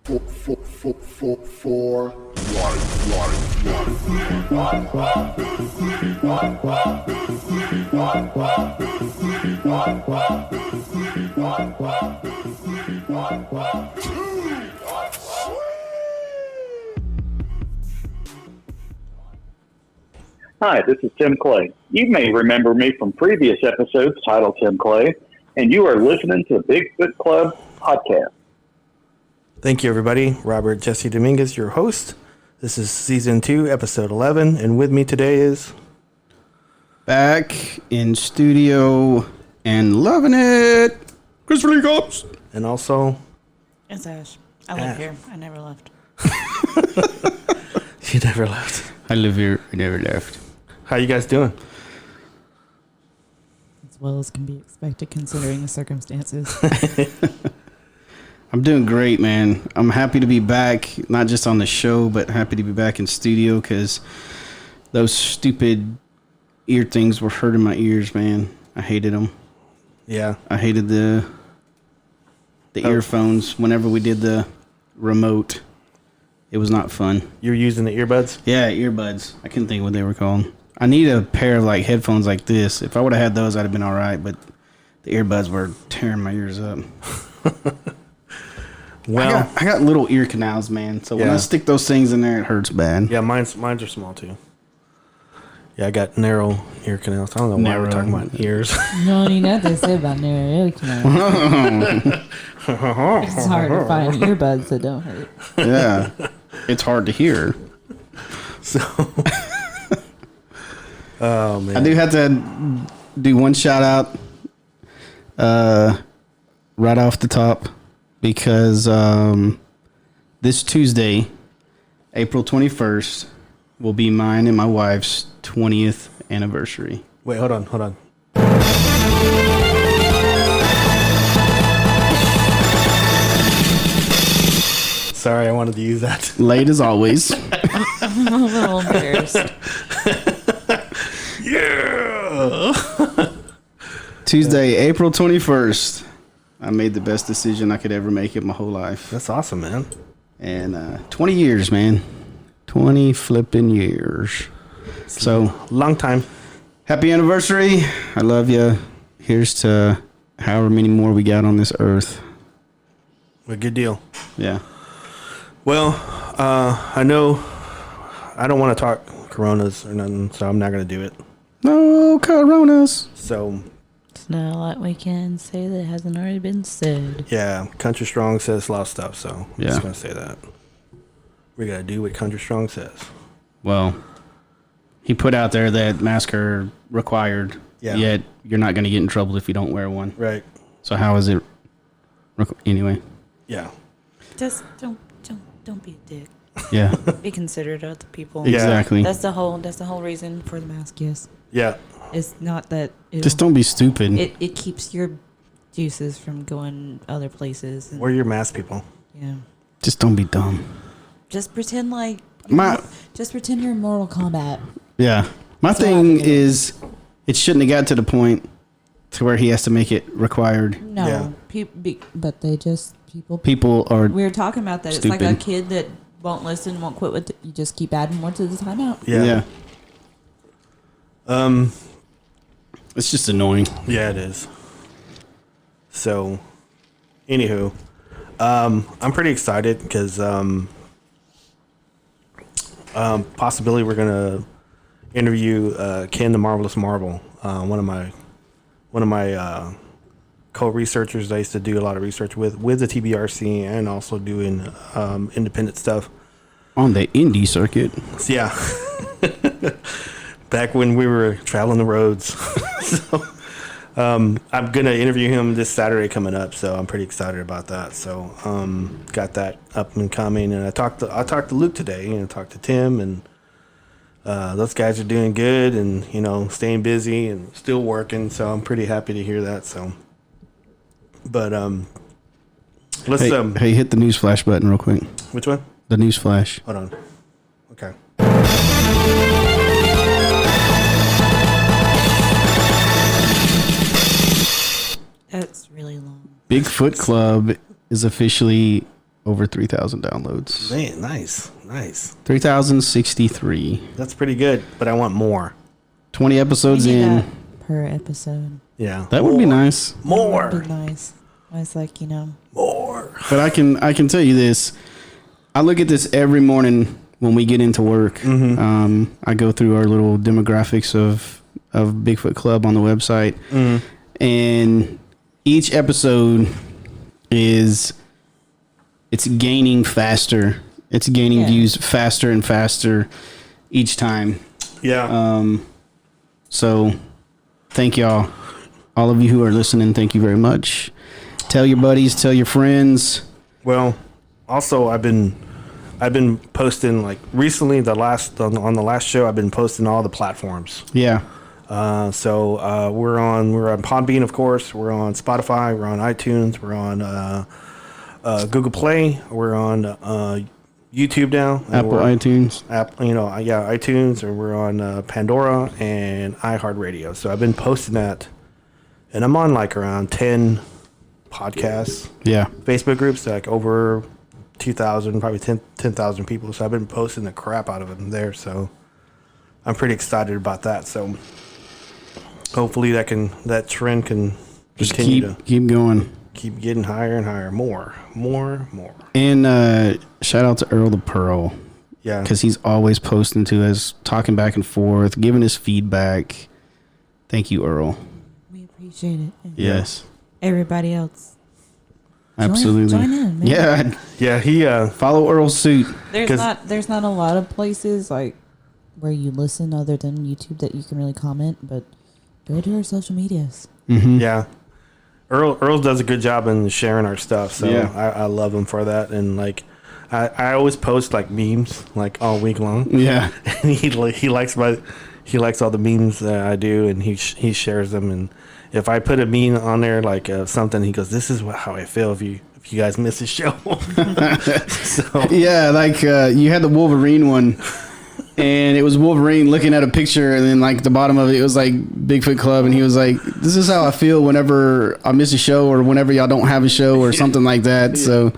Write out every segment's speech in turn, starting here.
For Hi, this is Tim Clay. You may remember me from previous episodes titled Tim Clay, and you are listening to the Bigfoot Club podcast. Thank you, everybody. Robert Jesse Dominguez, your host. This is season 2, episode 11, and with me today is... Back in studio and loving it, Christopher Lee Cops. And also... It's Ash. I live here. I never left. You never left. I live here. I never left. How you guys doing? As well as can be expected considering the circumstances. I'm doing great, man. I'm happy to be back, not just on the show, but happy to be back in studio because those stupid ear things were hurting my ears, man. I hated them. Yeah. I hated the earphones whenever we did the remote. It was not fun. You're using the earbuds? Yeah, earbuds. I couldn't think of what they were called. I need a pair of like headphones like this. If I would have had those, I'd have been all right. But the earbuds were tearing my ears up. Well, I got little ear canals, man. So when I stick those things in there, it hurts bad. Yeah, mine's are small too. Yeah, I got narrow ear canals. I don't know why we're talking about ears. No, you know what they say about narrow ear canals. It's hard to find earbuds that don't hurt. Yeah, it's hard to hear. So, oh man, I do have to do one shout out right off the top because this Tuesday, April 21st, will be mine and my wife's 20th anniversary. Wait, hold on. Sorry, I wanted to use that. Late as always. I'm a little embarrassed. Yeah. Tuesday, April 21st. I made the best decision I could ever make in my whole life. That's awesome, man. And 20 years, man. 20 flipping years. So, Long time. happy anniversary. I love you. Here's to however many more we got on this earth. A good deal. Yeah. Well, I know I don't want to talk Coronas or nothing, so I'm not going to do it. No Coronas. So, It's not a lot we can say that hasn't already been said. yeah, Country Strong says a lot of stuff, so I'm Yeah. just going to say that. We got to do what Country Strong says. Well, he put out there that masks are required, yet you're not going to get in trouble if you don't wear one. Right. So how is it? Anyway. Yeah. Just don't be a dick. Yeah. Be considerate of the people. Yeah. Exactly. That's the whole reason for the mask. Yes. Yeah. It's not that Just don't be stupid. It keeps your juices from going other places. And, Wear your mask, people. yeah. Just don't be dumb. Just pretend like just pretend you're in Mortal Kombat. Yeah. My That's what thing I do. is it shouldn't have got to the point to where he has to make it required. No, Yeah. but they just People are We were talking about that. Stupid. It's like a kid that won't listen, won't quit. With you just keep adding more to the timeout. Yeah. It's just annoying. Yeah, it is. So, anywho, I'm pretty excited because possibly we're gonna interview Ken the Marvelous Marvel, one of my co-researchers I used to do a lot of research with the TBRC and also doing independent stuff. On the indie circuit. So, yeah. Back when we were traveling the roads. So, I'm going to interview him this Saturday coming up, so I'm pretty excited about that. So, got that up and coming. And I talked to Luke today, and I talked to Tim, and those guys are doing good and, staying busy and still working. So I'm pretty happy to hear that. So, but, let's, Hey, hit the news flash button real quick. which one? The news flash. Hold on. Okay. That's really long. Bigfoot Club is officially over 3,000 downloads. Man, nice. 3,063. That's pretty good, but I want more. 20 episodes We need in. that per episode. Yeah. That would be nice. That More. would be nice. I was like, More. But I can tell you this. I look at this every morning when we get into work. I go through our little demographics of Bigfoot Club on the website, and each episode it's gaining faster. It's gaining views faster and faster each time. Yeah. So thank y'all. All of you who are listening, thank you very much. Tell your buddies, tell your friends. Well, also I've been posting like recently on the last show I've been posting all the platforms. Yeah. So we're on Podbean, of course. We're on Spotify. We're on iTunes. We're on Google Play. We're on YouTube now. Apple iTunes. iTunes, and we're on Pandora and iHeartRadio. So I've been posting that, and I'm on like around 10 podcasts. Yeah. Facebook groups, like over 2,000, probably 10,000 people. So I've been posting the crap out of them there. So I'm pretty excited about that. So hopefully that trend can Just continue keep going. keep getting higher and higher. More. And shout out to Earl the Pearl. Yeah. Because he's always posting to us, talking back and forth, giving us feedback. Thank you, Earl. we appreciate it. And Yes. everybody else. Absolutely. Join in, man. Yeah. Yeah, he Follow Earl's suit. There's not a lot of places like where you listen other than YouTube that you can really comment, but go to our social medias. yeah. Earl does a good job in sharing our stuff, so Yeah. I love him for that. And like I always post like memes like all week long. Yeah. And he likes all the memes that I do, and he shares them. And if I put a meme on there like something, he goes, "This is how I feel if you guys miss a show." So Yeah, like you had the Wolverine one, and it was Wolverine looking at a picture, and then like the bottom of it was like Bigfoot Club, and he was like, "This is how I feel whenever I miss a show, or whenever y'all don't have a show, or something like that." So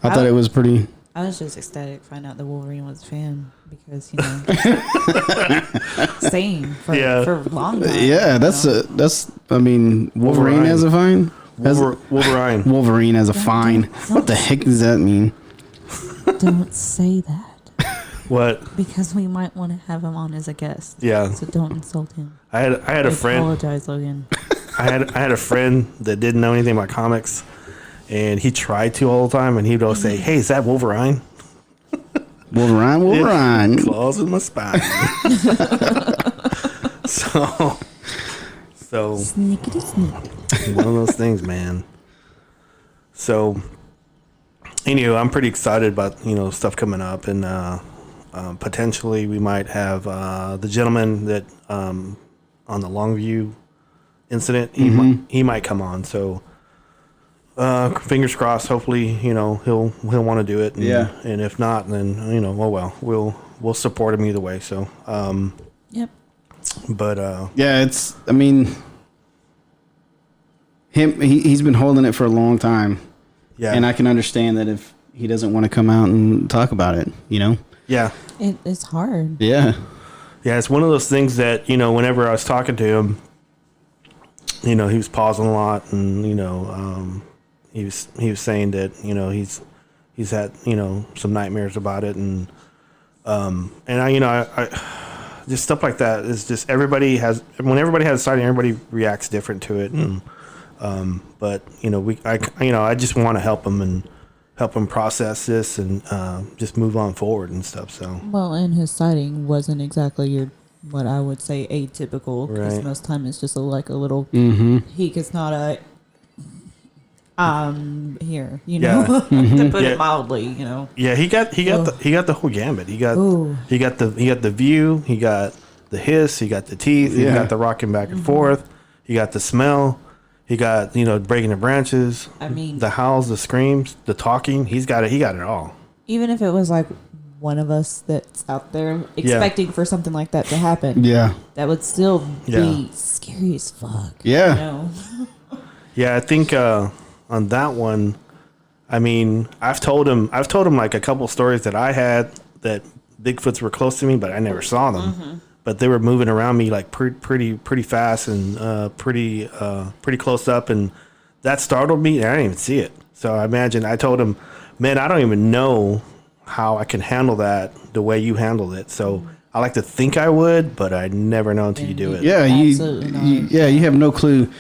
I thought it was pretty. I was just ecstatic to find out that Wolverine was a fan because same for a long time. Yeah, that's. I mean, Wolverine as a fine. Wolverine. Wolverine as a fine. What the heck does that mean? Don't say that What? because we might want to have him on as a guest. Yeah. So don't insult him. I had a friend. Apologize, Logan. I had a friend that didn't know anything about comics, and he tried to all the time, and he'd always say, "Hey, is that Wolverine?" Wolverine. Claws in my spine. so Sneakity sneak. one of those things, man. So anyway, I'm pretty excited about stuff coming up, and potentially we might have the gentleman that on the Longview incident. He might come on. So fingers crossed. Hopefully, he'll want to do it. And, Yeah. And if not, then oh well. We'll support him either way. So Yep. but Yeah, I mean, he's been holding it for a long time. yeah, And I can understand that if he doesn't want to come out and talk about it, yeah. It's hard. Yeah. Yeah, it's one of those things that, whenever I was talking to him, he was pausing a lot, and he was saying that he's had some nightmares about it, and I just stuff like that is just when everybody has a sighting, everybody reacts different to it, and but I just want to help him process this and just move on forward and stuff. So Well, and his sighting wasn't exactly what I would say atypical, because Right. most time it's just a little peak. It's not a here, Yeah. to put Yeah. it mildly, yeah, he got the whole gambit. He got Ooh. the view, he got the hiss, he got the teeth, he Yeah. got the rocking back and forth, he got the smell, he got breaking the branches. I mean- the howls, the screams, the talking. He got it all. Even if it was like one of us that's out there expecting for something like that to happen, Yeah. that would still Yeah. be scary as fuck. Yeah. You know? Yeah, I think on that one, I mean, I've told him like a couple stories that I had that Bigfoots were close to me, but I never saw them. But they were moving around me like pretty fast and pretty close up, and that startled me. And I didn't even see it. So I told him, man, I don't even know how I can handle that the way you handled it. So I like to think I would, but I never know until you do it. Yeah, you have no clue.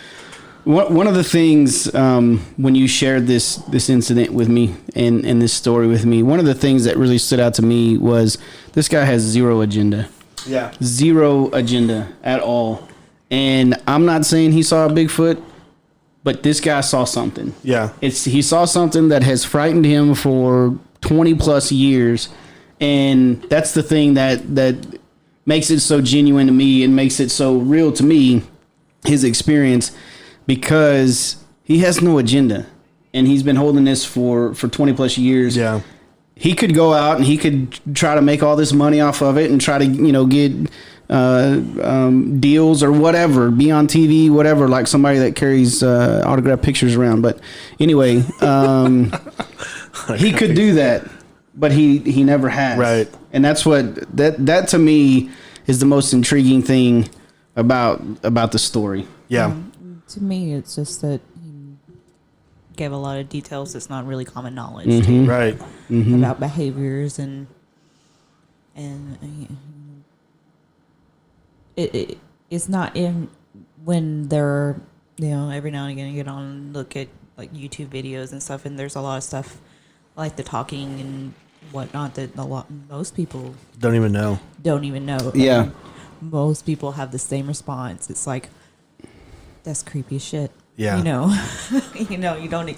One of the things when you shared this incident with me and this story with me, one of the things that really stood out to me was this guy has zero agenda. Yeah. Zero agenda at all. And I'm not saying he saw a Bigfoot, but this guy saw something. Yeah. He saw something that has frightened him for 20 plus years. And that's the thing that makes it so genuine to me and makes it so real to me, his experience, because he has no agenda. And he's been holding this for 20 plus years. Yeah. He could go out and he could try to make all this money off of it and try to, get deals or whatever, be on TV, whatever, like somebody that carries autographed pictures around. But anyway, he could do that, but he never has. Right. And that's what that to me is the most intriguing thing about the story. Yeah. To me, it's just that he gave a lot of details that's not really common knowledge Right. about behaviors and it's not in when they're every now and again you get on and look at like YouTube videos and stuff, and there's a lot of stuff like the talking and whatnot that most people Don't even know. Yeah. And most people have the same response. It's like, that's creepy as shit. Yeah. You don't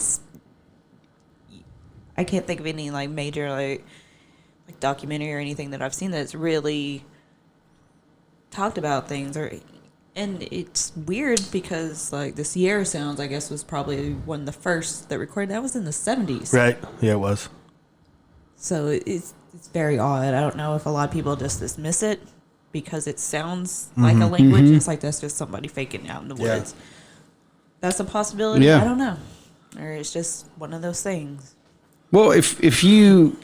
I can't think of any like major like documentary or anything that I've seen that's really talked about things. And it's weird because like the Sierra Sounds, I guess, was probably one of the first that recorded. That was in the 70s. Right. Yeah, it was. So it's very odd. I don't know if a lot of people just dismiss it because it sounds like a language. It's like that's just somebody faking out in the woods. That's a possibility. Yeah. I don't know. Or it's just one of those things. Well, if you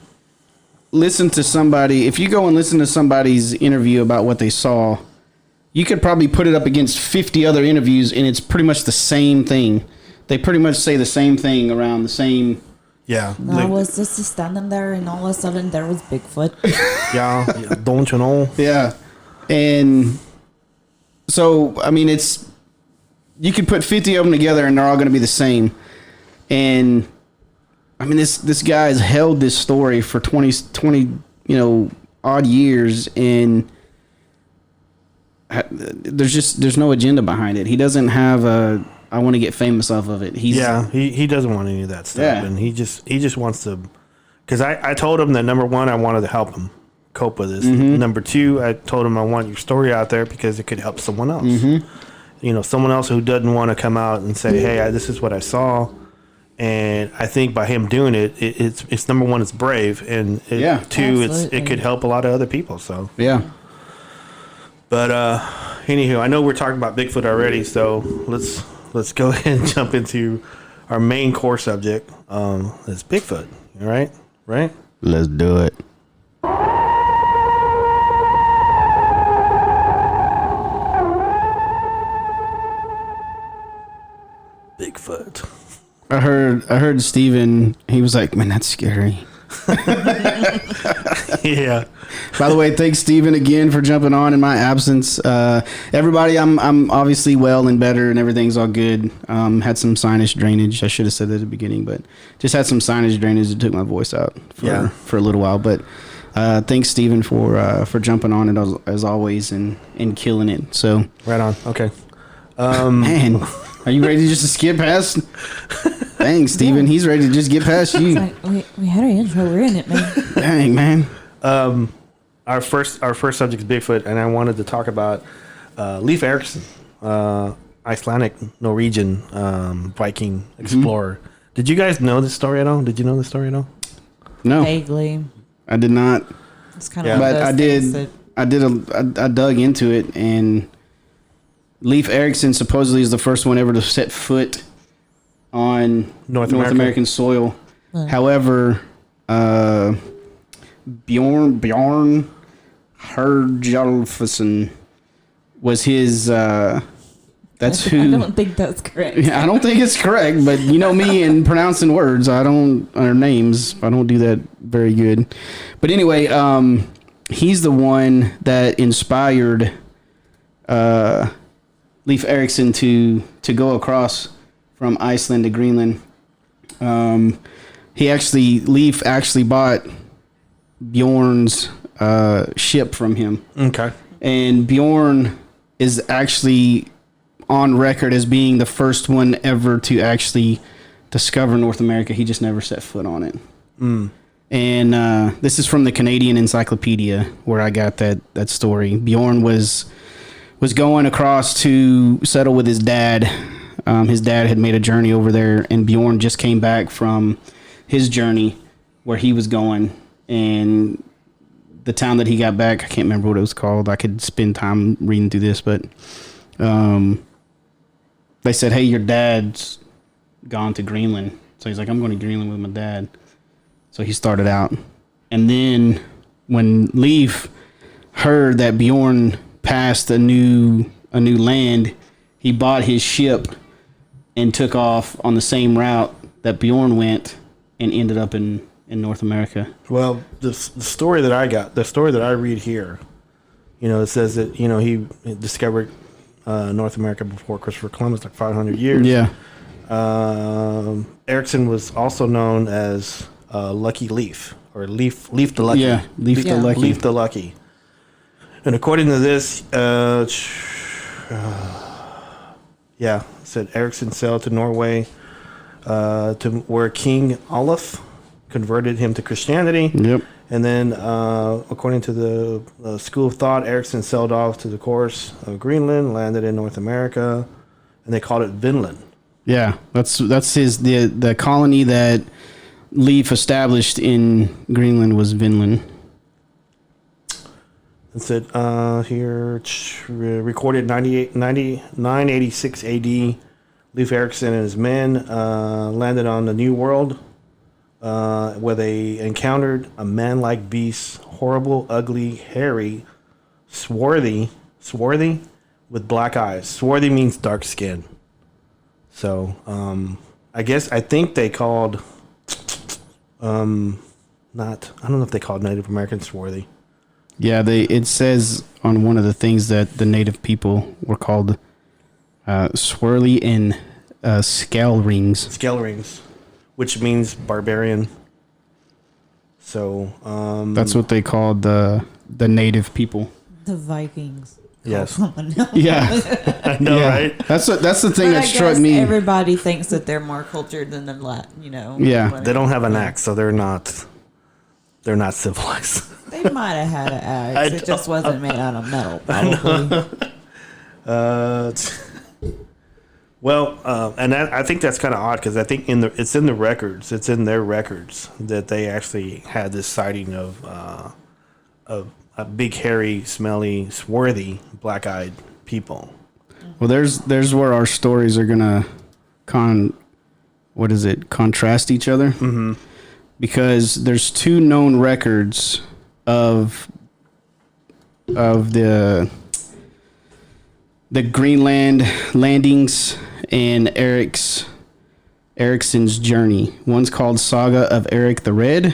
listen to somebody, if you go and listen to somebody's interview about what they saw, you could probably put it up against 50 other interviews, and it's pretty much the same thing. They pretty much say the same thing around the same. Yeah. I was just standing there, and all of a sudden there was Bigfoot. Yeah. Don't you know? Yeah. And so, I mean, you could put 50 of them together, and they're all going to be the same. And I mean, this guy has held this story for 20 odd years, and there's no agenda behind it. He doesn't have I want to get famous off of it. He doesn't want any of that stuff, and he just wants to. Because I told him that number one, I wanted to help him cope with this. Number two, I told him I want your story out there because it could help someone else. Someone else who doesn't want to come out and say, "Hey, this is what I saw." And I think by him doing it, it's number one, it's brave, and two, it could help a lot of other people. So yeah. But anywho, I know we're talking about Bigfoot already, so let's go ahead and jump into our main core subject. That's Bigfoot. All right, right? Let's do it. Bigfoot. I heard Steven, he was like, man, that's scary. Yeah. By the way, thanks Steven again for jumping on in my absence. Everybody, I'm obviously well and better and everything's all good. Had some sinus drainage. I should have said that at the beginning, but just had some sinus drainage that took my voice out for a little while. But thanks Steven for jumping on it as always and killing it. So right on. Okay. Man, are you ready to just skip past? Thanks, Steven. He's ready to just get past you. It's like, we had our intro. We're in it, man. Dang, man. Our first subject is Bigfoot, and I wanted to talk about Leif Erikson, Icelandic Norwegian Viking explorer. Did you guys know this story at all? Did you know this story at all? No, Vaguely. I did not. It's kind of one of but those I dug into it, and Leif Erikson supposedly is the first one ever to set foot on North American soil. However, Bjorn Herjolfsson was his. That's who. I don't think that's correct. I don't think it's correct, but you know me in pronouncing words. Or names. I don't do that very good. But anyway, he's the one that inspired Leif Erikson to go across from Iceland to Greenland. Leif actually bought Bjorn's ship from him. Okay. And Bjorn is actually on record as being the first one ever to actually discover North America. He just never set foot on it. And this is from the Canadian Encyclopedia where I got that story. Bjorn was going across to settle with his dad. His dad had made a journey over there, and Bjorn just came back from his journey where he was going. And the town that he got back, I can't remember what it was called. I could spend time reading through this, but they said, hey, your dad's gone to Greenland. So he's like, I'm going to Greenland with my dad. So he started out. And then when Leif heard that Bjorn passed a new land, he bought his ship and took off on the same route that Bjorn went and ended up in North America. Well, the story that I read here, it says that, he discovered North America before Christopher Columbus, like 500 years. Yeah. Erikson was also known as Lucky Leif, or Leif the Lucky. Yeah, Leif the Lucky. Leif the Lucky. And according to this, it said Erikson sailed to Norway to where King Olaf converted him to Christianity. Yep. And then, according to the school of thought, Erikson sailed off to the course of Greenland, landed in North America, and they called it Vinland. Yeah, that's the colony that Leif established in Greenland was Vinland. It said here, recorded 986 A.D., Leif Erikson and his men landed on the New World, where they encountered a man-like beast, horrible, ugly, hairy, swarthy, with black eyes. Swarthy means dark skin. So, I think they called, I don't know if they called Native Americans swarthy. Yeah, it says on one of the things that the native people were called swirly and scale rings. Scale rings, which means barbarian. So that's what they called the native people. The Vikings. Yes. Yeah, I know, yeah. right? That's the thing that I struck guess me. Everybody thinks that they're more cultured than the Latin, Yeah. They don't have an axe, so they're not civilized. They might have had an axe. It just wasn't made out of metal, probably. And I think that's kind of odd because I think it's in the records. It's in their records that they actually had this sighting of a big, hairy, smelly, swarthy, black-eyed people. Well, there's where our stories are gonna contrast each other. Mm-hmm. Because there's two known records of the Greenland landings and Erikson's journey. One's called Saga of Erik the Red,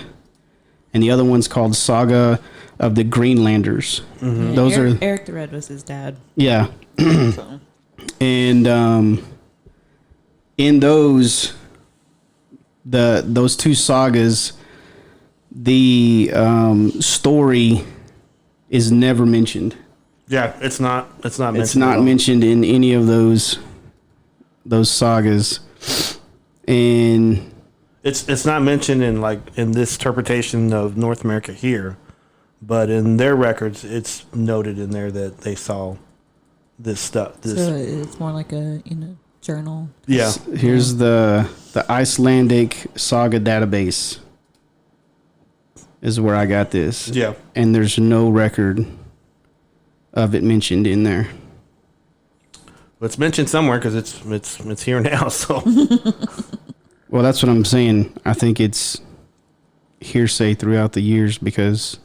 and the other one's called Saga of the Greenlanders. Mm-hmm. Yeah, Erik the Red was his dad. Yeah. So. And in those two sagas, the story is never mentioned. Yeah, it's not mentioned. It's not mentioned in any of those sagas, and it's not mentioned in this interpretation of North America here, but in their records, it's noted in there that they saw this stuff. So it's more like a journal. Yeah. Here's the Icelandic saga database. Is where I got this. Yeah. And there's no record of it mentioned in there. Well, it's mentioned somewhere because it's here now. So. Well, that's what I'm saying. I think it's hearsay throughout the years because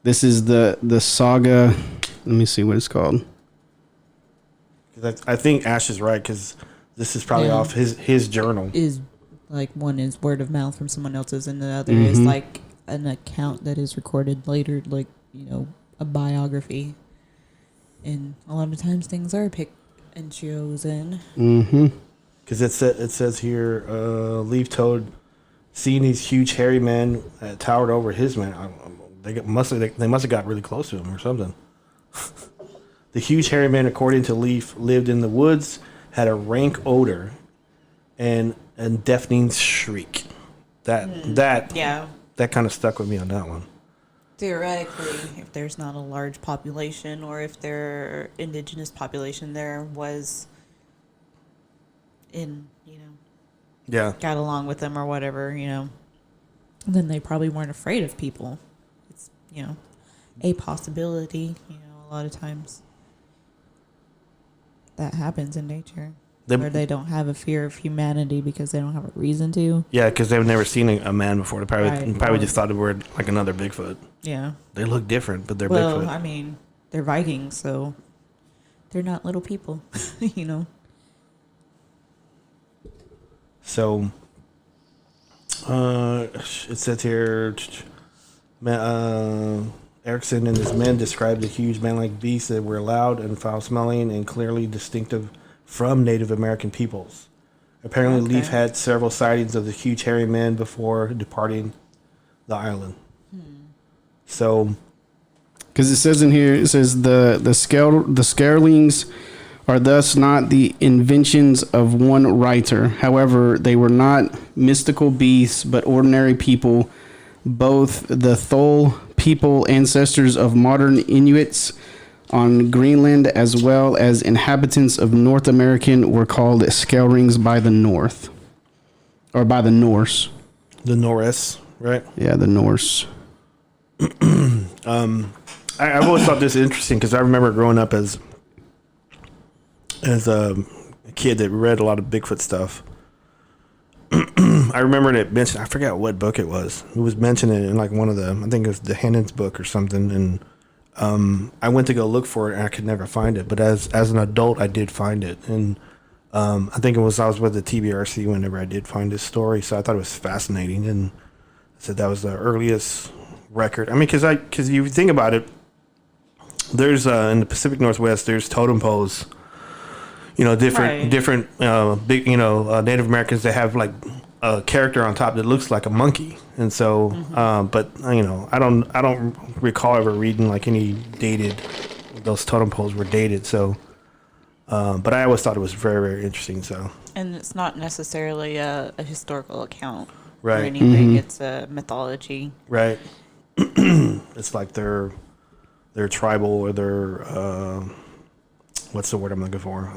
this is the saga. Let me see what it's called. I think Ash is right because this is probably off his journal. Is like one is word of mouth from someone else's, and the other is like an account that is recorded later, like a biography. And a lot of times things are picked and chosen. Because it says here, Leif told, seeing these huge hairy men towered over his man. They must have got really close to him or something. The huge hairy man, according to Leif, lived in the woods, had a rank odor, and a deafening shriek. That kind of stuck with me on that one. Theoretically, if there's not a large population, or if their indigenous population there was got along with them or whatever, then they probably weren't afraid of people. It's a possibility. A lot of times that happens in nature. Where they don't have a fear of humanity because they don't have a reason to. Yeah, because they've never seen a man before. They probably just thought they were like another Bigfoot. Yeah. They look different, but they're Bigfoot. Well, I mean, they're Vikings, so they're not little people, So, it says here, Erikson and his men described the huge man-like beasts that were loud and foul-smelling and clearly distinctive from Native American peoples. Apparently, Leif had several sightings of the huge hairy men before departing the island. So, because it says in here, it says the scarelings are thus not the inventions of one writer. However, they were not mystical beasts, but ordinary people. Both the Thule people, ancestors of modern Inuits on Greenland, as well as inhabitants of North American, were called scarelings by the North. Or by the Norse. the Norris, right? Yeah, the Norse. I've always thought this interesting because I remember growing up as a kid that read a lot of Bigfoot stuff. I remember it mentioned, I forgot what book it was. It was mentioned in like one of the, I think it was the Hannon's book or something. And I went to go look for it and I could never find it. But as an adult, I did find it. And I think I was with the TBRC whenever I did find this story. So I thought it was fascinating. And I said that was the earliest record. I mean, because you think about it, there's in the Pacific Northwest, there's totem poles. Different big, Native Americans, they have like a character on top that looks like a monkey. And so, but I don't recall ever reading like any dated, those totem poles were dated. So, but I always thought it was very, very interesting. So, and it's not necessarily a historical account or right. anything. Mm-hmm. It's a mythology. Right. It's like their tribal or their, what's the word I'm looking for?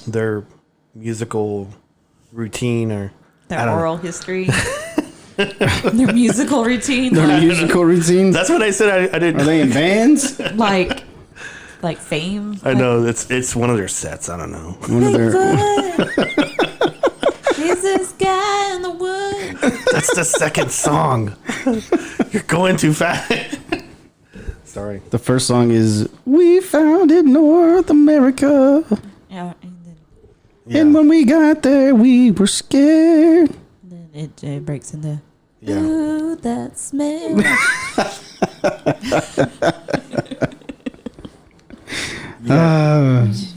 Their musical routine or their oral history. Their musical routine. Their musical routine. That's what I said. I didn't. Are they in bands? like Fame. I know it's one of their sets. I don't know. One of their. Is this guy in the woods? That's the second song. You're going too fast. Sorry. The first song is "We Founded North America." Yeah. And when we got there, we were scared. Then it breaks into. Yeah. Ooh, that smell.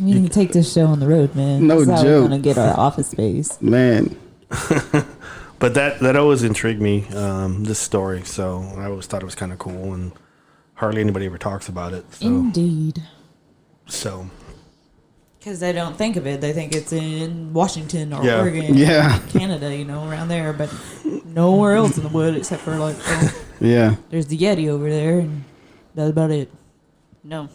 We need to take this show on the road, man. No That's how joke. we're gonna get our office space, Man. But that always intrigued me, this story. So I always thought it was kind of cool, and hardly anybody ever talks about it. So. Indeed. So. Because they don't think of it. They think it's in Washington or Yeah. Oregon, Yeah. Canada, around there, but nowhere else in the wood except for Yeah. there's the Yeti over there, and that's about it. No.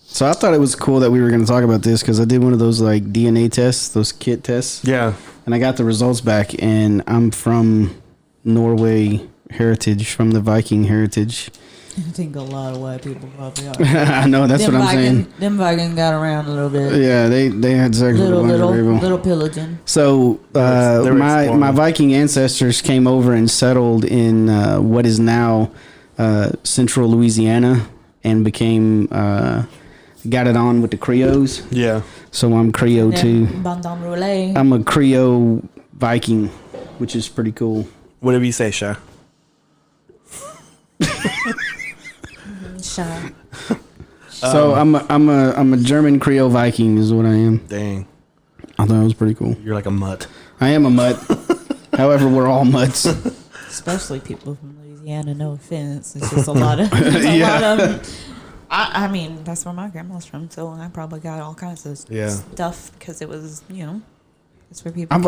So I thought it was cool that we were going to talk about this because I did one of those like DNA tests, those kit tests. Yeah. And I got the results back, and I'm from Norway heritage, from the Viking heritage. I think a lot of white people probably are. I know, that's what I'm saying. Them Vikings got around a little bit. Yeah, they had sex with a bunch of people. Little pillaging. So They were my Viking ancestors came over and settled in what is now central Louisiana and became got it on with the Creoles. Yeah. So I'm Creole too. Bandam Roulet. I'm a Creole Viking, which is pretty cool. Whatever you say, Sha. Shot. So I'm a German Creole Viking is what I am. Dang. I thought it was pretty cool. You're like a mutt. I am a mutt. However, we're all mutts. Especially people from Louisiana. No offense. It's just a lot of. A lot of. I mean, that's where my grandma's from, so I probably got all kinds of stuff because it was, that's where people.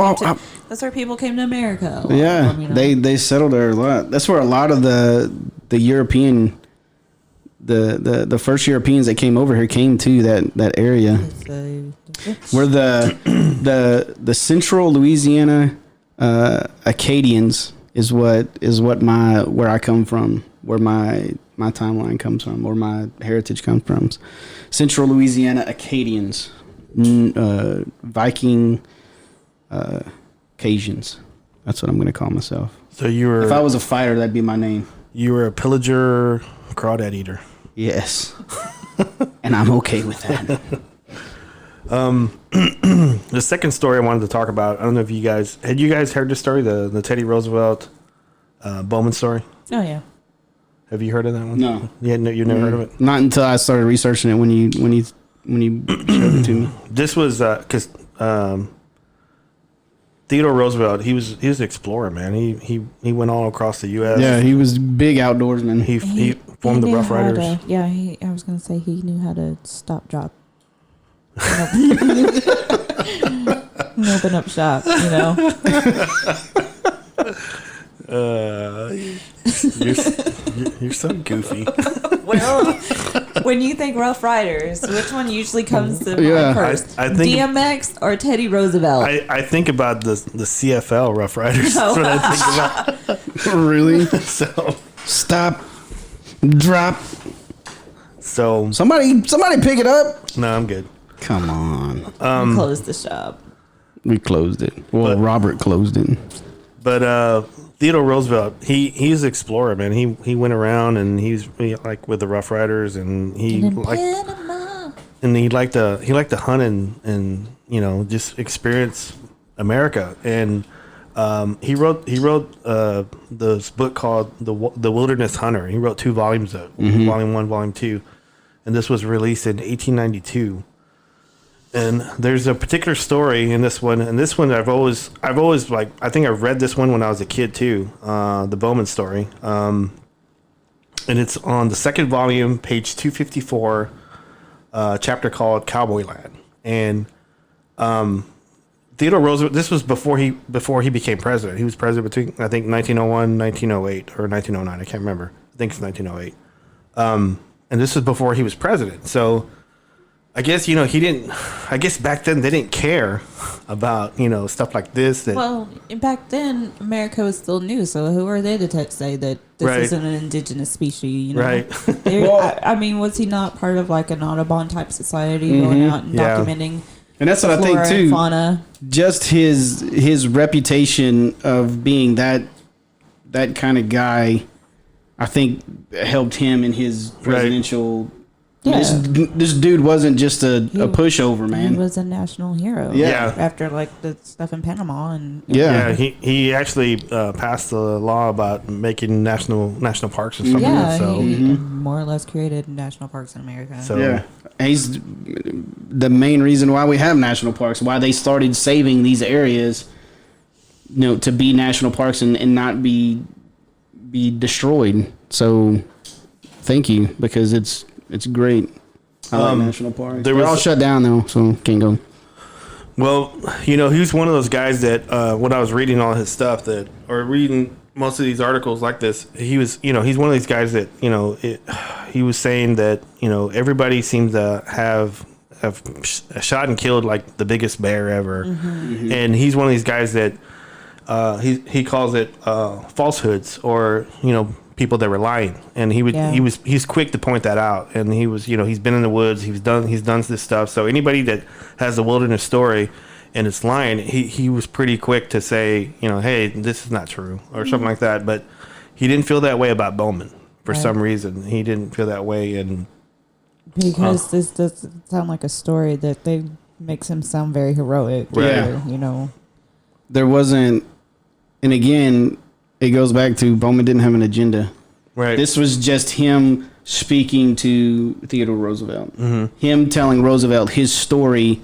That's where people came to America. Yeah, they settled there a lot. That's where a lot of the European, the first Europeans that came over here came to that area. Where the central Louisiana Acadians is where I come from, where my timeline comes from, or my heritage comes from. Central Louisiana Acadians, Viking Cajuns. That's what I'm going to call myself. So you were. If I was a fighter, that'd be my name. You were a pillager, crawdad eater. Yes, and I'm okay with that. The second story I wanted to talk about. I don't know if you guys heard this story, the Teddy Roosevelt Bauman story. Oh yeah. Have you heard of that one? No. You never heard of it? Not until I started researching it when you showed it to me. This was because Theodore Roosevelt, he was an explorer, man. He went all across the U.S. Yeah, he was big outdoorsman. He formed the Rough Riders. I was gonna say he knew how to stop, drop, open up shop. You're so goofy. Well, when you think Rough Riders, which one usually comes to mind first? I think DMX or Teddy Roosevelt? I think about the CFL Rough Riders. That's what I think about. Really? So stop, drop. So somebody pick it up. No, I'm good. Come on. We closed the shop. We closed it. Well, Robert closed it. But Theodore Roosevelt, he's an explorer, man. He went around and he's like with the Rough Riders, and he liked to hunt and just experience America. And he wrote this book called The Wilderness Hunter. He wrote 2 volumes of it, Volume 1, Volume 2, and this was released in 1892. And there's a particular story in this one, and this one I've always like. I think I read this one when I was a kid too, the Bauman Story, and it's on the 2nd volume, page 254, chapter called Cowboy Land. And Theodore Roosevelt. This was before he became president. He was president between I think 1901, 1908, or 1909. I can't remember. I think it's 1908. And this was before he was president. So I guess, he didn't, I guess back then they didn't care about, stuff like this. Well, back then, America was still new, so who are they to say that this isn't an indigenous species, Right. I mean, was he not part of like an Audubon type society going out and documenting? And that's what I think too. Fauna? Just his reputation of being that kind of guy, I think helped him in his presidential. Yeah. This dude wasn't just a pushover, man. He was a national hero. Yeah. After like the stuff in Panama and he actually passed the law about making national parks and stuff. Yeah, he more or less created national parks in America. So he's the main reason why we have national parks. Why they started saving these areas, to be national parks and not be destroyed. So, thank you, because it's great. I like national parks. They're all shut down though, so can't go. Well, he's one of those guys that when I was reading all his stuff or reading most of these articles like this, he was, he's one of these guys that, he was saying that, everybody seems to have shot and killed like the biggest bear ever. And he's one of these guys that he calls it falsehoods or, people that were lying, and he's quick to point that out, and he was, he's been in the woods, he's done this stuff. So anybody that has a wilderness story and it's lying, he was pretty quick to say, hey, this is not true or something like that. But he didn't feel that way about Bowman for some reason. He didn't feel that way, and because this doesn't sound like a story that they makes him sound very heroic. Right. Or, there wasn't, and again, it goes back to Bowman didn't have an agenda. right. This was just him speaking to Theodore Roosevelt. Mm-hmm. Him telling Roosevelt his story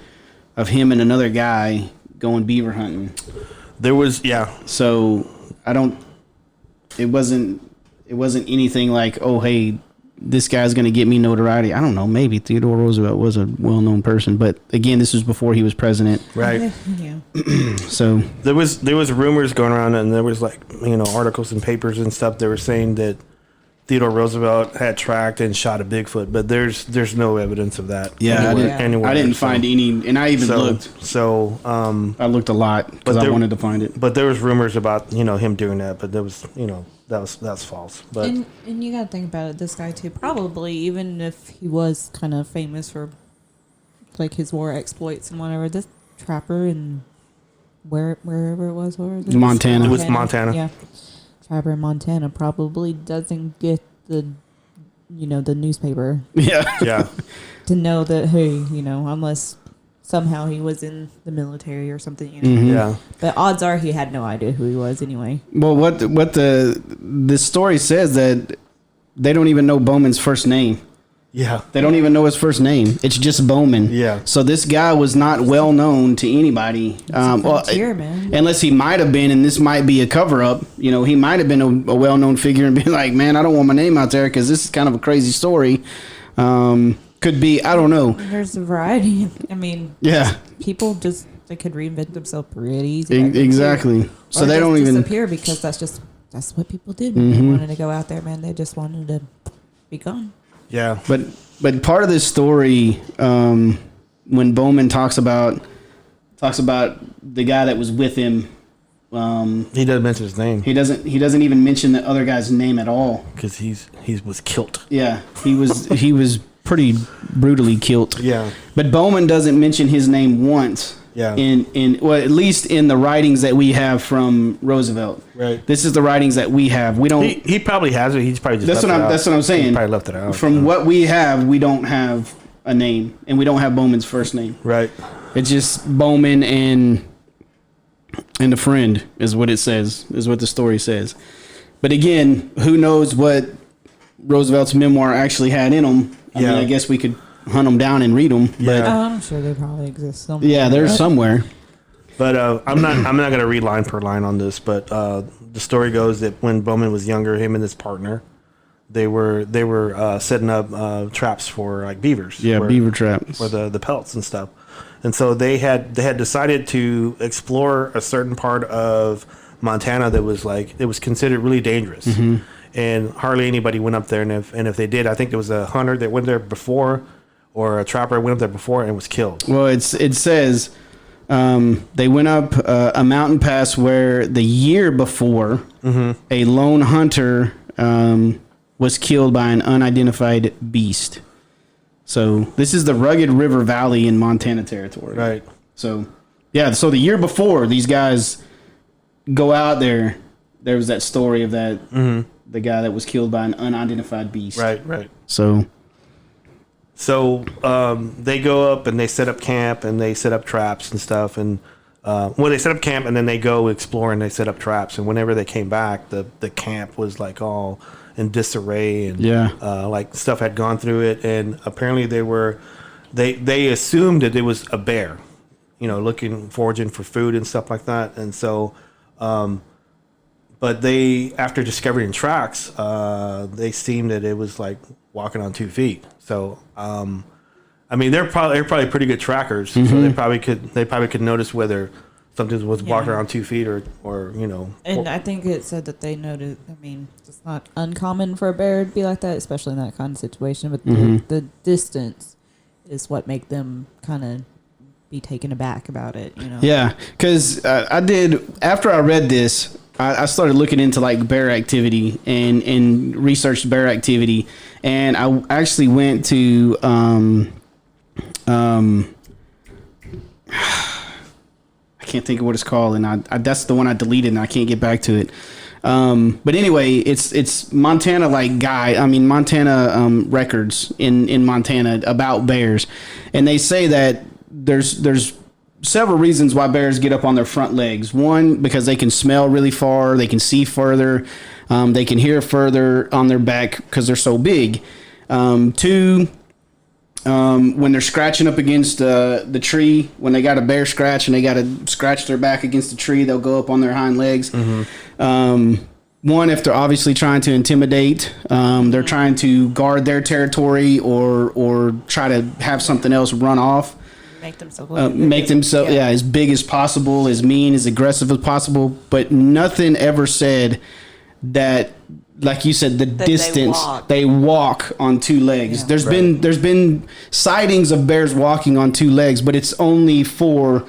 of him and another guy going beaver hunting. There was, So it wasn't anything like, oh, hey, this guy's going to get me notoriety. I don't know. Maybe Theodore Roosevelt was a well-known person, but again, this was before he was president. right. yeah. So There was rumors going around, and there was articles and papers and stuff that were saying that Theodore Roosevelt had tracked and shot a Bigfoot, but there's no evidence of that. yeah, anywhere. I didn't find any, and I even looked. So I looked a lot because I wanted to find it. But there was rumors about him doing that, but there was that's false. But And you got to think about it. This guy too, probably even if he was kind of famous for like his war exploits and whatever, this trapper in wherever it was, where was it? Montana. It was Montana. Yeah, trapper in Montana probably doesn't get the newspaper yeah, to know that, hey, unless somehow he was in the military or something, Mm-hmm. yeah. But odds are he had no idea who he was anyway. Well, what this story says that they don't even know Bowman's first name. Yeah. They don't even know his first name. It's just Bowman. Yeah. So this guy was not well known to anybody. Frontier, man. Unless he might have been, and this might be a cover up. He might have been a well known figure and be like, man, I don't want my name out there because this is kind of a crazy story. Could be, I don't know. There's a variety. I mean, Yeah. people they could reinvent themselves pretty easy. Exactly. So Or they just don't even. disappear because that's what people did when they wanted to go out there, man. They just wanted to be gone. Yeah. But part of this story, when Bowman talks about the guy that was with him, He doesn't mention his name he doesn't even mention the other guy's name at all. because he was killed. Yeah, he was pretty brutally killed. Yeah. But Bowman doesn't mention his name once. Yeah. At least in the writings that we have from Roosevelt. Right. This is the writings that we have. We don't. He probably has it. He's probably just That's what I'm saying. He probably left it out. From what we have, we don't have a name, and we don't have Bowman's first name. Right. It's just Bowman and a friend is what it says. Is what the story says. But again, who knows what Roosevelt's memoir actually had in them? I mean, I guess we could hunt them down and read them. But Yeah. I'm sure they probably exist somewhere. yeah, there's somewhere. But I'm not going to read line per line on this. But the story goes that when Bowman was younger, him and his partner, they were setting up traps for like beavers. Yeah, beaver traps. for the pelts and stuff. And so they had decided to explore a certain part of Montana that was considered really dangerous. Mm-hmm. And hardly anybody went up there. And if they did, I think there was a hunter that went there before, or a trapper went up there before and was killed. Well, it says they went up a mountain pass where the year before a lone hunter was killed by an unidentified beast. So this is the rugged river valley in Montana territory. Right. So yeah, so the year before these guys go out there, there was that story of that the guy that was killed by an unidentified beast. Right. Right. So they go up and they set up camp and they set up traps and stuff. And they set up camp and then they go explore and they set up traps. And whenever they came back, the camp was like all in disarray and like stuff had gone through it. And apparently they assumed that it was a bear, foraging for food and stuff like that. And so, but they, after discovering tracks, they seemed that it was like walking on 2 feet. So, I mean, they're probably pretty good trackers. So they probably could notice whether something was walking around 2 feet or. And I think it said that they noticed. I mean, it's not uncommon for a bear to be like that, especially in that kind of situation. But the distance is what make them kind of be taken aback about it. Yeah, because I did, after I read this, I started looking into like bear activity and researched bear activity, and I actually went to I can't think of what it's called, and I that's the one I deleted, and I can't get back to it. But anyway, it's Montana Montana records in Montana about bears, and they say that there's several reasons why bears get up on their front legs. One, because they can smell really far, they can see further, they can hear further on their back because they're so big. Two, when they're scratching up against the tree, when they got a bear scratch and they got to scratch their back against the tree, they'll go up on their hind legs. One, if they're obviously trying to intimidate, they're trying to guard their territory or try to have something else run off. Make themselves as big as possible, as mean, as aggressive as possible. But nothing ever said that, like you said, the distance they walk on two legs. There's been sightings of bears walking on two legs, but it's only for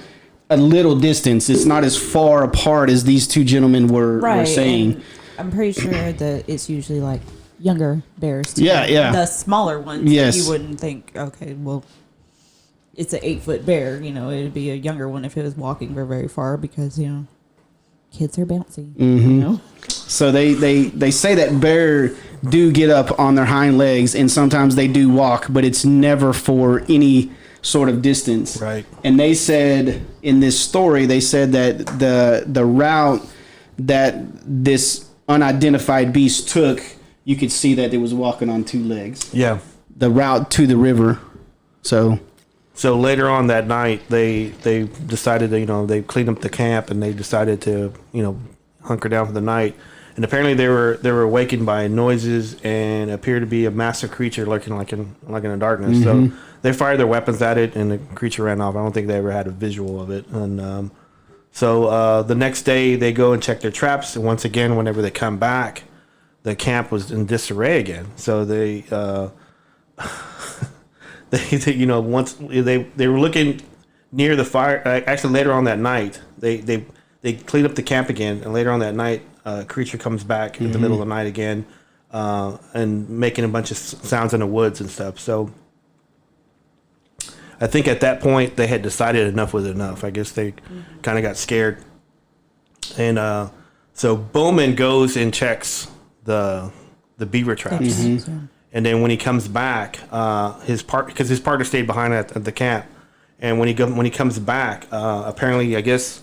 a little distance. It's not as far apart as these two gentlemen were saying. And I'm pretty sure that it's usually like younger bears too. Yeah. The smaller ones. Yes. You wouldn't think, okay, well, it's an 8-foot bear. You know, it'd be a younger one if it was walking very far because, you know, kids are bouncy. You know? So they say that bear do get up on their hind legs, and sometimes they do walk, but it's never for any sort of distance. Right. And they said in this story, they said that the route that this unidentified beast took, you could see that it was walking on two legs. Yeah. The route to the river. So later on that night, they decided to, they cleaned up the camp and they decided to, hunker down for the night. And apparently they were awakened by noises and appeared to be a massive creature lurking like in the darkness. So they fired their weapons at it and the creature ran off. I don't think they ever had a visual of it. And so the next day they go and check their traps. And once again, whenever they come back, the camp was in disarray again. So they once they were looking near the fire. Actually, later on that night, they cleaned up the camp again, and later on that night, a creature comes back in the middle of the night again, and making a bunch of sounds in the woods and stuff. So, I think at that point they had decided enough was enough. I guess they kind of got scared, and so Bowman goes and checks the beaver traps. And then when he comes back, his partner stayed behind at the camp, and when he comes back, apparently, I guess,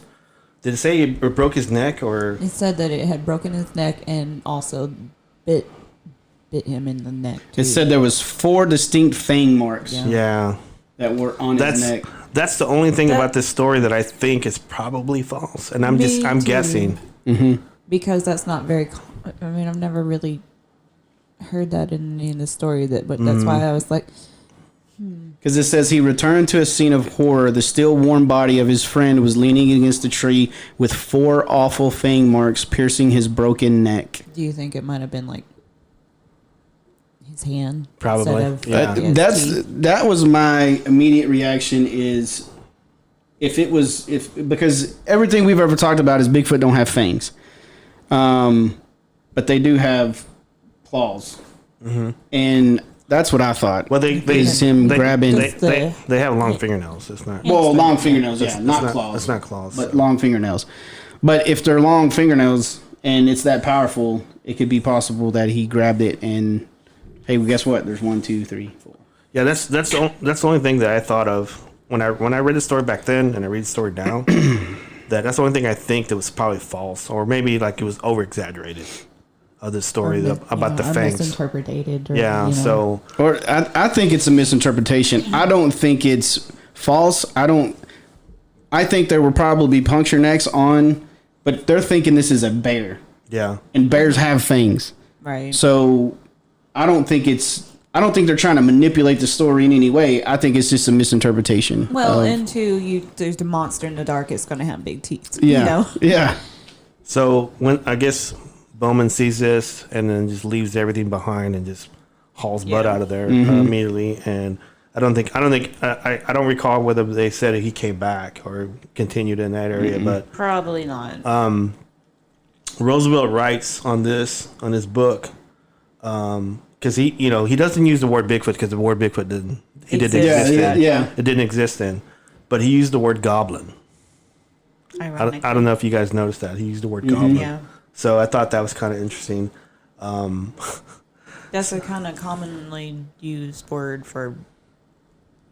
did it say it broke his neck or? It said that it had broken his neck and also bit him in the neck too. It said there was 4 distinct fang marks. Yeah. That were on his neck. That's the only thing about this story that I think is probably false, and I'm guessing. Because that's not very. I mean, I've never really heard that in the story but that's why I was like, because it says he returned to a scene of horror. The still warm body of his friend was leaning against a tree with 4 awful fang marks piercing his broken neck. do you think it might have been like his hand? Probably. That was my immediate reaction is because everything we've ever talked about is Bigfoot don't have fangs, but they do have claws, and that's what I thought. Well, they grabbing. They have long fingernails. It's not. Well, long fingernails, not claws. It's not claws, but long fingernails. But if they're long fingernails and it's that powerful, it could be possible that he grabbed it and, hey, well, guess what? There's 1, 2, 3, 4. Yeah, that's the only thing that I thought of when I read the story back then and I read the story now. That's the only thing I think that was probably false, or maybe like it was over exaggerated. Of the story about the fangs. Misinterpreted. Or I think it's a misinterpretation. I don't think it's false. I think there will probably be puncture necks on, but they're thinking this is a bear. Yeah. And bears have fangs. Right. So I don't think they're trying to manipulate the story in any way. I think it's just a misinterpretation. Well, and two, there's the monster in the dark. It's going to have big teeth. Yeah. Yeah. So when I guess Bowman sees this and then just leaves everything behind and just hauls butt out of there immediately. And I don't recall whether they said he came back or continued in that area, but probably not. Roosevelt writes on his book, because he doesn't use the word Bigfoot because the word Bigfoot didn't exist then. Yeah. It didn't exist then, but he used the word goblin. Ironic. I don't know if you guys noticed that he used the word goblin. Yeah. So I thought that was kind of interesting. That's a kind of commonly used word for,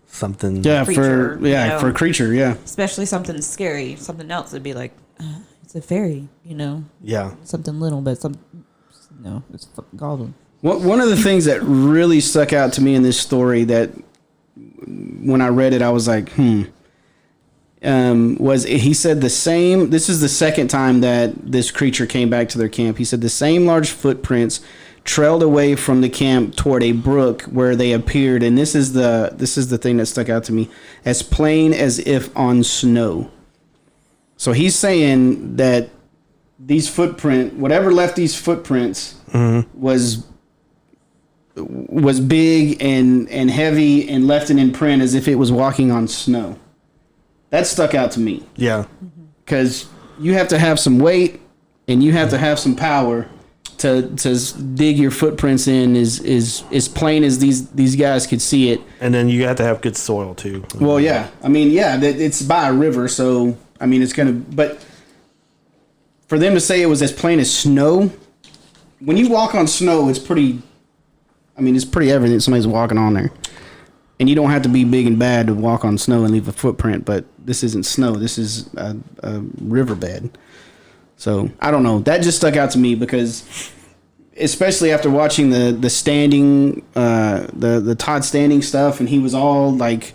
Something. Yeah, Creature, for a creature, yeah. especially something scary. Something else would be like, it's a fairy, Yeah. Something little, but it's fucking goblin. One of the things that really stuck out to me in this story that when I read it, I was like, was he said the same. This is the second time that this creature came back to their camp. He said the same large footprints trailed away from the camp toward a brook where they appeared, and this is the thing that stuck out to me, as plain as if on snow. So he's saying that whatever left these footprints was big and heavy and left an imprint as if it was walking on snow. That stuck out to me. Yeah. Because you have to have some weight and you have to have some power to dig your footprints in as plain as these guys could see it. And then you have to have good soil too. Well, yeah. I mean, yeah, it's by a river, so I mean, it's gonna. But for them to say it was as plain as snow, when you walk on snow, it's pretty. I mean, it's pretty evident somebody's walking on there, and you don't have to be big and bad to walk on snow and leave a footprint. But this isn't snow. This is a riverbed. So I don't know. That just stuck out to me because, especially after watching the standing, the Todd Standing stuff, and he was all like,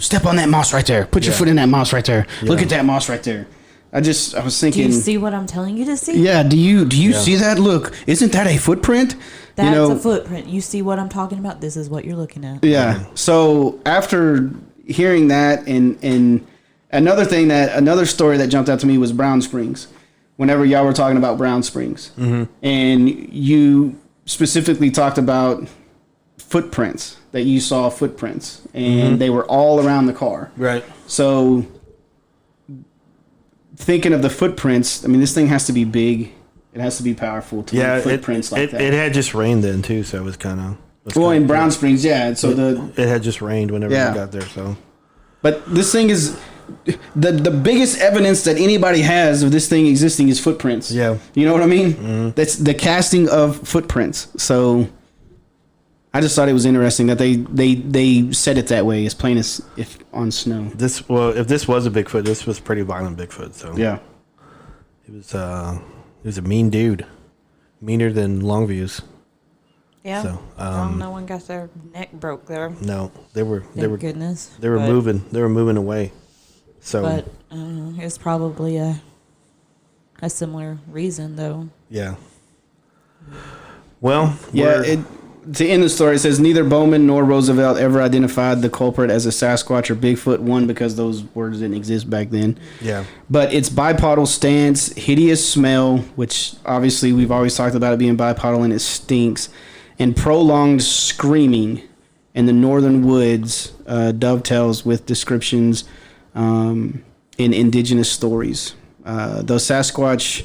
step on that moss right there. Put your foot in that moss right there. Yeah. Look at that moss right there. I was thinking. Do you see what I'm telling you to see? Yeah. Do you see that? Look, isn't that a footprint? That's a footprint. You see what I'm talking about? This is what you're looking at. Yeah. So after hearing that, and another story that jumped out to me was Brown Springs. Whenever y'all were talking about Brown Springs, and you specifically talked about footprints, that you saw footprints, and they were all around the car. Right. So thinking of the footprints, I mean, this thing has to be big. It has to be powerful to leave footprints like that. It had just rained then too, so it was kind of. Well, in Brown Springs, yeah. So it had just rained whenever we got there. So, but this thing is. The biggest evidence that anybody has of this thing existing is footprints. Yeah. You know what I mean? Mm-hmm. That's the casting of footprints. So I just thought it was interesting that they said it that way, as plain as if on snow. If this was a Bigfoot, this was pretty violent Bigfoot. So yeah. He was a mean dude. Meaner than Longview's. Yeah. So no one got their neck broke there. No. They were goodness. They were moving away. So, but it's probably a similar reason, though. Yeah. Well, to end the story, it says neither Bauman nor Roosevelt ever identified the culprit as a Sasquatch or Bigfoot. One, because those words didn't exist back then. Yeah. But its bipedal stance, hideous smell, which obviously we've always talked about it being bipedal and it stinks, and prolonged screaming in the northern woods dovetails with descriptions in indigenous stories. Though Sasquatch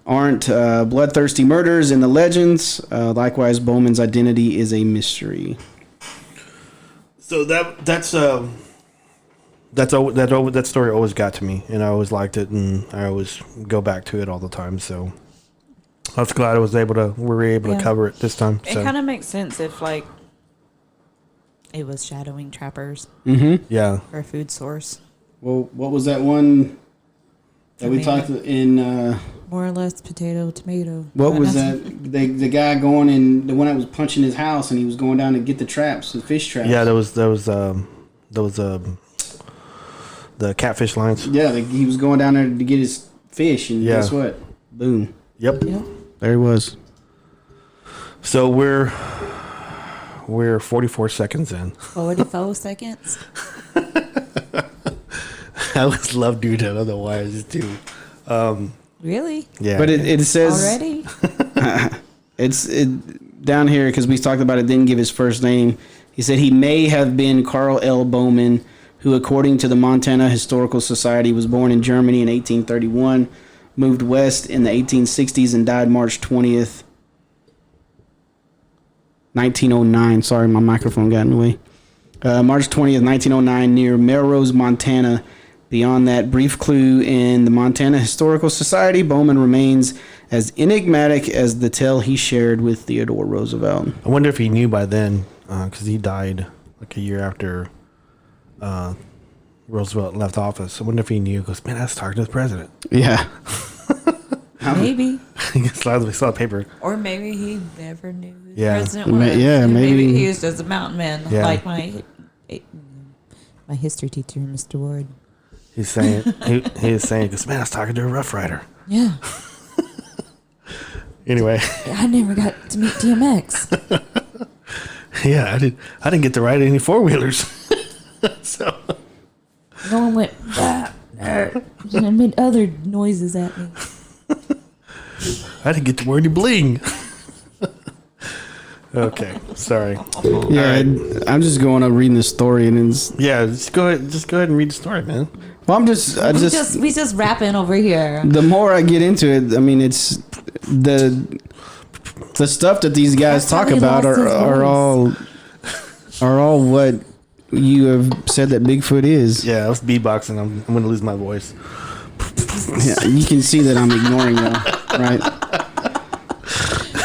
aren't bloodthirsty murders in the legends, likewise Bowman's identity is a mystery. So that story always got to me, and I always liked it, and I always go back to it all the time. So I was glad we were able to cover it this time. It kind of makes sense if it was shadowing trappers. Mm-hmm. Yeah. Or a food source. Well, what was that one that we talked in? More or less potato, tomato. What was that? The guy going in, the one that was punching his house, and he was going down to get the traps, the fish traps. Yeah, there was the catfish lines. Yeah, he was going down there to get his fish, and guess what? Boom. Yep. There he was. So we're 44 seconds in. 44 seconds. I always love doing that. I don't know why. I just do. Really? Yeah. But it says already. it's down here because we talked about it. Didn't give his first name. He said he may have been Carl L. Bauman, who, according to the Montana Historical Society, was born in Germany in 1831. moved west in the 1860s and died March 20th, 1909. Sorry, my microphone got in the way. March 20th, 1909, near Melrose, Montana. Beyond that brief clue in the Montana Historical Society, Bauman remains as enigmatic as the tale he shared with Theodore Roosevelt. I wonder if he knew by then, because he died like a year after Roosevelt left office. I wonder if he knew. He goes, man, I was talking to the president. Yeah. Maybe. He saw the paper. Or maybe he never knew who the Yeah. president was. Yeah, And maybe. he was just a mountain man, Yeah. like my My history teacher, Mr. Ward. He's saying, he was saying, because man, I was talking to a Rough Rider. Yeah. Anyway, I never got to meet DMX. yeah, I didn't get to ride any four wheelers. So No one went bah, and made other noises at me. I didn't get to wear any bling. Okay, sorry. Yeah, I'm just going up reading the story, and it's, Yeah, just go ahead and read the story, man. well, we just rapping over here. the more I get into it, I mean, it's the stuff that these guys That's how talk he about lost his are all what you have said that Bigfoot is. Yeah, I was beatboxing. I'm going to lose my voice. Yeah, you can see that I'm ignoring them, right?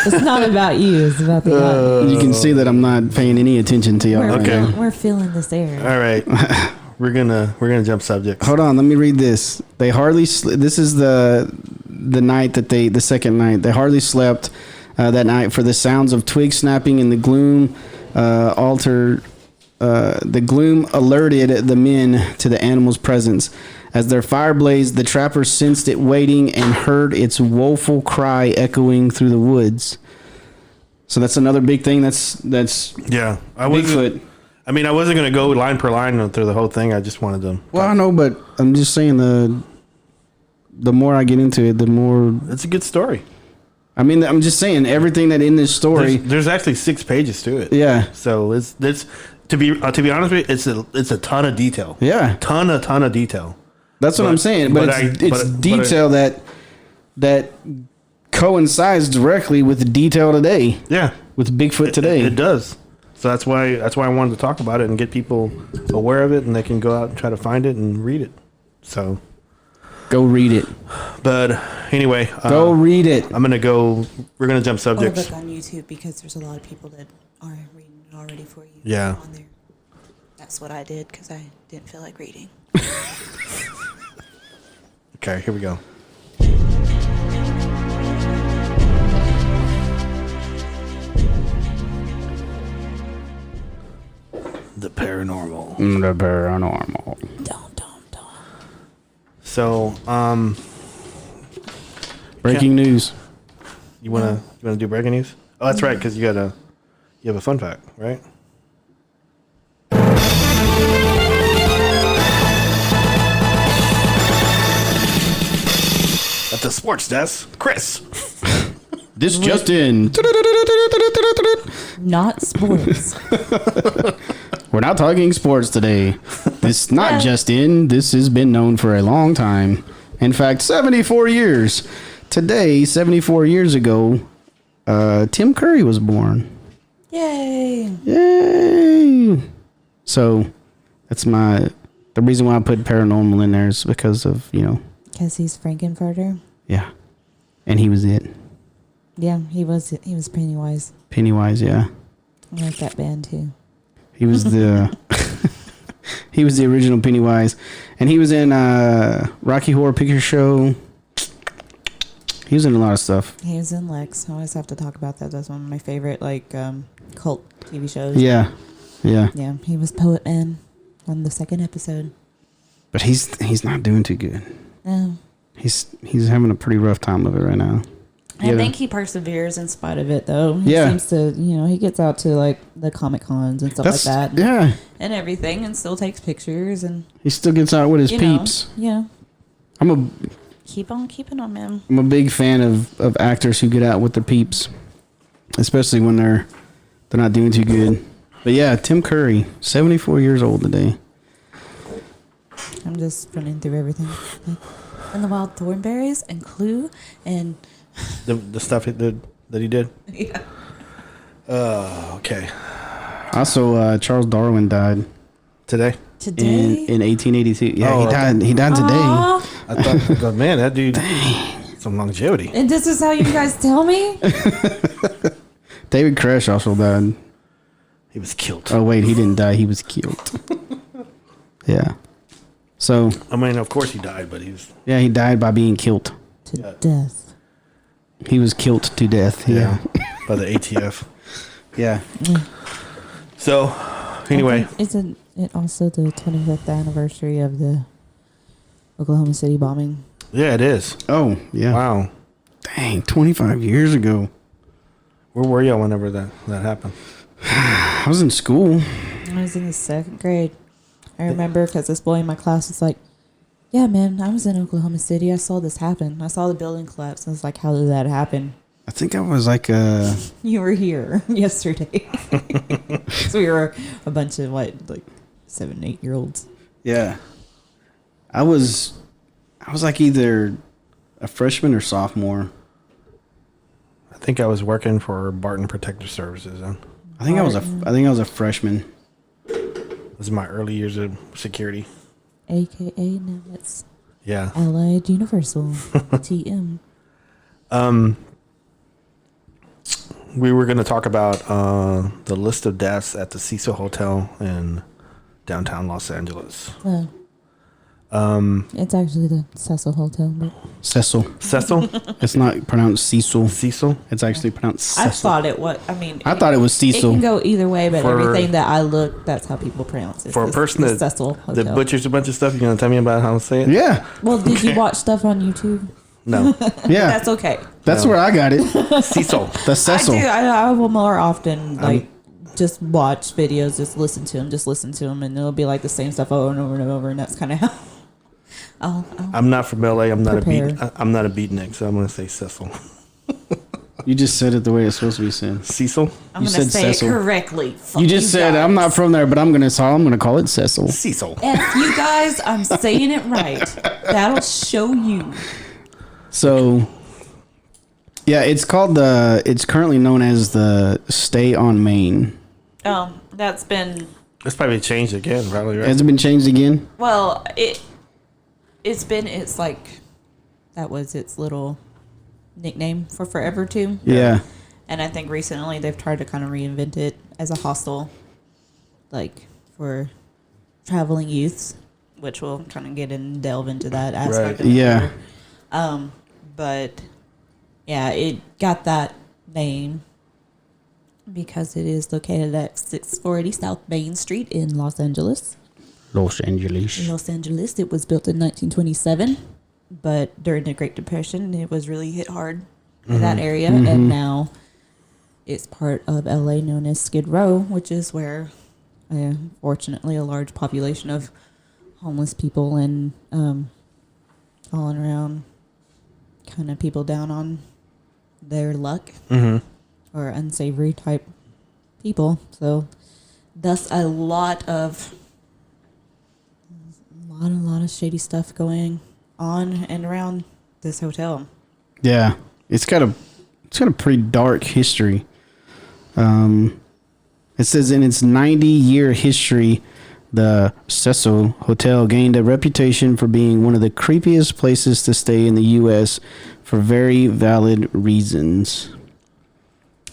It's not about you. It's about the guy. You can see that I'm not paying any attention to y'all. We're, right okay. now. we're feeling this air. All right, we're gonna jump subjects. Hold on, let me read this. They hardly. This is the night that the second night. They hardly slept that night for the sounds of twig snapping and the gloom. The gloom alerted the men to the animal's presence. As their fire blazed, the trappers sensed it waiting and heard its woeful cry echoing through the woods. So that's another big thing. That's Yeah, I wasn't. Bigfoot. I mean, I wasn't gonna go line per line through the whole thing. I just wanted to. Well, I know, but I'm just saying the more I get into it, the more. It's a good story. I mean, I'm just saying everything that in this story. There's actually 6 pages to it. Yeah. So it's to be honest with you, it's a ton of detail. Yeah. Ton of detail. That's what I'm saying. But it's detail that coincides directly with the detail today. Yeah. With Bigfoot today. It does. So that's why I wanted to talk about it and get people aware of it, and they can go out and try to find it and read it. So Go read it. but anyway, Go read it. we're gonna jump Or subjects. look on YouTube, because there's a lot of people that are reading it already for you. Yeah. On there. That's what I did, because I didn't feel like reading. Okay, here we go. The paranormal. The paranormal. So, Breaking news. you wanna do breaking news? Oh, that's right, because you have a fun fact, right? At the sports desk, Chris. This just in. Not sports. We're not talking sports today. This not just in. This has been known for a long time. In fact, 74 years. Today, 74 years ago, Tim Curry was born. Yay! Yay! So that's the reason why I put paranormal in there is because of, Because he's Frankenfurter. yeah. And he was it. Yeah, he was Pennywise. Pennywise, yeah. I like that band too. He was the he was the original Pennywise, and he was in Rocky Horror Picture Show. He was in a lot of stuff. He was in Lex. I always have to talk about that. That's one of my favorite cult TV shows. Yeah. Yeah, he was Poet Man on the second episode. But he's not doing too good. No. He's having a pretty rough time of it right now. I think he perseveres in spite of it, though. He Yeah. seems to, he gets out to like the Comic Cons and stuff like that. Yeah. And everything, and still takes pictures, and He still gets out with his you know, peeps. Yeah. keep on keeping on, man. I'm a big fan of actors who get out with their peeps, especially when they're not doing too good. But yeah, Tim Curry, 74 years old today. I'm just running through everything. and the Wild Thornberries and Clue and The stuff that he did. yeah. Okay. Also, Charles Darwin died Today. Today. in 1882. Yeah, Oh, he okay. died. He died today. Aw, I thought, man, that dude, some longevity. and this is how you guys tell me? David Koresh also died. He was killed. Oh wait, he didn't die. He was killed. Yeah. So I mean, of course he died, but he was. yeah, he died by being killed. To death. He was killed to death. Yeah. By the ATF. Yeah. So, anyway, Isn't it also the 25th anniversary of the Oklahoma City bombing? yeah, it is. Oh yeah. Wow. Dang, 25 years ago. Where were you whenever that happened? I was in school. I was in the 2nd grade. I remember because this boy in my class was like, yeah, man, I was in Oklahoma City. I saw this happen. I saw the building collapse. I was like, how did that happen? I think I was like You were here yesterday. So we were a bunch of, like 7, 8-year-olds. yeah. I was like either a freshman or sophomore. I think I was working for Barton Protective Services then. I think I was a freshman. This is my early years of security. AKA now it's Yeah. Allied Universal. TM. We were going to talk about the list of deaths at the Cecil Hotel in downtown Los Angeles. It's actually the Cecil Hotel. But Cecil. Cecil? It's not pronounced Cecil. Cecil? It's actually pronounced Cecil. I thought it was. I mean, I thought it was it Cecil. can go either way, but For- everything that I looked, that's how people pronounce it. For a It's person the that, Cecil Hotel. that butchers a bunch of stuff, you going to tell me about how to say it? Yeah. Well, did you watch stuff on YouTube? No. Yeah. that's okay. That's No. where I got it. Cecil. The Cecil. I do. I will more often just watch videos, just listen to them, and it'll be like the same stuff over and over and over, and that's kind of how. I'll I'm not from LA. I'm not Prepare. I'm not a beatnik, so I'm going to say Cecil. You just said it the way it's supposed to be said. Cecil? I'm You gonna said say Cecil. it correctly. Fuck You just said I'm not guys. from there, but I'm gonna call it Cecil. Cecil. F you guys, I'm saying it right. That'll show you. So, yeah, it's called it's currently known as the Stay on Main. That's been It's probably changed again, probably, right? Has it been changed again? well. it's like that was its little nickname for forever too. Yeah. And I think recently they've tried to kind of reinvent it as a hostel, like for traveling youths, which we'll kind of get and delve into that aspect. Right. Of it Yeah. later. But yeah, it got that name because it is located at 640 South Main Street in Los Angeles. Los Angeles. Los Angeles. It was built in 1927, but during the Great Depression, it was really hit hard in that area, and now it's part of LA known as Skid Row, which is where, fortunately, a large population of homeless people and all around kind of people down on their luck or unsavory type people. So, thus a lot of shady stuff going on and around this hotel. Yeah, it's got a pretty dark history. It says in its 90-year history, the Cecil Hotel gained a reputation for being one of the creepiest places to stay in the U.S. for very valid reasons.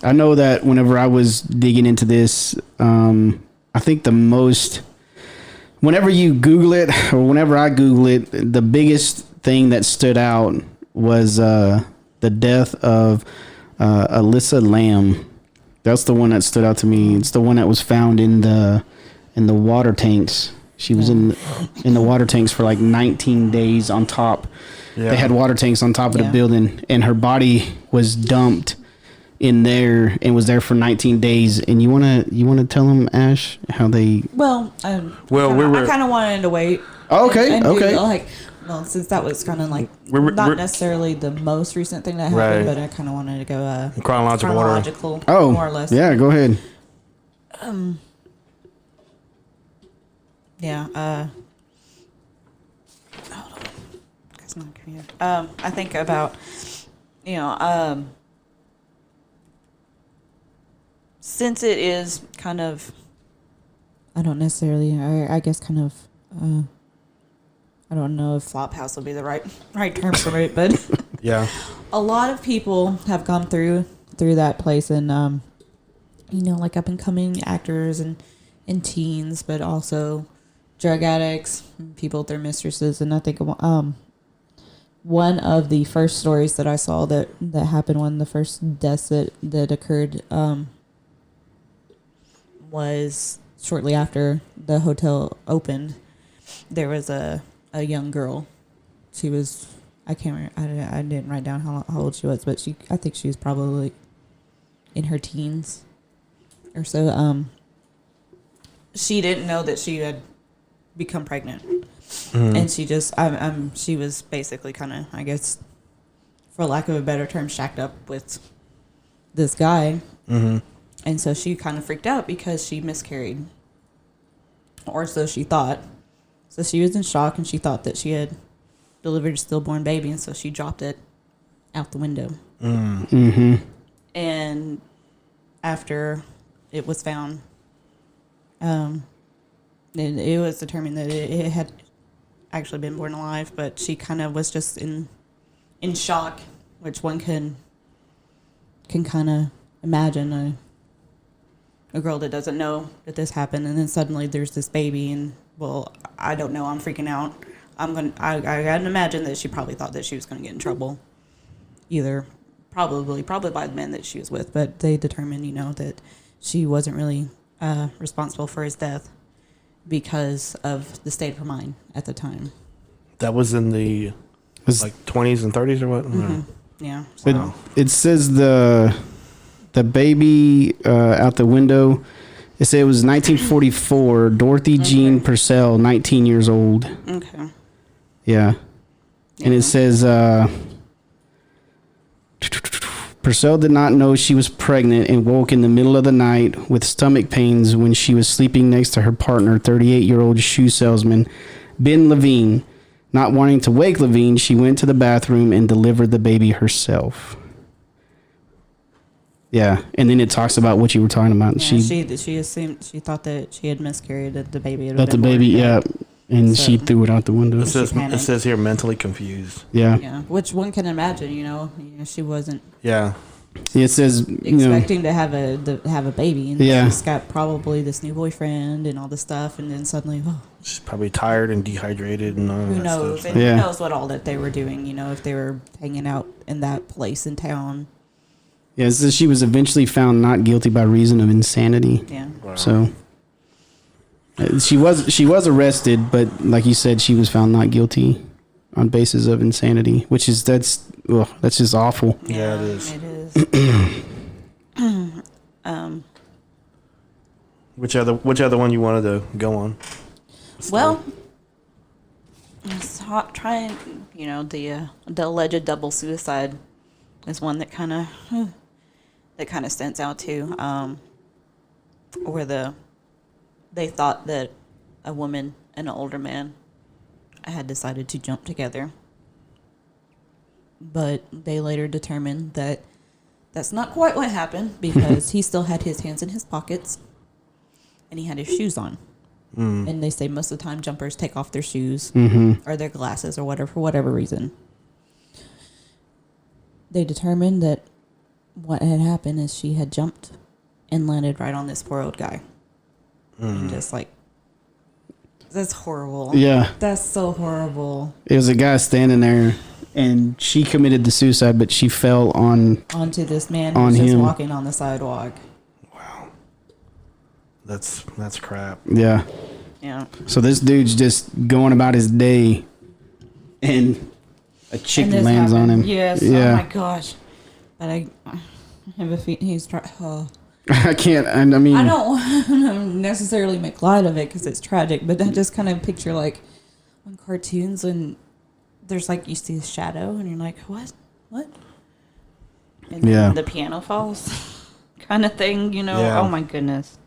I know that whenever I was digging into this, I think whenever you Google it, or whenever I Google it, the biggest thing that stood out was the death of Alyssa Lamb. That's the one that stood out to me. It's the one that was found in the water tanks. She was in the water tanks for like 19 days on top. Yeah. They had water tanks on top of the building, and her body was dumped in there and was there for 19 days. And you wanna tell them, Ash, how they? Well, Well, I kind of wanted to wait. Oh, okay, and do, okay. Since that was kind of like We're- not we're- necessarily the most recent thing that happened, Right. but I kind of wanted to go Chronological order. chronological, Oh, more or less. yeah. Go ahead. Yeah. Hold on, Where's my computer? I think about, since it is kind of, I don't necessarily. I guess kind of. I don't know if flophouse will be the right term for it, but Yeah. a lot of people have gone through that place, and like up and coming actors and teens, but also drug addicts, people with their mistresses, and I think one of the first stories that I saw that happened, one of the first deaths that occurred was shortly after the hotel opened. There was a young girl. She was, I can't remember, I didn't write down how old she was, but I think she was probably in her teens or so. She didn't know that she had become pregnant. And she just, she was basically kind of, I guess, for lack of a better term, shacked up with this guy. And so she kind of freaked out because she miscarried. Or so she thought. So she was in shock, and she thought that she had delivered a stillborn baby, and so she dropped it out the window. And after it was found, it was determined that it had actually been born alive, but she kind of was just in shock, which one can kind of imagine a girl that doesn't know that this happened, and then suddenly there's this baby, and well, I don't know, I'm freaking out. I gotta imagine that she probably thought that she was gonna get in trouble, either probably by the men that she was with, but they determined, that she wasn't really responsible for his death because of the state of her mind at the time. That was in the 20s and 30s or what? Yeah. It says the baby out the window. It said it was 1944. Dorothy Jean Purcell, 19 years old. Okay. Yeah. And it says Purcell did not know she was pregnant and woke in the middle of the night with stomach pains when she was sleeping next to her partner, 38-year-old shoe salesman Ben Levine. Not wanting to wake Levine, she went to the bathroom and delivered the baby herself. Yeah, and then it talks about what you were talking about. Yeah, she assumed, she thought that she had miscarried, that the baby had that the been baby, born. yeah, and So- she threw it out the window. It says here mentally confused. Yeah, Yeah, which one can imagine, she wasn't Yeah. it says expecting to have a baby, and Yeah. she's got probably this new boyfriend and all this stuff, and then suddenly, She's probably tired and dehydrated and all who that knows? stuff. And Yeah. who knows what all that they were doing? If they were hanging out in that place in town. Yeah, it says she was eventually found not guilty by reason of insanity. Yeah. Wow. So she was arrested, but like you said, she was found not guilty on basis of insanity, which is that's just awful. Yeah, it is. It is. Which other one you wanted to go on? Well, trying, the alleged double suicide is one that kind of stands out too. Where they thought that a woman and an older man had decided to jump together, but they later determined that that's not quite what happened, because he still had his hands in his pockets and he had his shoes on. And they say most of the time jumpers take off their shoes or their glasses or whatever, for whatever reason. They determined that what had happened is she had jumped and landed right on this poor old guy. And just that's horrible. Yeah, That's so horrible. it was a guy standing there, and she committed the suicide, but she fell Onto this man On who's just him. walking on the sidewalk. Wow. That's crap. Yeah. Yeah. So this dude's just going about his day, and a chick And this lands on him. happened. Yes. Yeah. Oh my gosh. But I have a feeling he's trying. I can't. I mean, I don't necessarily make light of it because it's tragic, but I just kind of picture on cartoons when there's you see a shadow and you're like, what? And then Yeah. the piano falls kind of thing, Yeah. Oh my goodness.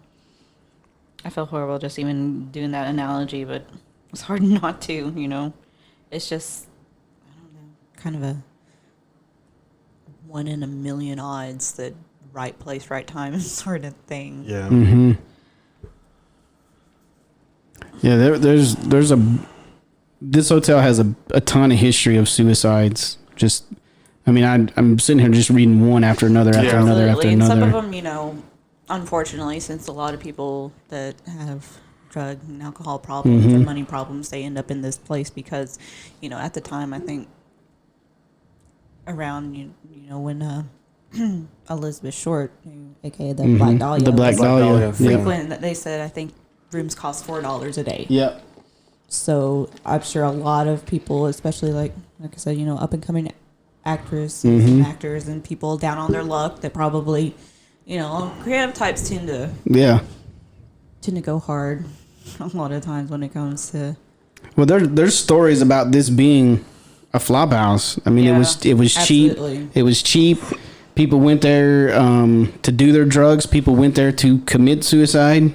I feel horrible just even doing that analogy, but it's hard not to, It's just, I kind of a 1 in a million odds that right place, right time sort of thing. Yeah. Mm-hmm. Yeah, there's this hotel has a ton of history of suicides. Just, I mean, I'm sitting here just reading one after another, after another, after And another. some of them, you know, unfortunately, since a lot of people that have drug and alcohol problems or money problems, they end up in this place because, you know, at the time, I think around, you know, when Elizabeth Short, aka the Black Dahlia, The Black was Dahlia. Yeah. frequent, they said, I think rooms cost $4 a day. Yep. So I'm sure a lot of people, especially like I said, you know, up and coming actresses and actors and people down on their luck that probably, you know, creative types tend to go hard a lot of times when it comes to. Well, there's stories about this being a flop house. I mean, Yeah, it was cheap. absolutely. It was cheap. People went there to do their drugs. People went there to commit suicide.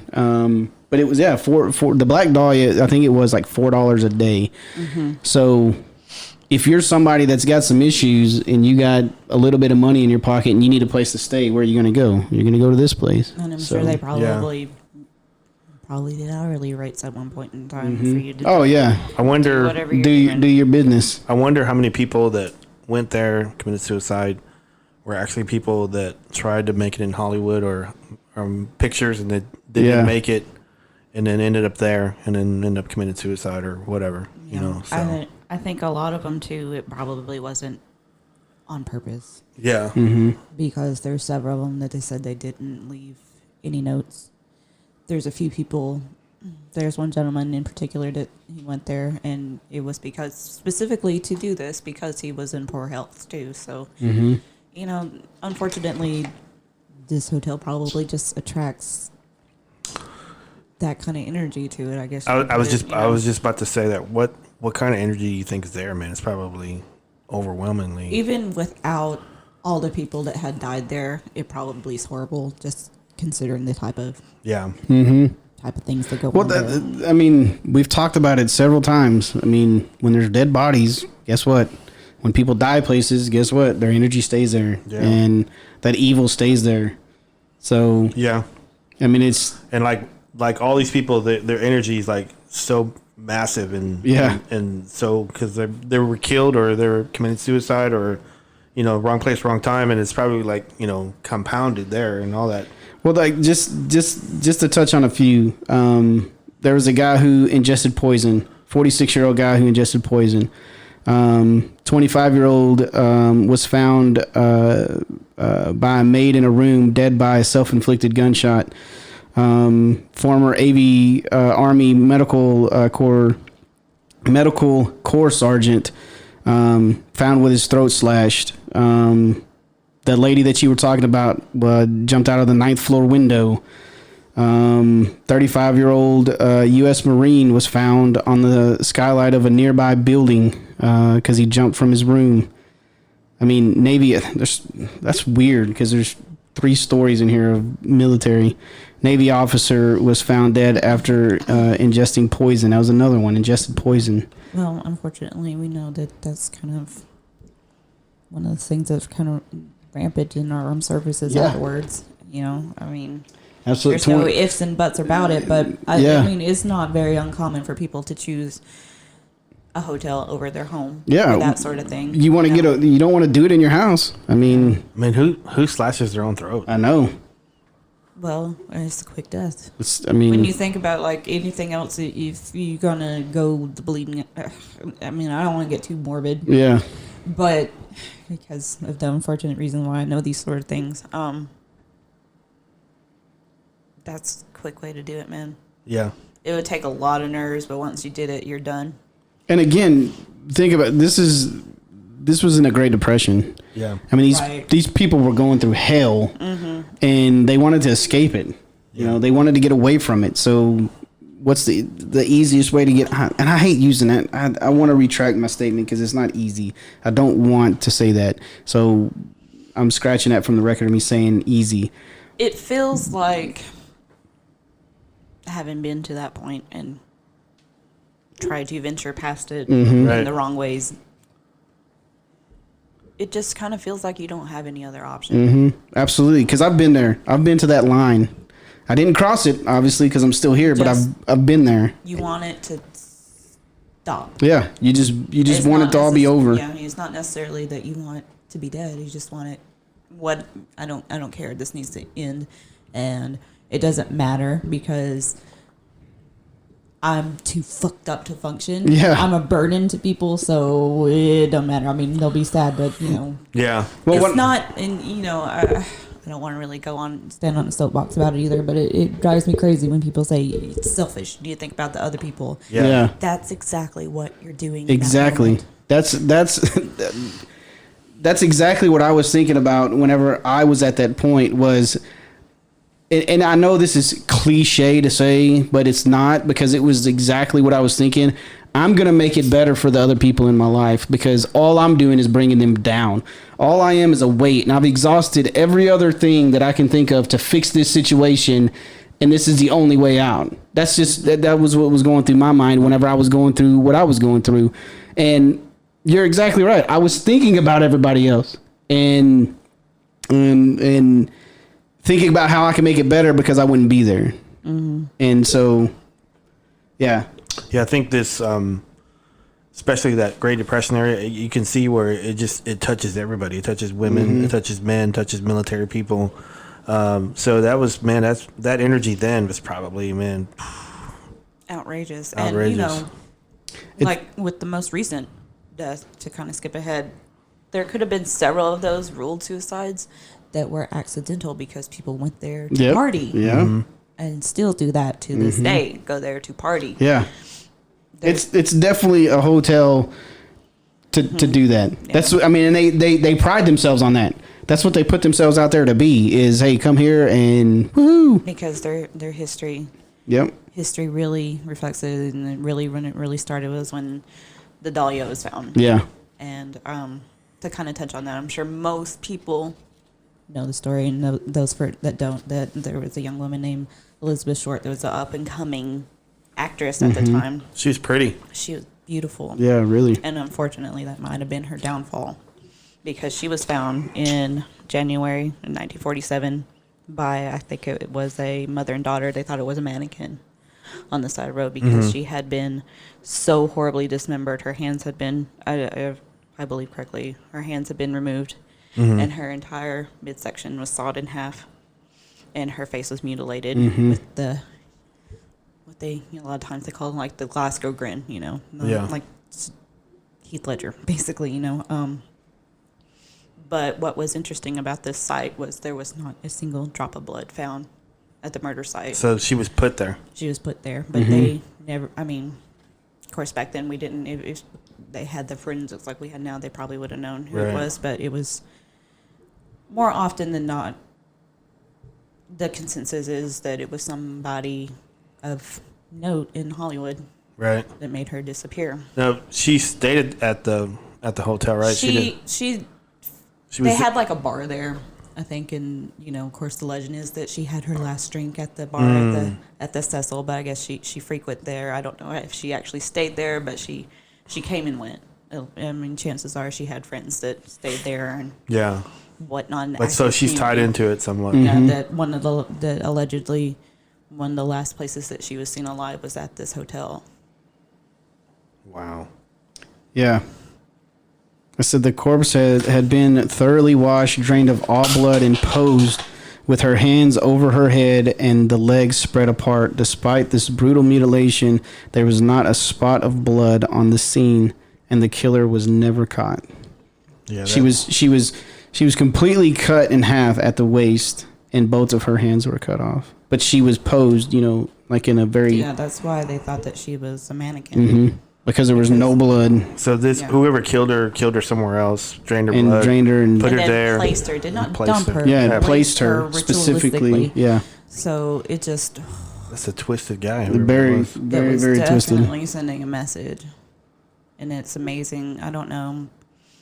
But it was for the Black Dahlia. I think it was like $4 a day. So if you're somebody that's got some issues and you got a little bit of money in your pocket and you need a place to stay, where are you going to go? You're going to go to this place. And I'm So, sure they probably did hourly rates at one point in time for you to Oh yeah. I do wonder. whatever you're Do doing. your business. I wonder how many people that went there committed suicide were actually people that tried to make it in Hollywood or pictures and they didn't Yeah. make it, and then ended up there and then ended up committing suicide or whatever. You know. So I think a lot of them too. It probably wasn't On purpose, yeah. because there's several of them that they said they didn't leave any notes. There's a few people. There's one gentleman in particular that he went there, and it was because specifically to do this because he was in poor health too. So, you know, unfortunately, this hotel probably just attracts that kind of energy to it. I guess. I was just about to say that. What kind of energy do you think is there, man? It's probably overwhelmingly. Even without all the people that had died there, it probably is horrible. Just considering the type of Yeah. things that go Well, on there. I mean, we've talked about it several times. I mean, when there's dead bodies, guess what? When people die places, guess what? Their energy stays there, Yeah. and that evil stays there. So, Yeah. I mean, it's And like all these people, their energy is like so massive and Yeah. and so because they were killed or they were committing suicide or you know wrong place wrong time, and it's probably like you know compounded there and all that. well, like just to touch on a few. There was a guy who ingested poison. 46-year-old guy who ingested poison. 25-year-old was found by a maid in a room, dead by a self-inflicted gunshot. Former Army Medical Corps sergeant found with his throat slashed. The lady that you were talking about jumped out of the 9th floor window. 35-year-old U.S. Marine was found on the skylight of a nearby building because he jumped from his room. I mean, Navy, that's weird because there's 3 stories in here of military. Navy officer was found dead after ingesting poison. That was another one, ingested poison. Well, unfortunately, we know that that's kind of one of the things that's kind of rampant in our armed services afterwards. You know, I mean, Absolutely. there's no ifs and buts about it, but Yeah. I mean, it's not very uncommon for people to choose a hotel over their home. Yeah. or that sort of thing. You want to you don't want to do it in your house. I mean, I mean, who slashes their own throat? I know. Well, it's a quick death. when you think about like anything else, if you're gonna go the bleeding, I mean, I don't want to get too morbid, yeah. but because of the unfortunate reason why I know these sort of things, that's a quick way to do it, man. Yeah. It would take a lot of nerves, but once you did it, you're done. And again, think about this was in the Great Depression. Yeah. I mean, Right. these people were going through hell, and they wanted to escape it. You know, they wanted to get away from it. So, what's the easiest way to get? And I hate using that. I want to retract my statement because it's not easy. I don't want to say that. So, I'm scratching that from the record of me saying easy. It feels like having been to that point and tried to venture past it in Right. the wrong ways. it just kind of feels like you don't have any other option. Absolutely, because I've been there. I've been to that line. I didn't cross it, obviously, because I'm still here, but I've been there. You want it to stop. Yeah, you just It's want not it to all be over. Yeah, it's not necessarily that you want to be dead. You just want it. What I don't care. This needs to end, and it doesn't matter because I'm too fucked up to function. Yeah. I'm a burden to people, so it don't matter. I mean, they'll be sad, but Yeah. Well, it's not. And I don't want to really stand on a soapbox about it either. But it drives me crazy when people say it's selfish. Do you think about the other people? Yeah. That's exactly what you're doing. in that Exactly. moment. That's exactly what I was thinking about whenever I was at that point was, and I know this is cliche to say, but it's not, because it was exactly what I was thinking. I'm going to make it better for the other people in my life because all I'm doing is bringing them down. All I am is a weight, and I've exhausted every other thing that I can think of to fix this situation, and this is the only way out. That's just, that was what was going through my mind whenever I was going through what I was going through. And you're exactly right. I was thinking about everybody else and thinking about how I can make it better because I wouldn't be there. And so, yeah. Yeah, I think this, especially that Great Depression area, you can see where it touches everybody. It touches women, it touches men, touches military people. So that was, man, that energy then was probably, man, outrageous. Outrageous. And like with the most recent death, to kind of skip ahead, there could have been several of those ruled suicides that were accidental because people went there to party. Yeah. And still do that to this day. Go there to party. Yeah. It's definitely a hotel to do that. Yeah. That's, I mean, and they pride themselves on that. That's what they put themselves out there to be, is, hey, come here and woo. Because their history. Yep. History really reflects it, and when it really started was when the Dahlia was found. Yeah. And to kind of touch on that, I'm sure most people know the story, and those that don't, that there was a young woman named Elizabeth Short that was an up and coming actress at the time. she was pretty. She was beautiful. Yeah, really. And unfortunately, that might have been her downfall, because she was found in January in 1947 by, I think it was a mother and daughter. They thought it was a mannequin on the side of the road because she had been so horribly dismembered. Her hands had been, I believe correctly, her hands had been removed, and her entire midsection was sawed in half, and her face was mutilated with what they, a lot of times they call it like the Glasgow grin, like Heath Ledger, basically, But what was interesting about this site was there was not a single drop of blood found at the murder site. So she was put there. She was put there, but they never, I mean, of course, back then we didn't, if they had the forensics like we had now, they probably would have known who it was, but it was more often than not, the consensus is that it was somebody of note in Hollywood that made her disappear. No, she stayed at the hotel, right? They had like a bar there, I think, and of course the legend is that she had her last drink at the bar at the Cecil, but I guess she frequented there. I don't know if she actually stayed there, but she came and went. I mean, chances are she had friends that stayed there and whatnot. But so she's tied into it somewhat. Yeah, that allegedly one of the last places that she was seen alive was at this hotel. Wow. Yeah. I said the corpse had been thoroughly washed, drained of all blood, and posed with her hands over her head and the legs spread apart. Despite this brutal mutilation, there was not a spot of blood on the scene, and the killer was never caught. Yeah, she was completely cut in half at the waist, and both of her hands were cut off. But she was posed, like in a very... Yeah, that's why they thought that she was a mannequin. Because there was no blood. So whoever killed her somewhere else, drained her and blood, drained her and put her there, placed her. Did not dump her. Yeah, placed her specifically. Yeah. So it just. That's a twisted guy. Very twisted. Definitely sending a message, and it's amazing. I don't know,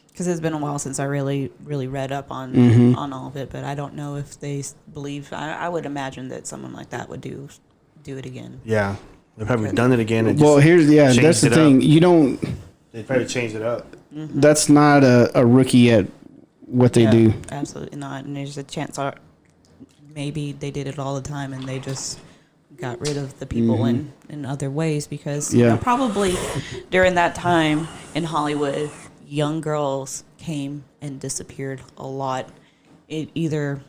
because it's been a while since I really read up on all of it, but I don't know if they believe. I would imagine that someone like that would do it again. Yeah. They've probably done it again. And well, that's the thing. You don't. They probably changed it up. That's not a rookie at what they do. Absolutely not. And there's a chance maybe they did it all the time and they just got rid of the people in other ways because you know, probably during that time in Hollywood, young girls came and disappeared a lot, either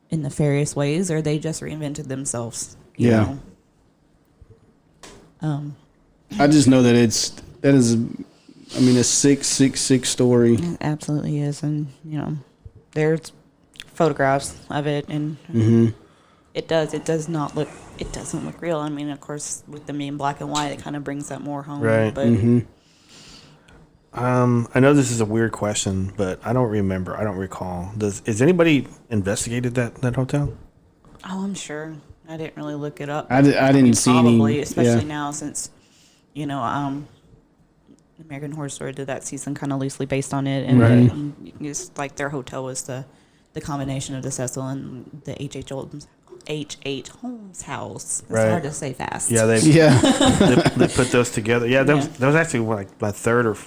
in nefarious ways or they just reinvented themselves. You know? I just know that that is, I mean, a sick story. It absolutely is. And, you know, there's photographs of it and it doesn't look real. I mean, of course, with them being black and white, it kind of brings that more home. Right. But I know this is a weird question, but I don't recall. Is anybody investigated that hotel? Oh, I'm sure. I didn't really look it up. I didn't see probably, any. especially now since, you know, American Horror Story did that season kind of loosely based on it, and it's like their hotel was the combination of the Cecil and the H.H. Holmes house. It's hard to say fast. Yeah, they put those together. Yeah, that was actually like my third or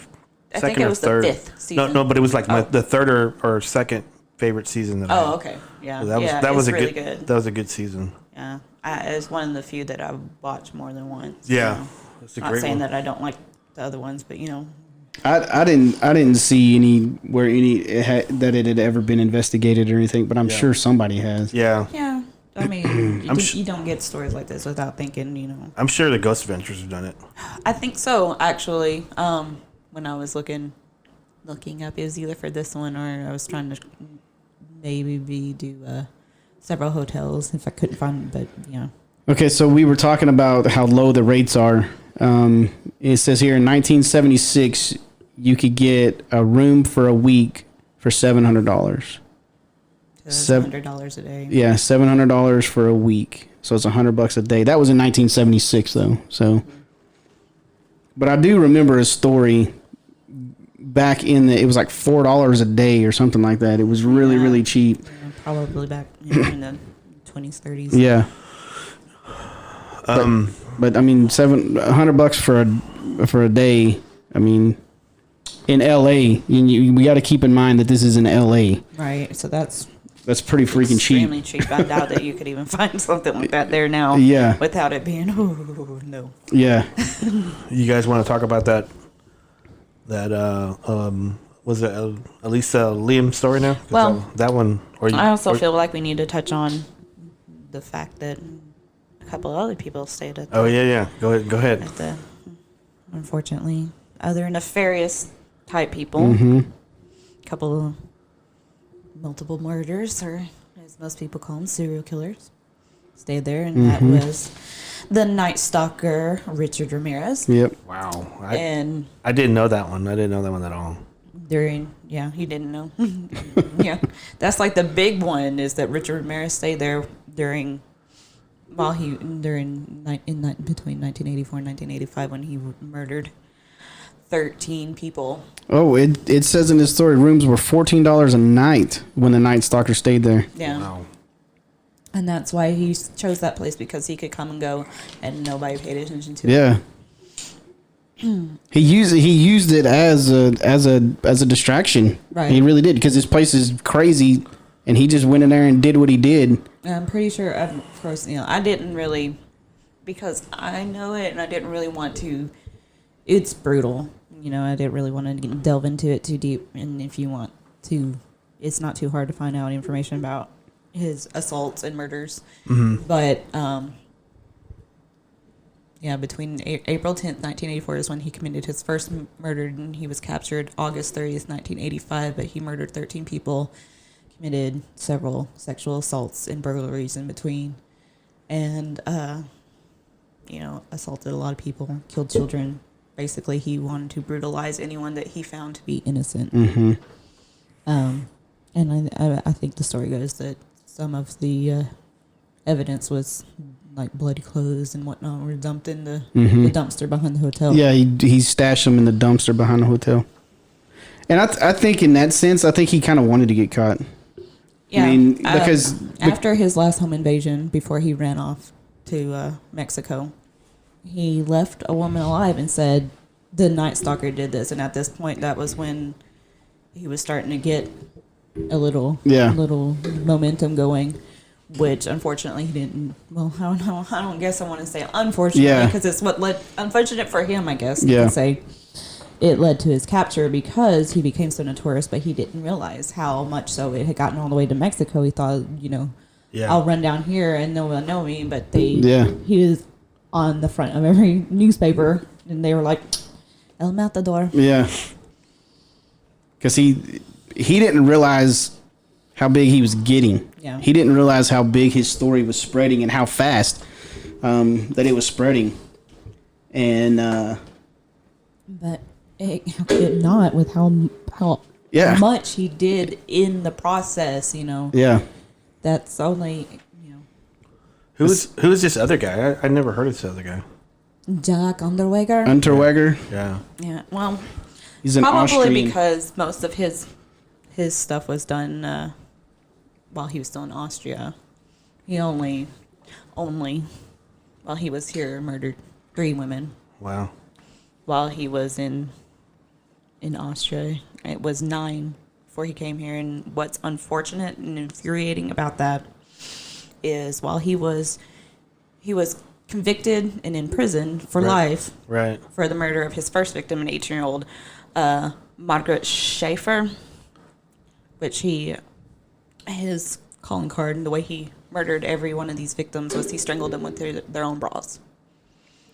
I second think it or was third. the 5th season. No, but it was like the third or second favorite season that I had. Oh, okay. Yeah. So that was a really good. That was a good season. Yeah. It's one of the few that I've watched more than once. Yeah. That's a great saying that I don't like the other ones, but you know. I didn't see anywhere that it had ever been investigated or anything, but I'm sure somebody has. Yeah. Yeah. I mean, you don't get stories like this without thinking, you know. I'm sure the Ghost Adventures have done it. I think so, actually. When I was looking up, it was either for this one or I was trying to maybe do several hotels if I couldn't find, but yeah. Okay, so we were talking about how low the rates are. It says here in 1976, you could get a room for a week for $700. $700 a day. Yeah, $700 for a week. So it's $100 a day. That was in 1976, though. So, but I do remember a story back it was like $4 a day or something like that. It was really cheap. Yeah, probably back in the 20s, 30s. Yeah. But I mean, $100 for a day. I mean, in LA, we got to keep in mind that this is in LA. Right. So that's pretty freaking cheap. Extremely cheap. I doubt that you could even find something like that there now. Yeah. Without it being no. Yeah. You guys want to talk about that was it at least Liam story now? Well, that one. I also feel like we need to touch on the fact that a couple of other people stayed at. Go ahead. At the, unfortunately, other nefarious type people. Mm-hmm. Couple of multiple murders, or as most people call them, serial killers, stayed there, and that was the Night Stalker Richard Ramirez. Yep. Wow. And I didn't know that one. I didn't know that one at all. You didn't know. Yeah, that's like the big one is that Richard Ramirez stayed there between 1984 and 1985 when he murdered 13 people. Oh, it says in this story rooms were $14 a night when the Night Stalker stayed there. Yeah. Wow. And that's why he chose that place, because he could come and go and nobody paid attention to him. Yeah. He used it as a distraction. Right. He really did, because this place is crazy, and he just went in there and did what he did. I'm pretty sure, of course, I didn't really, because I know it, and I didn't really want to. It's brutal, I didn't really want to delve into it too deep. And if you want to, it's not too hard to find out information about his assaults and murders. Mm-hmm. But between April 10th, 1984 is when he committed his first murder, and he was captured August 30th, 1985. But he murdered 13 people, committed several sexual assaults and burglaries in between, and assaulted a lot of people, killed children. Basically, he wanted to brutalize anyone that he found to be innocent. Mm-hmm. And I think the story goes that some of the evidence was like bloody clothes and whatnot were dumped in the dumpster behind the hotel. Yeah, he stashed them in the dumpster behind the hotel. And I think in that sense, I think he kind of wanted to get caught. Yeah, I mean, because after his last home invasion, before he ran off to Mexico, he left a woman alive and said the Night Stalker did this. And at this point, that was when he was starting to get a little Yeah. little momentum going, which unfortunately he didn't. Well, I don't know. I don't guess I want to say unfortunately Yeah. because it's what led. Unfortunate for him, I guess you Yeah. could say. It led to his capture because he became so notorious, but he didn't realize how much so it had gotten all the way to Mexico. He thought, Yeah. I'll run down here and no one will know me. But Yeah. he was on the front of every newspaper, and they were like, "El Matador." Yeah. Because he didn't realize how big he was getting. Yeah. He didn't realize how big his story was spreading and how fast that it was spreading. And But how could it not with how Yeah. much he did in the process? yeah. That's only Who was this other guy? I never heard of this other guy. Jack Underweger. Unterweger. Yeah. Yeah, well, He's an probably Austrian. because most of his stuff was done while he was still in Austria. He only while he was here murdered 3 women. Wow. While he was in Austria, it was 9 before he came here. And what's unfortunate and infuriating about that is while he was convicted and in prison for life Right. for the murder of his first victim, an 18-year-old Margaret Schaefer, which his calling card and the way he murdered every one of these victims was he strangled them with their own bras.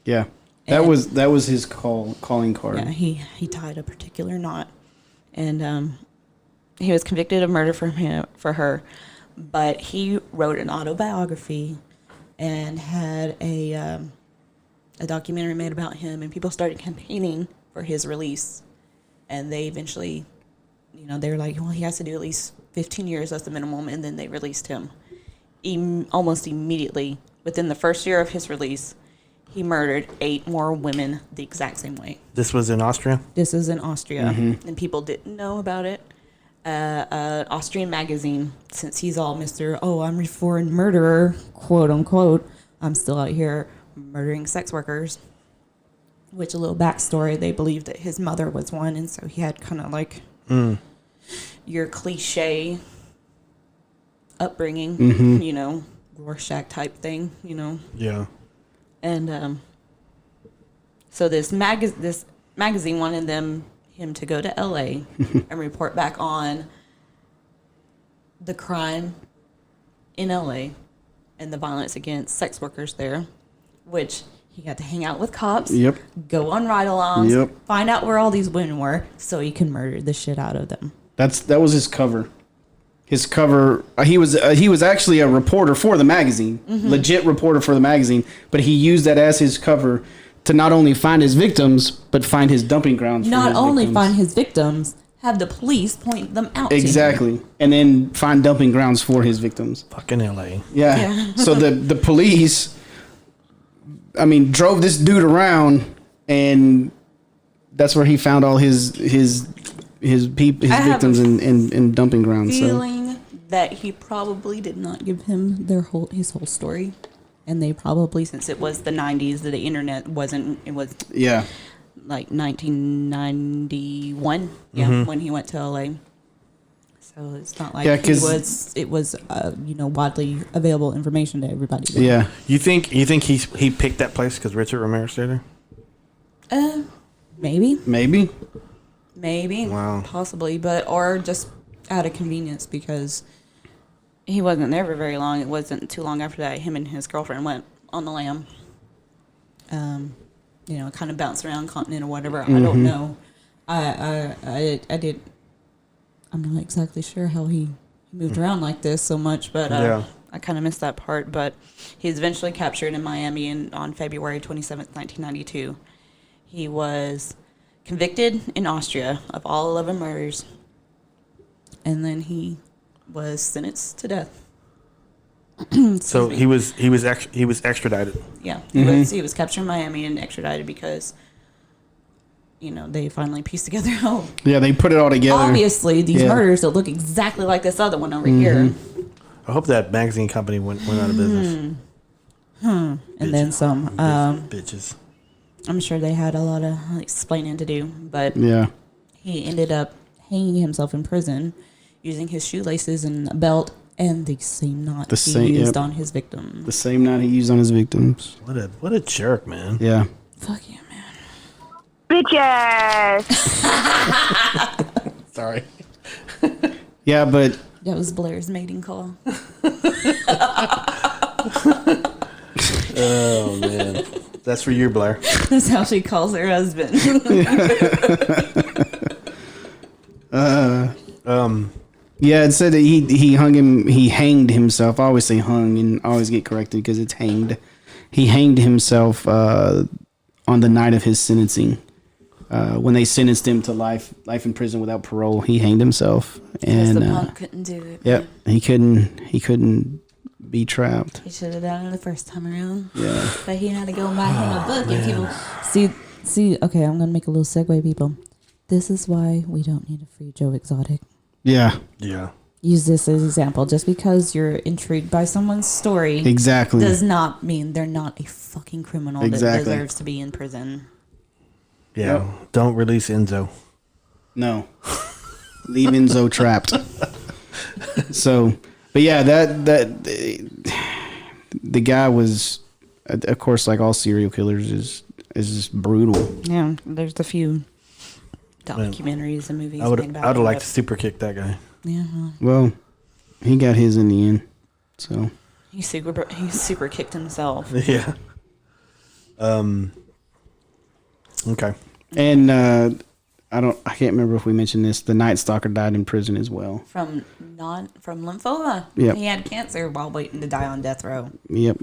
Yeah. That was his calling card. Yeah, he tied a particular knot, and he was convicted of murder for her, but he wrote an autobiography and had a documentary made about him, and people started campaigning for his release, and they eventually, they were like, well, he has to do at least 15 years, that's the minimum, and then they released him. Almost immediately, within the first year of his release, he murdered 8 more women the exact same way. This was in Austria? This is in Austria, and people didn't know about it. Austrian magazine, since he's all Mr. I'm a foreign murderer, quote unquote, I'm still out here murdering sex workers. Which, a little backstory, they believed that his mother was one, and so he had kind of like your cliche upbringing, Rorschach type thing, Yeah. And so this magazine wanted him to go to L.A. and report back on the crime in L.A. and the violence against sex workers there, which he got to hang out with cops, Yep. go on ride-alongs, Yep. find out where all these women were, so he can murder the shit out of them. That was his cover. His cover. He was actually a reporter for the magazine, legit reporter for the magazine. But he used that as his cover to not only find his victims, but find his dumping grounds. Not only find his victims, have the police point them out. Exactly, and then find dumping grounds for his victims. Fucking L.A. Yeah. So the police, drove this dude around, and that's where he found all his victims in dumping grounds. Feeling that he probably did not give him his whole story, and they probably, since it was the 90s, the internet wasn't. It was like 1991, when he went to LA. So it's not like it was widely available information to everybody. Yeah. You think he picked that place because Richard Ramirez stayed there? Maybe. Wow. Possibly, or just out of convenience because he wasn't there for very long. It wasn't too long after that him and his girlfriend went on the lam. Kind of bounced around continent or whatever. I don't know. I did. I'm not exactly sure how he moved around like this so much, but I kind of missed that part. But he was eventually captured in Miami on February 27th, 1992. He was convicted in Austria of all 11 murders, and then he was sentenced to death. So he was extradited. Yeah, he was captured in Miami and extradited because they finally pieced together. Oh, Yeah, they put it all together. obviously these murders that look exactly like this other one over here, I hope that magazine company went out of business. and then some. Bitches. I'm sure they had a lot of explaining to do, but Yeah. he ended up hanging himself in prison. using his shoelaces and a belt and the same knot The he same- used yep. on his victim. The same knot he used on his victims. What a jerk, man. Yeah. Fuck yeah, man. Bitch ass. Sorry. Yeah, but That was Blair's mating call. Oh man, that's for you, Blair. That's how she calls her husband. yeah, it said that he hanged himself. I always say hung and I always get corrected because it's hanged. He hanged himself on the night of his sentencing. When they sentenced him to life in prison without parole, he hanged himself. Because And the punk couldn't do it. yep, he couldn't be trapped. He should have done it the first time around. Yeah. But he had to go buy him a book and people see. Okay, I'm gonna make a little segue, people. This is why we don't need a free Joe Exotic. Yeah. Yeah. Use this as an example. Just because you're intrigued by someone's story Exactly. does not mean they're not a fucking criminal Exactly. that deserves to be in prison. Yeah. Yep. Don't release Enzo. No. Leave Enzo trapped. So, but yeah, that the guy was, of course, like all serial killers, is just brutal. Yeah, there's a few documentaries and movies I would made about have it, liked but- to super kick that guy. Yeah, Well, he got his in the end. So he super kicked himself. Yeah. Okay. and I can't remember if we mentioned this. The Night Stalker died in prison as well. From lymphoma. Yep. He had cancer while waiting to die on death row. Yep.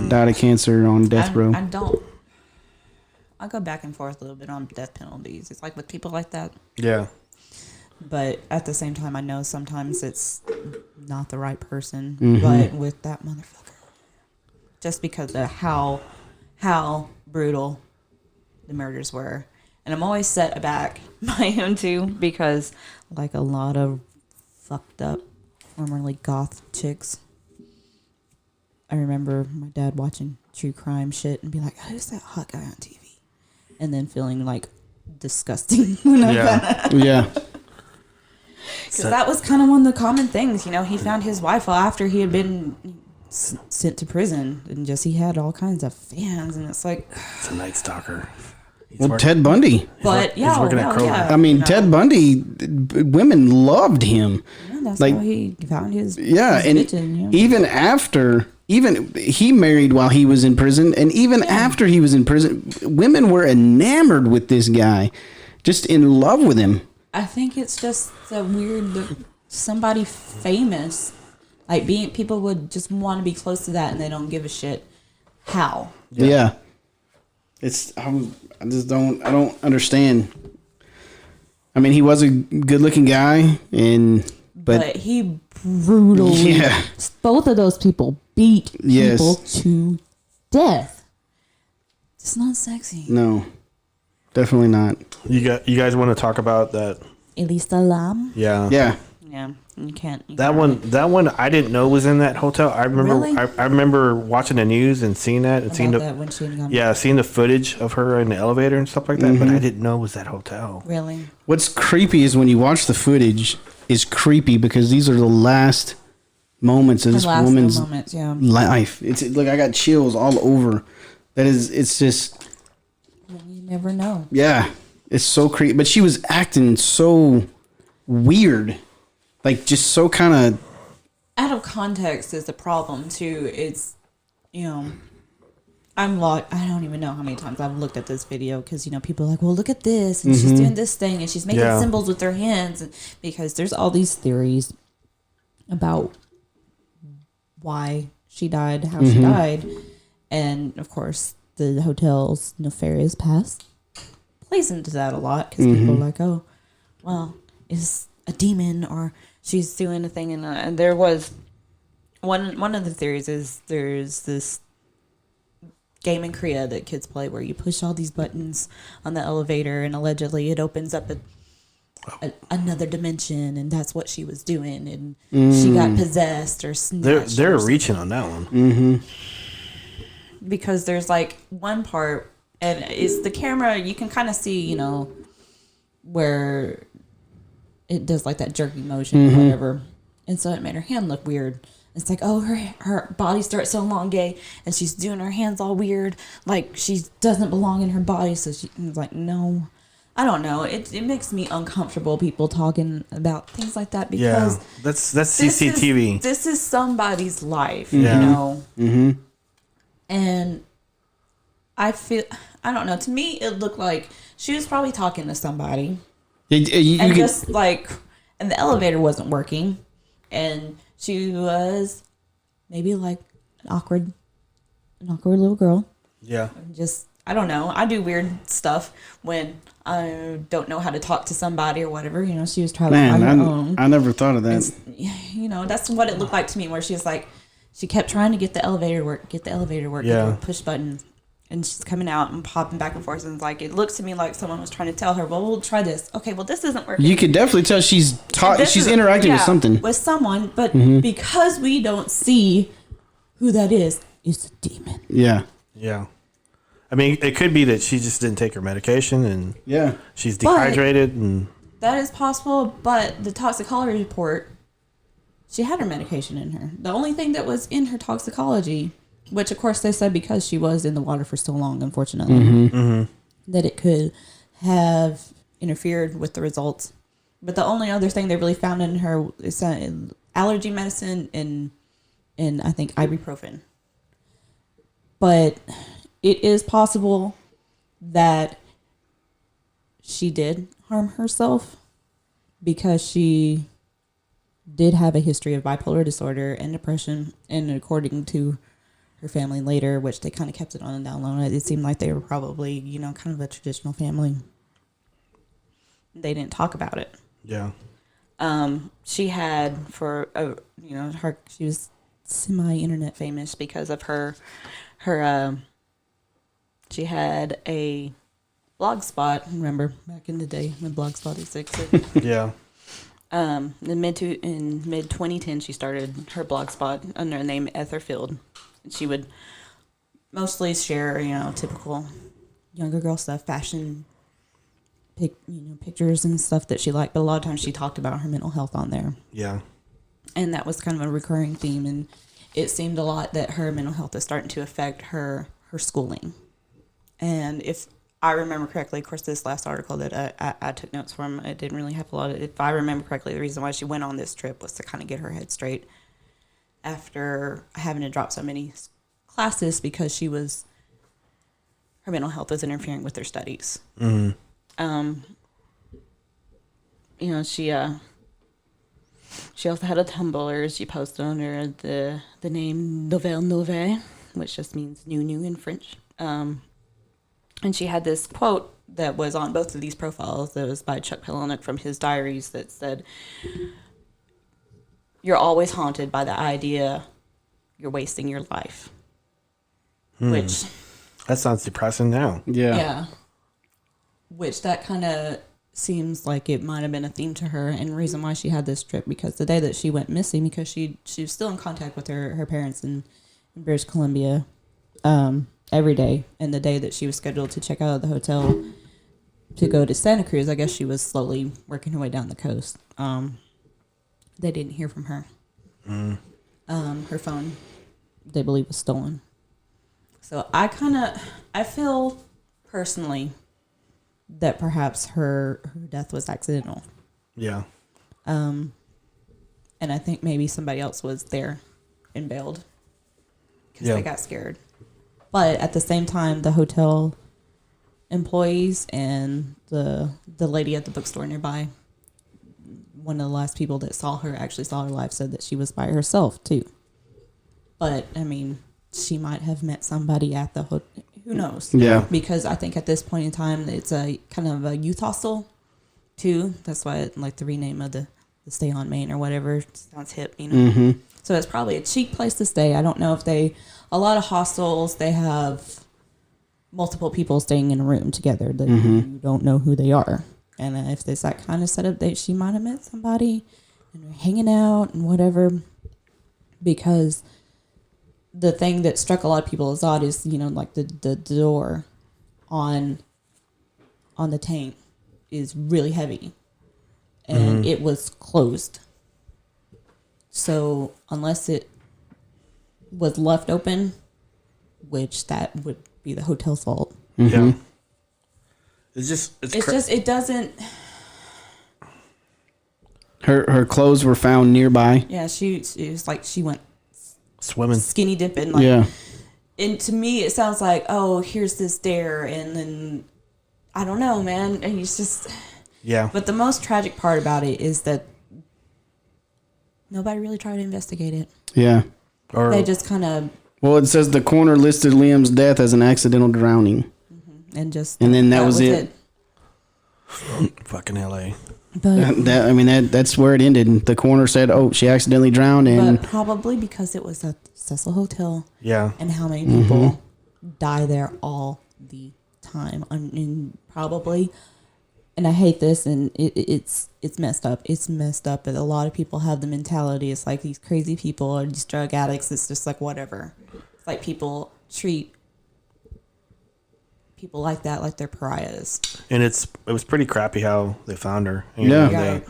Died of cancer on death row. I go back and forth a little bit on death penalties. It's like with people like that. Yeah. But at the same time, I know sometimes it's not the right person. Mm-hmm. But with that motherfucker, just because of how brutal the murders were, and I'm always set aback by him too, because like a lot of fucked up, formerly goth chicks, I remember my dad watching true crime shit and be like, "Who's that hot guy on TV?" And then feeling like disgusting when I found out. Yeah. Because that was kind of one of the common things, you know. He found his wife after he had been sent to prison, and just he had all kinds of fans, and it's like, It's a Night Stalker. Well, Ted Bundy. but yeah, working at well, Kroger. yeah, I mean, you know, Ted Bundy. Women loved him. yeah, that's like- how he found his Yeah, his and bitchin', yeah. even he married while he was in prison, and even after he was in prison, women were enamored with this guy, just in love with him. I think it's just so weird that somebody famous, like people would just want to be close to that, and they don't give a shit. How? Yeah, I don't understand. I mean, he was a good-looking guy, but he brutally, Yeah. both of those people beat Yes. people to death. It's not sexy. no, definitely not. You guys want to talk about that? Elisa Lam. Yeah. Yeah, Yeah, you can't. That one I didn't know was in that hotel. I remember Really? I remember watching the news and seeing that and seeing About the that when she got seeing the footage of her in the elevator and stuff like that, but I didn't know it was that hotel. Really? what's creepy is when you watch the footage. Is creepy because these are the last moments of The this last woman's moments, yeah. life. It's like I got chills all over. It's just You never know. yeah, it's so creepy. But she was acting so weird, like just so kind of Out of context is the problem too. It's, you know, I don't even know how many times I've looked at this video because, you know, people are like, well, look at this, and she's doing this thing, and she's making Yeah. symbols with her hands, and because there's all these theories about why she died, how she died, and of course the hotel's nefarious past plays into that a lot because people are like, oh, well, it's a demon or she's doing a thing, and there was one of the theories is there's this game in Korea that kids play where you push all these buttons on the elevator and allegedly it opens up another dimension, and that's what she was doing, and she got possessed or snatched. They're or something. reaching on that one. Because there's like one part, and it's the camera, you can kind of see, you know, where it does like that jerky motion or whatever. And so it made her hand look weird. It's like, oh, her body starts to elongate and she's doing her hands all weird. Like she doesn't belong in her body. So she's like, no, I don't know. It makes me uncomfortable, people talking about things like that, because that's CCTV. This is somebody's life, Yeah. you know? Mm-hmm. And I don't know. To me, it looked like she was probably talking to somebody. And the elevator wasn't working. And she was maybe like an awkward little girl. Yeah. Just, I don't know. I do weird stuff when I don't know how to talk to somebody or whatever. You know, she was traveling on her own. I never thought of that. And, you know, that's what it looked like to me, where she was like, she kept trying to get the elevator to work, Yeah. push buttons. And she's coming out and popping back and forth. And like, it looks to me like someone was trying to tell her, well, we'll try this. Okay, well, this isn't working. You could definitely tell she's interacting with something. With someone, but because we don't see who that is, it's a demon. Yeah. Yeah. I mean, it could be that she just didn't take her medication and she's dehydrated. And that is possible, but the toxicology report, she had her medication in her. The only thing that was in her toxicology, which of course they said because she was in the water for so long, unfortunately, that it could have interfered with the results. But the only other thing they really found in her is allergy medicine and I think ibuprofen. But it is possible that she did harm herself because she did have a history of bipolar disorder and depression, and according to her family later, which they kind of kept it on the down low, it seemed like they were probably, you know, kind of a traditional family. They didn't talk about it. yeah. She had she was semi-internet famous because of her she had a blog spot. Remember back in the day when Blogspot existed? Yeah. In mid 2010, she started her blog spot under the name Etherfield. And she would mostly share, you know, typical younger girl stuff, fashion, pictures and stuff that she liked. But a lot of times she talked about her mental health on there. Yeah. And that was kind of a recurring theme. And it seemed a lot that her mental health is starting to affect her schooling. And if I remember correctly, of course, this last article that I took notes from, it didn't really have a lot of, if I remember correctly, the reason why she went on this trip was to kind of get her head straight after having to drop so many classes because her mental health was interfering with her studies. You know, she also had a Tumblr. She posted under the name Nouvelle Nouvelle, which just means new in French. And she had this quote that was on both of these profiles that was by Chuck Palahniuk from his diaries that said, "You're always haunted by the idea you're wasting your life." Which... That sounds depressing now. Yeah. Which that kind of seems like it might have been a theme to her and the reason why she had this trip, because the day that she went missing, because she was still in contact with her parents in British Columbia every day, and the day that she was scheduled to check out of the hotel to go to Santa Cruz, I guess she was slowly working her way down the coast. They didn't hear from her. Her phone, they believe, was stolen. So I feel personally that perhaps her death was accidental. Yeah. And I think maybe somebody else was there and bailed because they got scared. But at the same time, the hotel employees and the lady at the bookstore nearby, one of the last people that actually saw her live, said that she was by herself too. But I mean, she might have met somebody at the hotel. Who knows? Yeah. Because I think at this point in time, it's a kind of a youth hostel too. That's why like the rename of the Stay on Main or whatever sounds hip, you know. So it's probably a cheap place to stay. I don't know if a lot of hostels, they have multiple people staying in a room together that you don't know who they are. And if there's that kind of setup, she might have met somebody and they're hanging out and whatever. Because the thing that struck a lot of people as odd is, you know, like the door on the tank is really heavy. and it was closed. So unless it was left open, which that would be the hotel's fault. Yeah. It doesn't. Her clothes were found nearby. Yeah, it was like she went Swimming. skinny dipping. Like, Yeah. And to me, it sounds like, oh, here's this dare, and then I don't know, man. And it's just. Yeah. But the most tragic part about it is that nobody really tried to investigate it. Yeah. Or They just kind of Well, it says the coroner listed Liam's death as an accidental drowning. and just And then that was it. fucking LA. But That's where it ended. The coroner said, "Oh, she accidentally drowned," and probably because it was at Cecil Hotel, Yeah. and how many people die there all the time. I mean, probably. And I hate this, and it's messed up. It's messed up. But a lot of people have the mentality. It's like these crazy people or these drug addicts. It's just like whatever. It's like people treat people like that like they're pariahs. And it was pretty crappy how they found her. Yeah.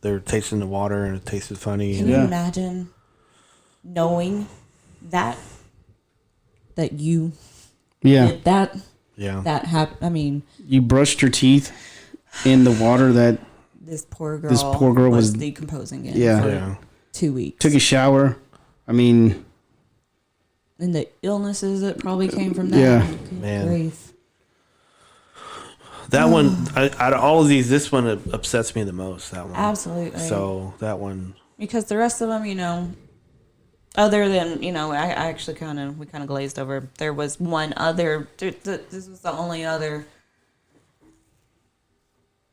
They were tasting the water and it tasted funny. Can you imagine knowing that you did that? Yeah. That happened. I mean, you brushed your teeth in the water that this poor girl was decomposing in for 2 weeks. Took a shower. I mean, and the illnesses that probably came from that. Yeah. Good Man. grief. That one, out of all of these, this one upsets me the most. That one. Absolutely. So that one. Because the rest of them, other than, I actually we kind of glazed over. There was one other, this was the only other,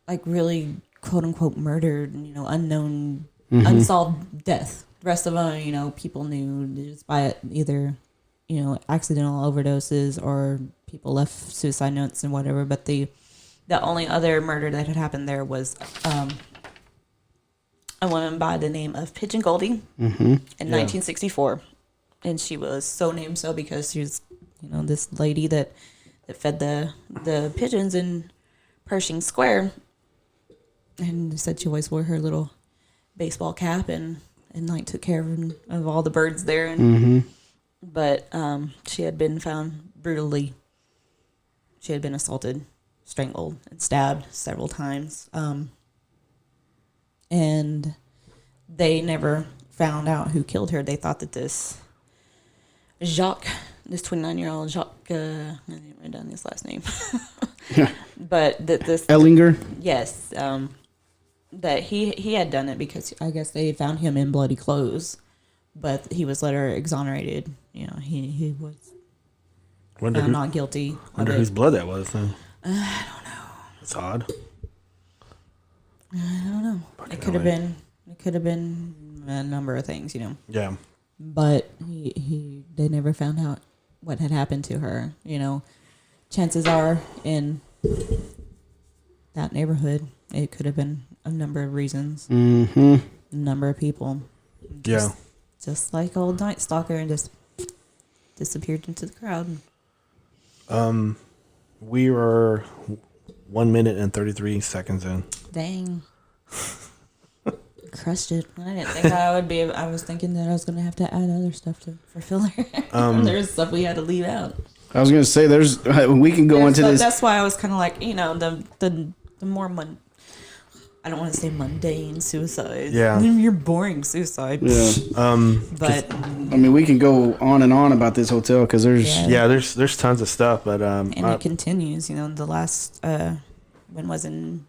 like, really, quote unquote, murdered, unknown, unsolved death. The rest of them, people knew just by either, accidental overdoses or people left suicide notes and whatever. But the only other murder that had happened there was a woman by the name of Pigeon Goldie in 1964. And she was so named so because she was, this lady that fed the pigeons in Pershing Square. And they said she always wore her little baseball cap and like took care of all the birds there. And but she had been found brutally. She had been assaulted, strangled, and stabbed several times. And they never found out who killed her. They thought that this 29-year-old Jacques, I didn't write down his last name, but that this Ellinger. Yes, that he had done it because I guess they had found him in bloody clothes, but he was later exonerated. He was found not guilty. Wonder whose blood that was. Then. I don't know. It's odd. I don't know. It could have been. It could have been a number of things, Yeah. But they never found out what had happened to her. Chances are in that neighborhood, it could have been a number of reasons. A number of people. Yeah. Just like old Night Stalker, and just disappeared into the crowd. We are 1 minute and 33 seconds in. Dang. Crushed it. I didn't think I would be. I was thinking that I was going to have to add other stuff for filler. There's stuff we had to leave out. I was going to say, we can go into this. That's why I was kind of like, the more I don't want to say mundane suicide. Yeah. You're boring suicide. Yeah. But we can go on and on about this hotel because there's tons of stuff, but and it continues. The last when was it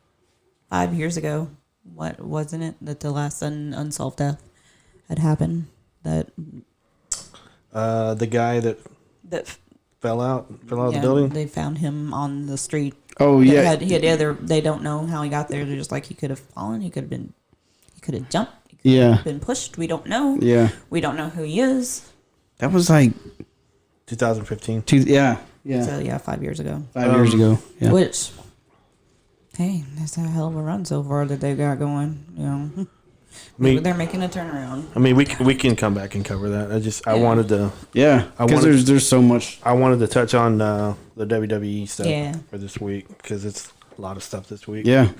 5 years ago? What wasn't it that the last unsolved death had happened? That the guy that fell out of the building. They found him on the street. Oh yeah, they don't know how he got there. They're just like he could have fallen. He could have jumped. He could have been pushed. We don't know. Yeah, we don't know who he is. That was like 2015. Yeah. So 5 years ago. 5 years ago. Yeah. Which, hey, that's a hell of a run so far that they got going. They're making a turnaround. We can come back and cover that. I wanted to. Yeah, because there's so much. I wanted to touch on the WWE stuff for this week because it's a lot of stuff this week. Yeah.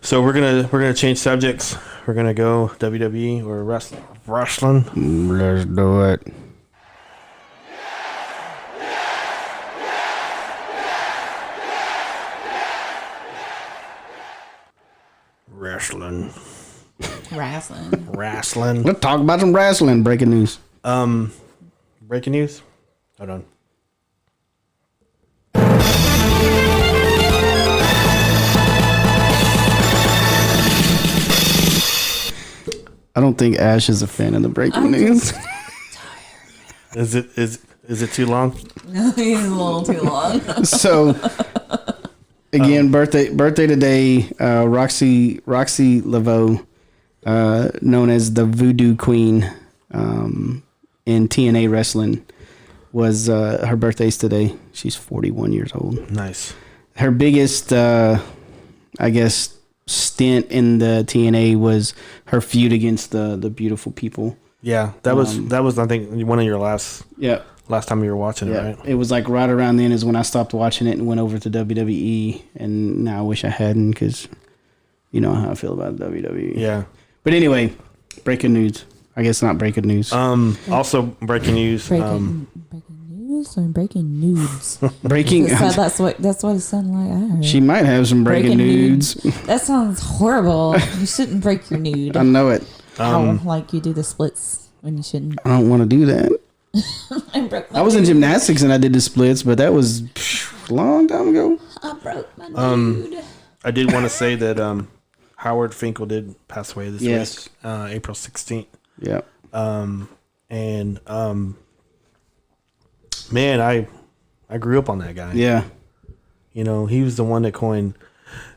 So we're gonna change subjects. We're gonna go WWE or wrestling. Let's do it. Wrestling. Wrestling. Let's talk about some wrestling. Breaking news. Breaking news. Hold on. I don't think Ash is a fan of the breaking news. Is it too long? He's a little too long. So, again, birthday today. Roxy Laveau, known as the Voodoo Queen, in TNA wrestling, was her birthday's today. She's 41 years old. Nice. Her biggest, I guess, stint in the TNA was her feud against the Beautiful People. Yeah, that was I think one of your last time you were watching it, right? It was like right around then is when I stopped watching it and went over to WWE, and now I wish I hadn't because you know how I feel about WWE. Yeah. But anyway, breaking news. I guess not breaking news. Also breaking news. Breaking news or breaking nudes? Breaking. that's what it sounded like. I heard. She might have some breaking nudes. That sounds horrible. You shouldn't break your nude. I know it. Like you do the splits when you shouldn't. I don't want to do that. I broke my I was in nude. gymnastics and I did the splits, but that was a long time ago. I broke my nude. I did want to say that Howard Finkel did pass away this Yes. week, April 16th. Yeah. Man, I grew up on that guy. Yeah. You know, he was the one that coined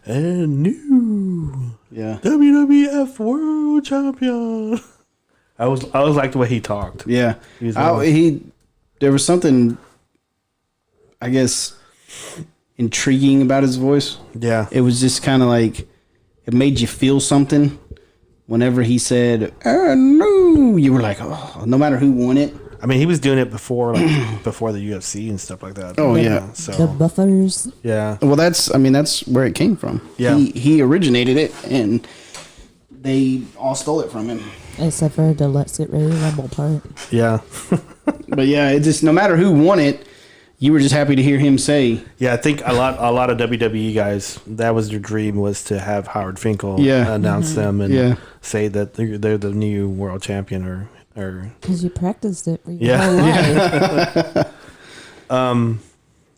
and new WWF World Champion. I was like the way he talked. Yeah. He was there was something, I guess, intriguing about his voice. Yeah. It was just kind of like, it made you feel something. Whenever he said, no, you were like, oh, no matter who won it. I mean, he was doing it before the UFC and stuff like that. Oh, yeah. So The buffers. yeah. Well, that's where it came from. Yeah. He originated it, and they all stole it from him. Except for the Let's Get Ready to Rumble part. Yeah. But yeah, it just, no matter who won it, you were just happy to hear him say. Yeah, I think a lot of WWE guys, that was their dream, was to have Howard Finkel announce them and say that they're the new world champion or Because you practiced it for your whole life.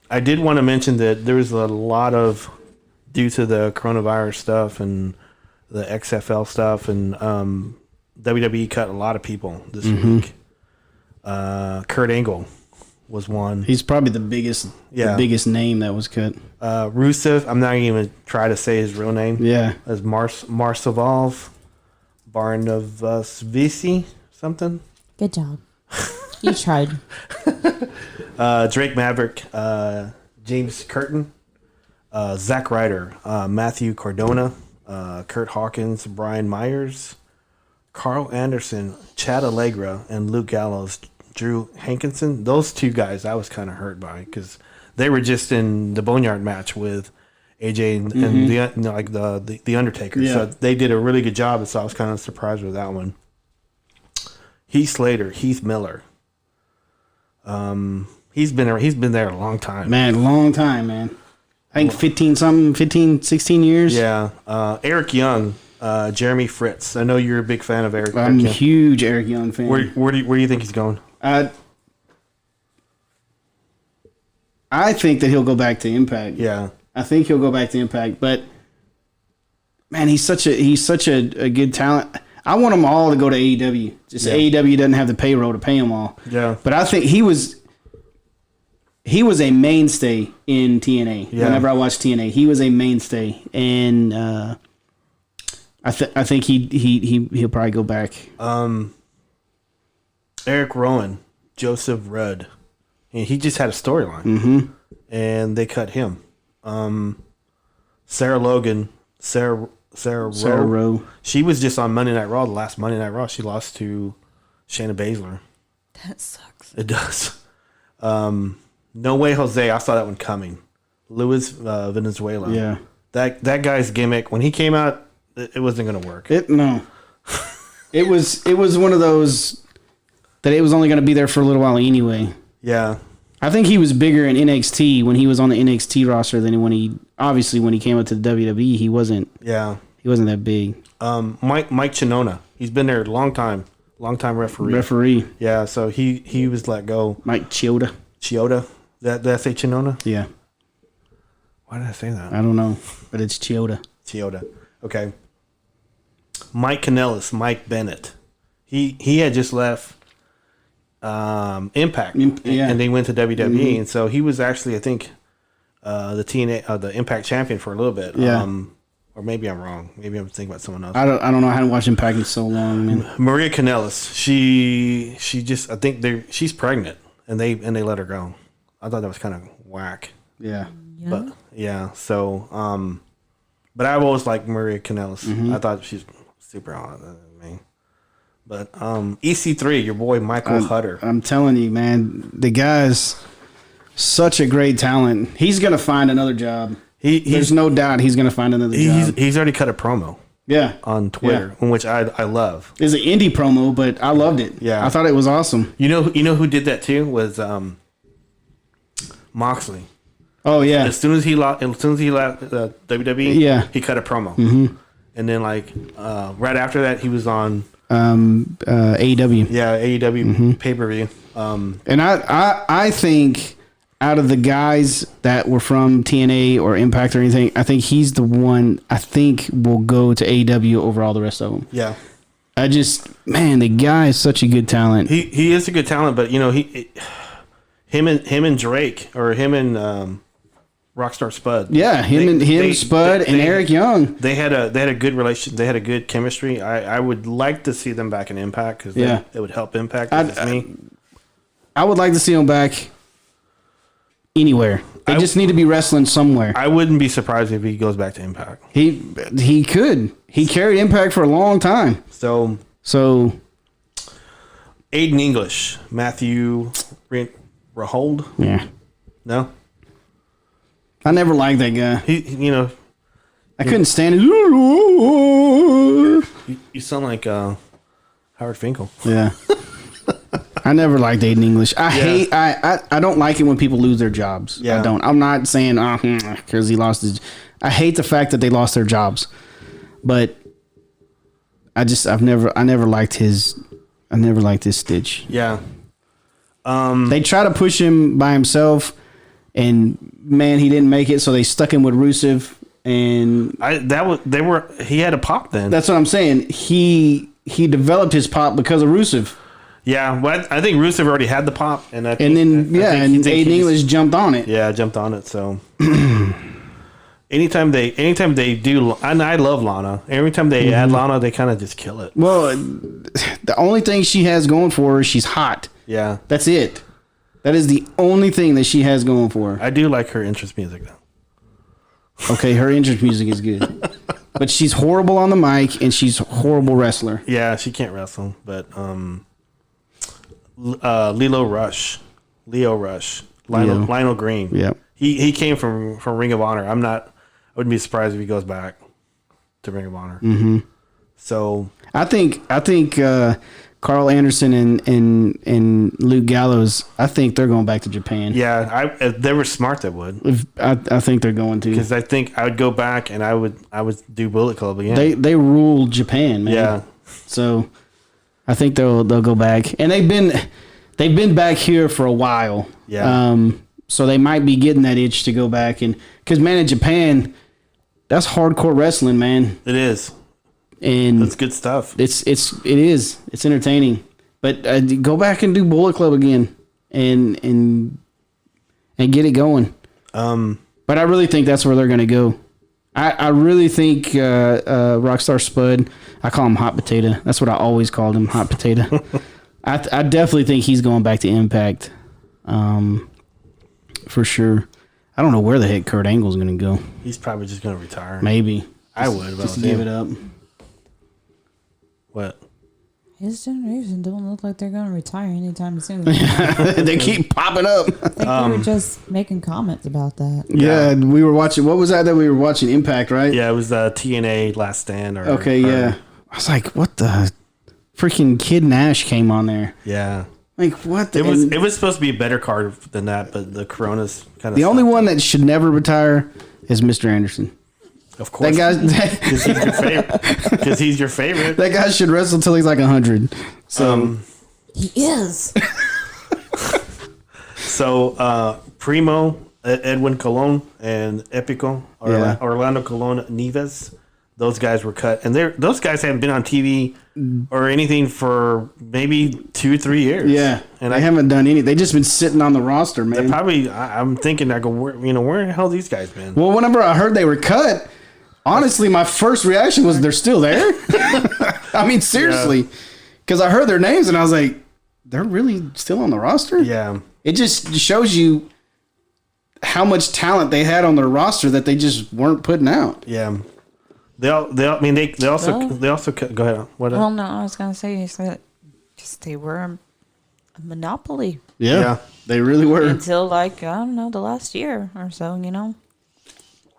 I did want to mention that there was a lot of, due to the coronavirus stuff and the XFL stuff, and WWE cut a lot of people this week. Kurt Angle was one. He's probably the biggest name that was cut. Rusev, I'm not even try to say his real name. Yeah. As Marsavalov, Barnovsvisi, something. Good job. You tried. Drake Maverick, James Curtin, Zack Ryder, Matthew Cardona, Kurt Hawkins, Brian Myers, Carl Anderson, Chad Allegra, and Luke Gallows, Drew Hankinson. Those two guys I was kind of hurt by because they were just in the Boneyard match with AJ and the Undertaker. Yeah. So they did a really good job, and so I was kind of surprised with that one. Heath Miller. He's been there a long time. Man, long time, man. I think 16 years. Yeah. Eric Young, Jeremy Fritz. I know you're a big fan of Eric. I'm a Young. huge Eric Young fan. Where do you think he's going? I think that he'll go back to Impact. Yeah. I think he'll go back to Impact, but man, he's such a good talent. I want them all to go to AEW. Just AEW doesn't have the payroll to pay them all. Yeah. But I think he was a mainstay in TNA. Yeah. Whenever I watched TNA, he was a mainstay, and I think he'll probably go back. Eric Rowan, Joseph Rudd. And he just had a storyline. And they cut him. Sarah Logan, Sarah Rowe. She was just on Monday Night Raw, the last Monday Night Raw. She lost to Shayna Baszler. That sucks. It does. No Way Jose, I saw that one coming. Luis Venezuela. Yeah. that guy's gimmick when he came out, it wasn't going to work. No. It was one of those that it was only going to be there for a little while anyway. Yeah. I think he was bigger in NXT when he was on the NXT roster than when he came up to the WWE. He wasn't. Yeah. He wasn't that big. Mike Chinona. He's been there a long time referee. Yeah. So he was let go. Mike Chioda. Did I say Chinona? Yeah. Why did I say that? I don't know, but it's Chioda. Okay. Mike Kanellis, Mike Bennett. He had just left Impact, and they went to WWE, and so he was actually, I think, the Impact champion for a little bit. Yeah. Or maybe I'm wrong. Maybe I'm thinking about someone else. I don't know. I haven't watched Impact in so long, man. Maria Kanellis. She just, I think she's pregnant, and they let her go. I thought that was kind of whack. Yeah. But yeah, so but I've always liked Maria Kanellis. I thought she's super hot. I mean, but EC3, your boy Michael Hutter. I'm telling you, man, the guy's such a great talent. He's gonna find another job. There's no doubt he's gonna find another job. He's already cut a promo. Yeah. On Twitter, which I love. It's an indie promo, but I loved it. Yeah, I thought it was awesome. You know who did that too was Moxley. Oh yeah. As soon as he left WWE, he cut a promo, and then right after that, he was on AEW. Yeah, AEW pay per view. And I think out of the guys that were from TNA or Impact or anything, I think he's the one I think will go to AEW over all the rest of them. Yeah. The guy is such a good talent. He is a good talent, but him and Drake or him and Rockstar Spud. Yeah, Spud and Eric Young. They had a good relation. They had a good chemistry. I would like to see them back in Impact because it would help Impact. I would like to see them back anywhere. They just need to be wrestling somewhere. I wouldn't be surprised if he goes back to Impact. He could. He carried Impact for a long time. So Aiden English, Matthew Rahold. Yeah. No. I never liked that guy. I couldn't stand it. You sound like Howard Finkel. Yeah. I never liked Aiden English. I don't like it when people lose their jobs. Yeah. I don't. I'm not saying because he lost his. I hate the fact that they lost their jobs, but I never liked his stitch. Yeah. They try to push him by himself, and man, he didn't make it. So they stuck him with Rusev, and he had a pop then. That's what I'm saying. He developed his pop because of Rusev. Yeah, but I think Rusev already had the pop, and then Aiden English jumped on it. Yeah, jumped on it. So anytime they do, and I love Lana. Every time they add Lana, they kind of just kill it. Well, the only thing she has going for her is she's hot. Yeah, that's it. That is the only thing that she has going for her. I do like her entrance music though. Okay, her entrance music is good, but she's horrible on the mic and she's a horrible wrestler. Yeah, she can't wrestle, but Lionel Rush, Lionel Green. Yeah, he came from Ring of Honor. I wouldn't be surprised if he goes back to Ring of Honor. Mm-hmm. So I think Carl Anderson and Luke Gallows, I think they're going back to Japan. Yeah, if they were smart, they would. I think they're going to, because I think I would go back and I would do Bullet Club again. They rule Japan, man. Yeah, so I think they'll go back, and they've been back here for a while. Yeah. So they might be getting that itch to go back, and because man, in Japan, that's hardcore wrestling, man. It is. And that's good stuff. It is. It's entertaining. But go back and do Bullet Club again, and get it going. But I really think that's where they're going to go. I really think Rockstar Spud, I call him Hot Potato. That's what I always called him, Hot Potato. I definitely think he's going back to Impact, for sure. I don't know where the heck Kurt Angle's going to go. He's probably just going to retire. Maybe. I would. Just give it up. What? His generation don't look like they're going to retire anytime soon. They keep popping up. I think we were just making comments about that. Yeah, we were watching. What was that we were watching? Impact, right? Yeah, it was TNA Last Stand. Okay, yeah. I was like, what the freaking Kid Nash came on there. Yeah. Like, what the... It was supposed to be a better card than that, but the Corona's kind of... The only one that should never retire is Mr. Anderson. Of course. That guy... Because he's your favorite. Because he's your favorite. That guy should wrestle till he's like 100. So... He is. So, Primo, Edwin Colon, and Epico, Yeah. Orlando Colon Nieves, those guys were cut. And those guys haven't been on TV or anything for maybe 2 or 3 years. Yeah. And I haven't done any... They just been sitting on the roster, man. probably, I'm thinking, I go, where the hell these guys been? Well, whenever I heard they were cut, honestly, my first reaction was they're still there. I mean, seriously. Because I heard their names and I was like, they're really still on the roster? Yeah. It just shows you how much talent they had on their roster that they just weren't putting out. Yeah. They also go ahead. What? Well, no, I was gonna say is that just they were a monopoly Yeah. They really were. until like I don't know the last year or so. You know,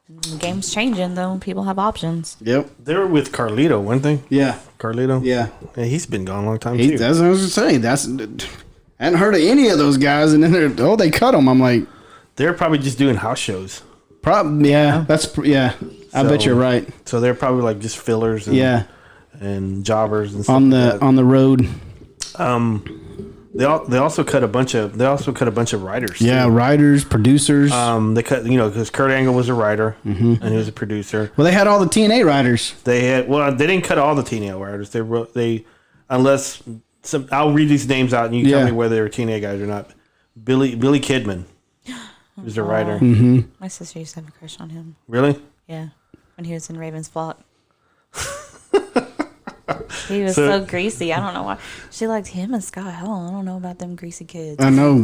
the game's changing though. People have options. Yep. They were with Carlito, weren't they? Yeah. Carlito. Yeah. He's been gone a long time too. That's what I was saying. I hadn't heard of any of those guys, and then they cut them. I'm like, They're probably just doing house shows. yeah. I bet So- you're right. So they're probably like just fillers. And, Yeah. and jobbers and stuff On like the road. that. They also cut a bunch of writers. Yeah, too. writers, producers. They cut because Kurt Angle was a writer and he was a producer. Well, they had all the TNA writers. They didn't cut all the TNA writers. Unless I'll read these names out and you tell Yeah. me whether they were TNA guys or not. Billy Kidman was a writer. My sister used to have a crush on him. Really? Yeah, when he was in Raven's Flock. He was so greasy. I don't know why. She liked him and Scott Hall. I don't know about them greasy kids. I know.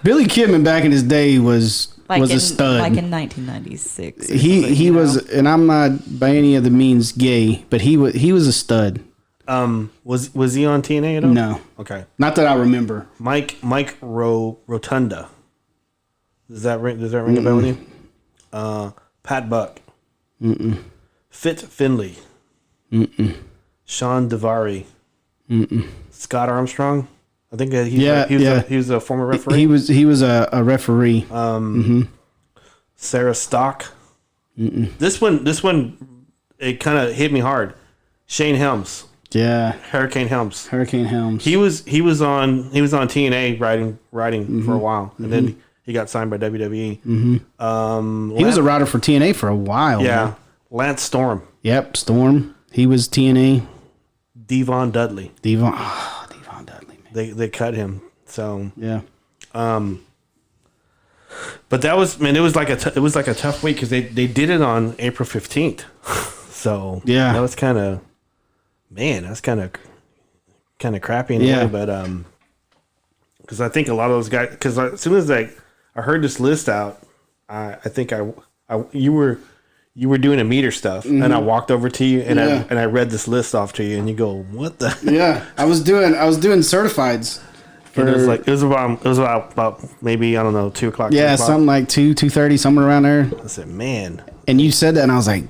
Billy Kidman back in his day was a stud. Like in 1996. He was, and I'm not by any of the means gay, but he was a stud. Was he on TNA at all? No. Okay. Not that I remember. Mike Rotunda. Does that ring a bell with you? Pat Buck. Fit Finley. Sean Devari. Scott Armstrong. I think he was a former referee. He was a referee. Sarah Stock. This one, it kind of hit me hard. Shane Helms. Yeah. Hurricane Helms. He He was on TNA writing for a while, and then he got signed by WWE. He was a writer for TNA for a while. Yeah, Man. Lance Storm, Yep. Storm. He was TNA. Devon Dudley. Devon Dudley. Man. They cut him. So, Yeah. but that was it was like a tough week because they did it on April 15th. So Yeah. that was kind of crappy in a way, but because I think a lot of those guys, because as soon as I heard this list out, I think you were doing a meter stuff, and I walked over to you and I read this list off to you, and you go, "What the?" Yeah. I was doing certifieds. And it was about maybe, I don't know, 2:00. Yeah, 3:00. something like 2:30, somewhere around there. I said, "Man." And you said that, and I was like,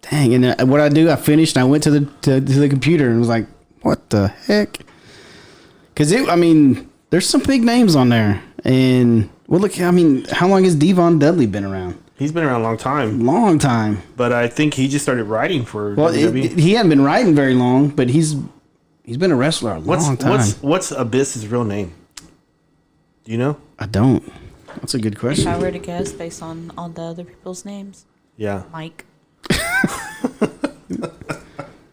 "Dang!" And what I do, I finished, and I went to the computer, and was like, "What the heck?" Because there's some big names on there, and well, look, how long has Devon Dudley been around? He's been around a long time, Long time. but I think he just started writing for Well, WWE. he hadn't been writing very long, but he's been a wrestler a long time. What's Abyss's real name? Do you know? I don't. That's a good If question. I were to guess based on all the other people's names, Yeah. Mike.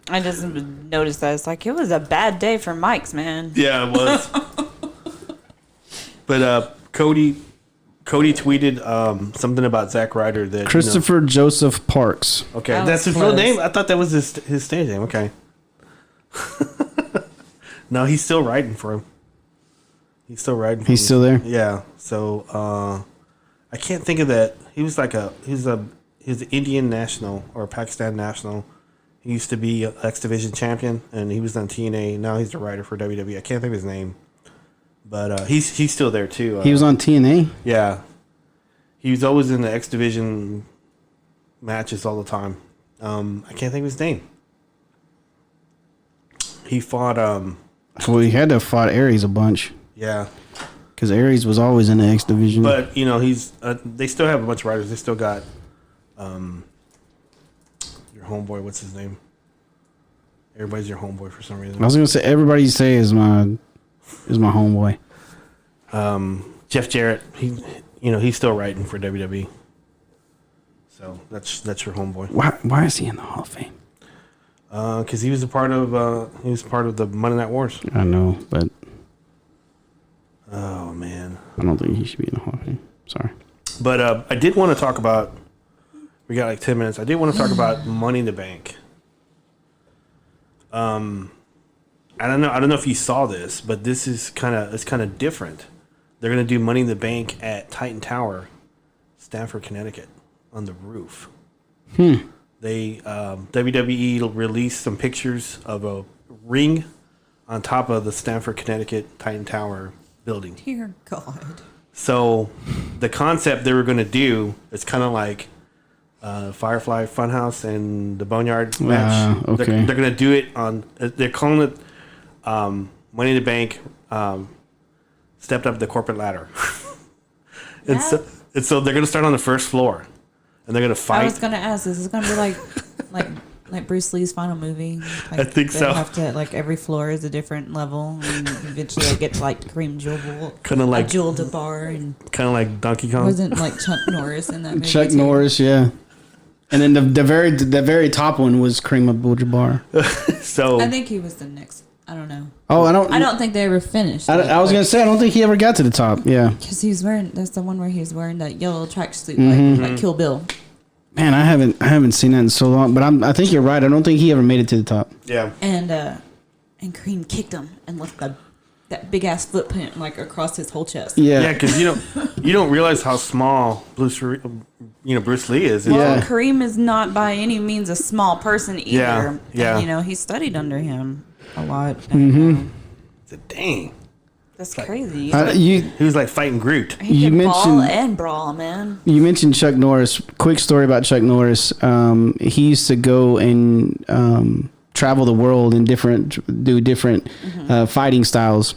I just noticed that it's like it was a bad day for Mike's, man. Yeah, it was. But Cody tweeted something about Zack Ryder that Christopher Joseph Parks. Okay, That that's was his real close. name. I thought that was his stage name. Okay. No, he's still writing for him. He's still writing. He's still there? Yeah. So I can't think of that. He was an Indian national or Pakistan national, He used to be X Division champion, and he was on TNA. Now he's the writer for WWE. I can't think of his name, but he's still there too. He was on TNA. Yeah, he was always in the X Division matches all the time. I can't think of his name. He fought. Well, he had to have fought Aries a bunch. Yeah, because Aries was always in the X division. but you know he's. They still have a bunch of writers. They still got. Your homeboy, what's his name? Everybody's your homeboy for some reason. I was gonna say everybody you say is my homeboy. Jeff Jarrett. He's still writing for WWE. So that's your homeboy. Why is he in the Hall of Fame? Because he was part of the Monday Night Wars. I know, but Oh man. I don't think he should be in the Hall of Fame. Sorry. But I did want to talk about. We got like 10 minutes. I did want to talk about Money in the Bank. I don't know if you saw this, but this is kind of different. They're gonna do Money in the Bank at Titan Tower, Stamford, Connecticut, on the roof. They WWE released some pictures of a ring on top of the Stamford, Connecticut Titan Tower building. Dear God. So the concept they were going to do is kind of like Firefly Funhouse and the Boneyard match. Okay. They're going to do it on. They're calling it Money in the Bank. Stepped up the corporate ladder, and so they're going to start on the first floor, and they're going to fight. I was going to ask, is this going to be like Bruce Lee's final movie? Like, I think so. They have to, like, every floor is a different level, and eventually they get to, like, Kareem Kinda like- Abdul-Jabbar, and Kind of like Donkey Kong. wasn't, like, Chuck Norris in that movie, Chuck too? Norris, yeah. And then the very top one was Kareem Abdul-Jabbar. So I think he was the next. I don't know. Oh, I don't think they ever finished. I was gonna say I don't think he ever got to the top. Yeah. Because he was wearing. That's the one where he was wearing that yellow tracksuit, like Kill Bill. Man, I haven't seen that in so long. But I think you're right. I don't think he ever made it to the top. yeah. And Kareem kicked him and left that big ass footprint like across his whole chest. Yeah, because you don't realize how small Bruce Lee is. Well, Yeah. Kareem is not by any means a small person either. Yeah. And, he studied under him a lot. Dang. That's crazy. You He was like fighting Groot. He you can ball mentioned- and brawl, man. mentioned Chuck Norris. Quick story about Chuck Norris. He used to go and travel the world and do different fighting styles.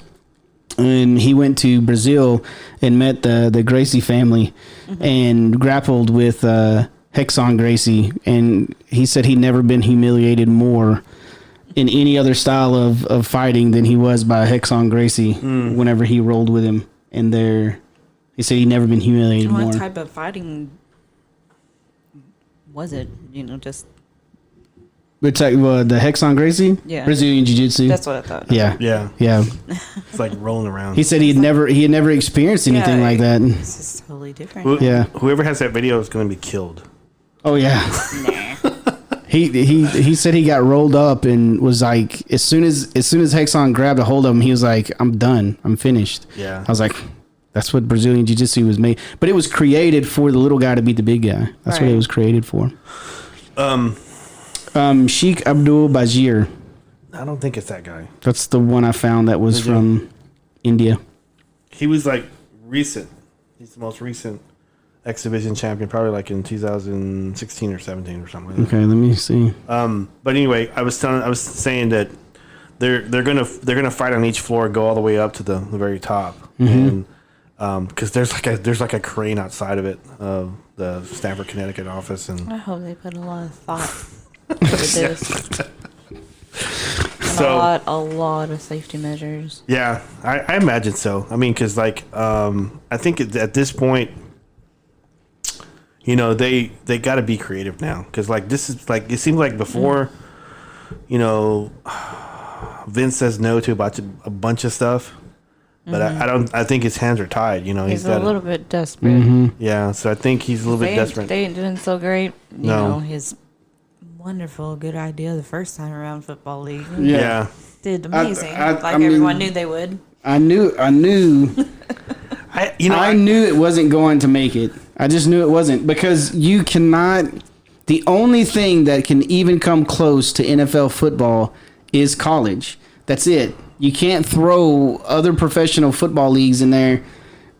And he went to Brazil and met the Gracie family and grappled with Hexon Gracie. And he said he'd never been humiliated more in any other style of fighting than he was by Hexon Gracie whenever he rolled with him. And he said he'd never been humiliated more. What type of fighting was it? Just But the Hexon Gracie? Yeah. Brazilian Jiu-Jitsu? that's what I thought. Yeah. Yeah. Yeah. It's like rolling around. He said he had never experienced anything like that. This is totally different. Yeah. Whoever has that video is going to be killed. Oh yeah. Nah. He said he got rolled up and was like, as soon as Hexon grabbed a hold of him, he was like, I'm done. I'm finished. Yeah. I was like, that's what Brazilian Jiu-Jitsu was made. But it was created for the little guy to beat the big guy. That's what it Right. was created for. Sheikh Abdul Bajir. I don't think it's that guy. That's the one I found that was from India. He was like recent. He's the most recent X Division champion, probably like in 2016 or 17 or something like that. Okay, let me see. But anyway, I was saying that they're gonna fight on each floor, go all the way up to the very top, and because there's like a crane outside of it, the Stamford, Connecticut office, and I hope they put a lot of thought into this. so A lot of safety measures. yeah, I imagine so. I mean, because like I think at this point, they got to be creative now, because like this is like it seems like before, Vince says no to a bunch of stuff, but I think his hands are tied. He's a little bit desperate. yeah. So I think he's a little bit desperate. They ain't doing so great. You No. know, his wonderful, good idea the first time around Football League. Yeah. Did amazing. I everyone mean- knew they would. I knew I knew it wasn't going to make it. I just knew it wasn't, because you cannot The only thing that can even come close to NFL football is college. That's it. You can't throw other professional football leagues in there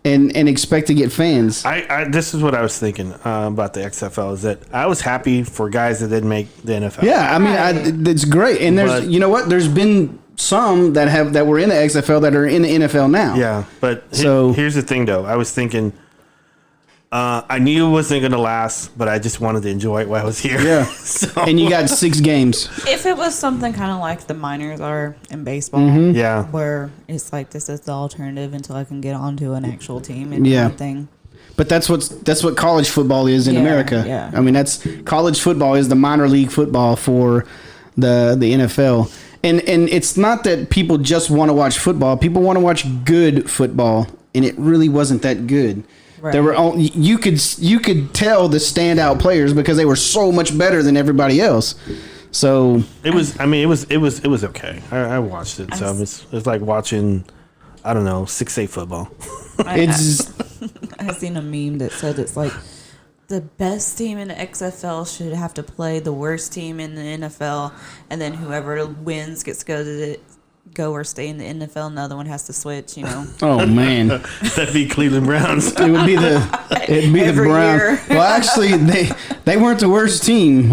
and expect to get fans. This is what I was thinking about the XFL is that I was happy for guys that didn't make the NFL. Yeah, I mean, it's great. And there's, you know what? There's been some that were in the XFL that are in the NFL now. Yeah, but So here's the thing, though. I was thinking, I knew it wasn't going to last, but I just wanted to enjoy it while I was here. Yeah. So, and you got 6 games. If it was something kind of like the minors are in baseball, yeah. where it's like this is the alternative until I can get onto an actual team and Yeah. everything. But that's what college football is in Yeah, America. yeah. I mean, that's college football is the minor league football for the NFL. And it's not that people just want to watch football. People want to watch good football, and it really wasn't that good. Right. There were only, you could tell the standout players because they were so much better than everybody else. So it was okay. I watched it. So it's like watching, I don't know, 6A football. it's I seen a meme that said it's like the best team in the XFL should have to play the worst team in the NFL, and then whoever wins gets to go or stay in the NFL, and the other one has to switch. You know. oh man, That'd be Cleveland Browns. it would be the Every Browns. year. Well, actually, they weren't the worst team.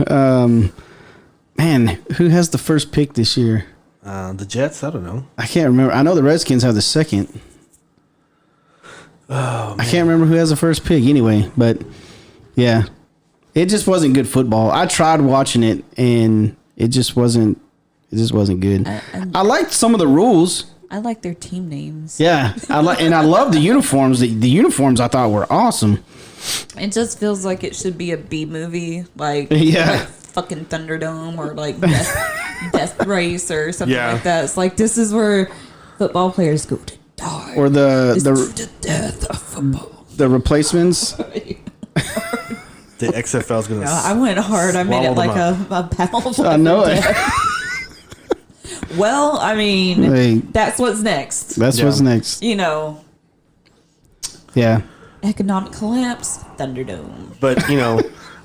Man, who has the first pick this year? The Jets? I don't know. I can't remember. I know the Redskins have the second. Oh, man. I can't remember who has the first pick anyway, but yeah, it just wasn't good football. I tried watching it, and it just wasn't good. I liked some of the rules. I like their team names. Yeah, I love the uniforms. The uniforms I thought were awesome. It just feels like it should be a B movie, like Yeah. like fucking Thunderdome or like Death Race or something Yeah. like that. It's like this is where football players go to die. Or This the is the death of football. the replacements. The XFL's going to I went hard. I made it like a battle. I know it. Well, I mean, Hey. that's what's next. That's what's next. You know, Yeah. economic collapse, Thunderdome. But,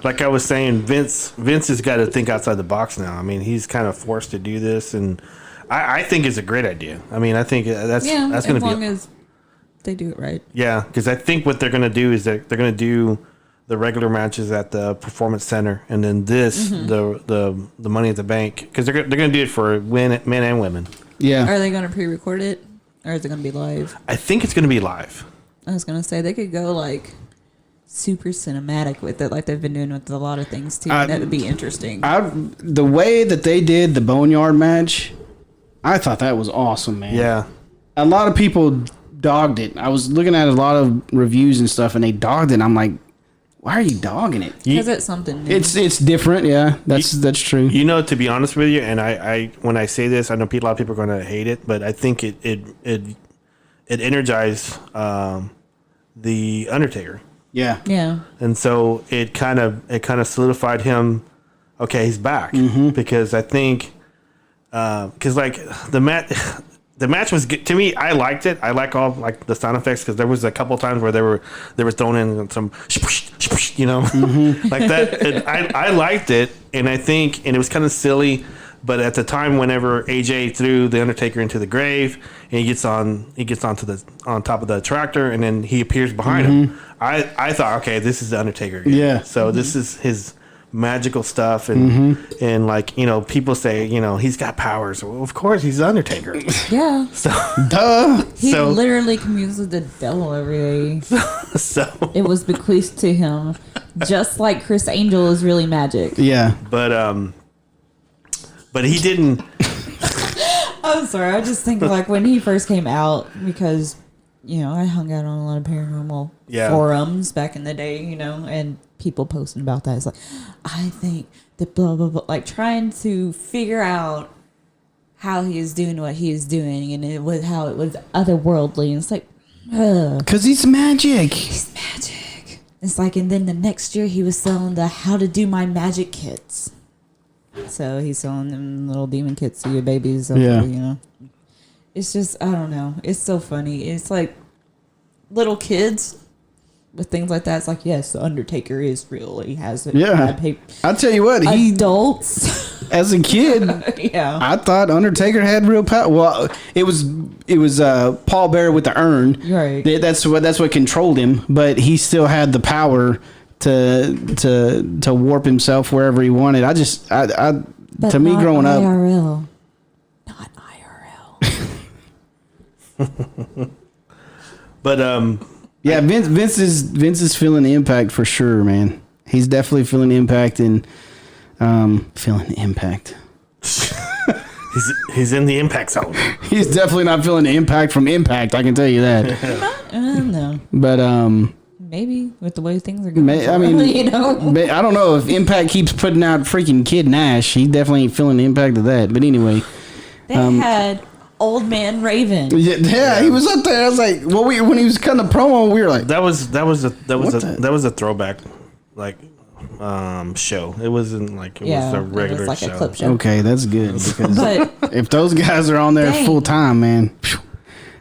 like I was saying, Vince has got to think outside the box now. I mean, he's kind of forced to do this, and I think it's a great idea. I mean, I think that's going to be... as long as they do it right. Yeah, because I think what they're going to do is they're going to do the regular matches at the Performance Center, and then the Money at the Bank, because they're going to do it for men and women. Yeah. Are they going to pre-record it, or is it going to be live? I think it's going to be live. I was going to say they could go like super cinematic with it, like they've been doing with a lot of things too. That would be interesting. The way that they did the Boneyard match, I thought that was awesome, man. Yeah. A lot of people dogged it. I was looking at a lot of reviews and stuff, and they dogged it. And I'm like, why are you dogging it? Because it's something new. It's different, yeah. That's true. To be honest with you, and I when I say this, I know a lot of people are going to hate it, but I think it energized the Undertaker. Yeah. yeah. And so it kind of solidified him. Okay, he's back because I think because like the match was good. To me. I liked it. I like all like the sound effects because there was a couple times where they were thrown in some like that. And I liked it, and I think it was kind of silly. But at the time, whenever AJ threw the Undertaker into the grave, and he gets on top of the tractor, and then he appears behind him, I thought, okay, this is the Undertaker again. Yeah. So this is his magical stuff, and like people say he's got powers. Well, of course, he's the Undertaker. Yeah. So Duh. He so- literally communes with the devil every day. so It was bequeathed to him, just like Chris Angel is really magic. Yeah. but he didn't. I'm sorry. I just think like when he first came out, because I hung out on a lot of paranormal forums back in the day, and people posting about that. It's like, I think that blah blah blah, like trying to figure out how he is doing what he is doing, and how it was otherworldly. And it's like, Because he's magic. he's magic. It's like, and then the next year he was selling the how to do my magic kits. So he's selling them little demon kits to your babies. Yeah. It's just, I don't know. It's so funny. It's like little kids with things like that, it's like, yes, the Undertaker is real. He has it. Yeah. I'll tell you what, Adults. as a kid, Yeah. I thought Undertaker had real power. Well, it was Paul Bearer with the urn. Right. That's what controlled him, but he still had the power to warp himself wherever he wanted. But to me not growing up, IRL. Not IRL. But yeah, Vince is feeling the impact for sure, man. He's definitely feeling the impact and feeling the impact. he's in the impact zone. He's definitely not feeling the impact from Impact. I can tell you that. No. But Maybe with the way things are going. I mean, you know. I don't know if Impact keeps putting out freaking Kid Nash. He definitely ain't feeling the impact of that. But anyway, They had Old Man Raven. yeah, he was up there. I was like, well, when he was cutting the promo, we were like, That was a throwback, like show. It wasn't like it was a regular it was like show. a clip show. okay, that's good because But if those guys are on there Dang. full time, man. Phew.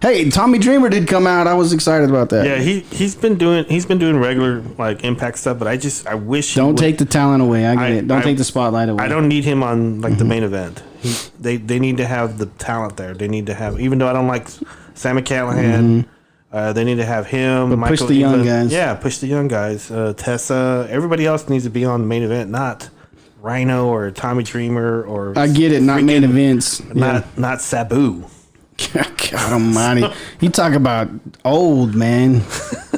Hey, Tommy Dreamer did come out. I was excited about that. Yeah, he's been doing regular like Impact stuff, but I wish he Don't would- take the talent away. I get it. Don't take the spotlight away. I don't need him on like the main event. They need to have the talent there. They need to have, even though I don't like Sam Callahan, they need to have him. But push the young guys. Yeah, push the young guys. Tessa, everybody else needs to be on the main event, not Rhino or Tommy Dreamer or I get it. Not main events. Yeah. not Sabu. God almighty. You talk about old, man.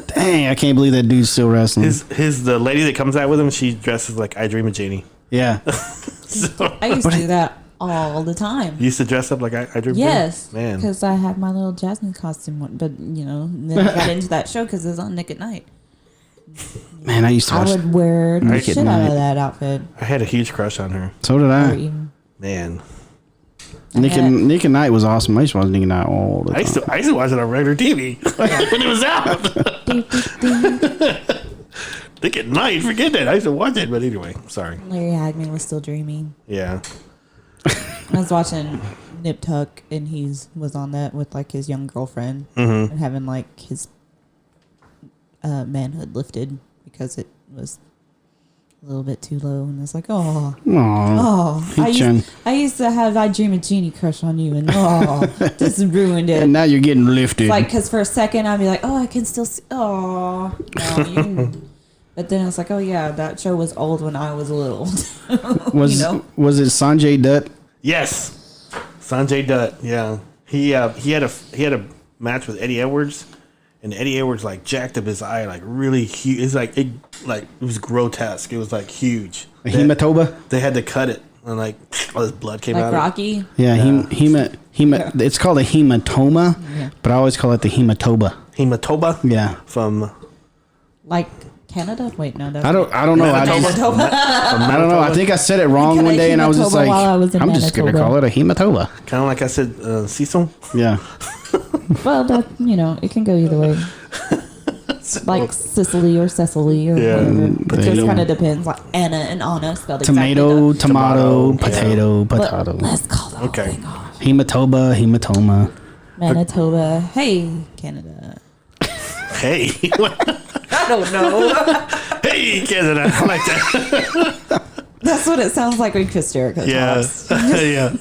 Dang, I can't believe that dude's still wrestling. The lady that comes out with him, she dresses like I Dream of Jeannie. Yeah. So, I used to do that all the time. you used to dress up like I Dream of Jeannie? Yes, Man. because I had my little Jasmine costume, but then I got into that show because it was on Nick at Night. Man, I used to I watch. would wear the Nick at shit out Night. of that outfit. I had a huge crush on her. So did Or I. even, Man. Nick at Night was awesome. I used to watch Nick at Night all the time. I used to watch it on regular TV when it was out. ding, ding, ding. Nick at Night, forget that. I used to watch it, but anyway, sorry. Larry Hagman was still dreaming. Yeah. I was watching Nip Tuck, and he was on that with like his young girlfriend Mm-hmm. and having like his manhood lifted because it was a little bit too low, and it's like, Aw. I used to have I Dream of Jeannie crush on you, and just ruined it. And now you're getting lifted. Like, because for a second I'd be like, I can still see. But then it's like, oh yeah, that show was old when I was little. was was it Sanjay Dutt? Yes. Sanjay Dutt. Yeah. He had a match with Eddie Edwards, and Eddie Edwards like jacked up his eye like really huge. It's like it was grotesque. It was like huge. A hematoba? They had to cut it, and like all this blood came out. Like of it. Rocky. Yeah, it's called a hematoma, but I always call it the hematoba. Hematoba. Yeah. From Like Canada? Wait, no, that's I don't know. I don't know. I think I said it wrong one day, and I was just like, I'm just gonna call it a hematoba. kind of like I said, Cecil. Yeah. Well, that it can go either way. Like Sicily or Cecily or whatever. It just Potato. kind of depends. Like Anna and Anna spelled Tomato, exactly tomato, Tomato. potato, But potato. let's call the whole Okay. thing off. Hematoma, hematoma. Manitoba. Hey, Canada. Hey. I don't know. Hey, Canada. I like that. That's what it sounds like when Chris Jericho Yeah. talks. Yeah.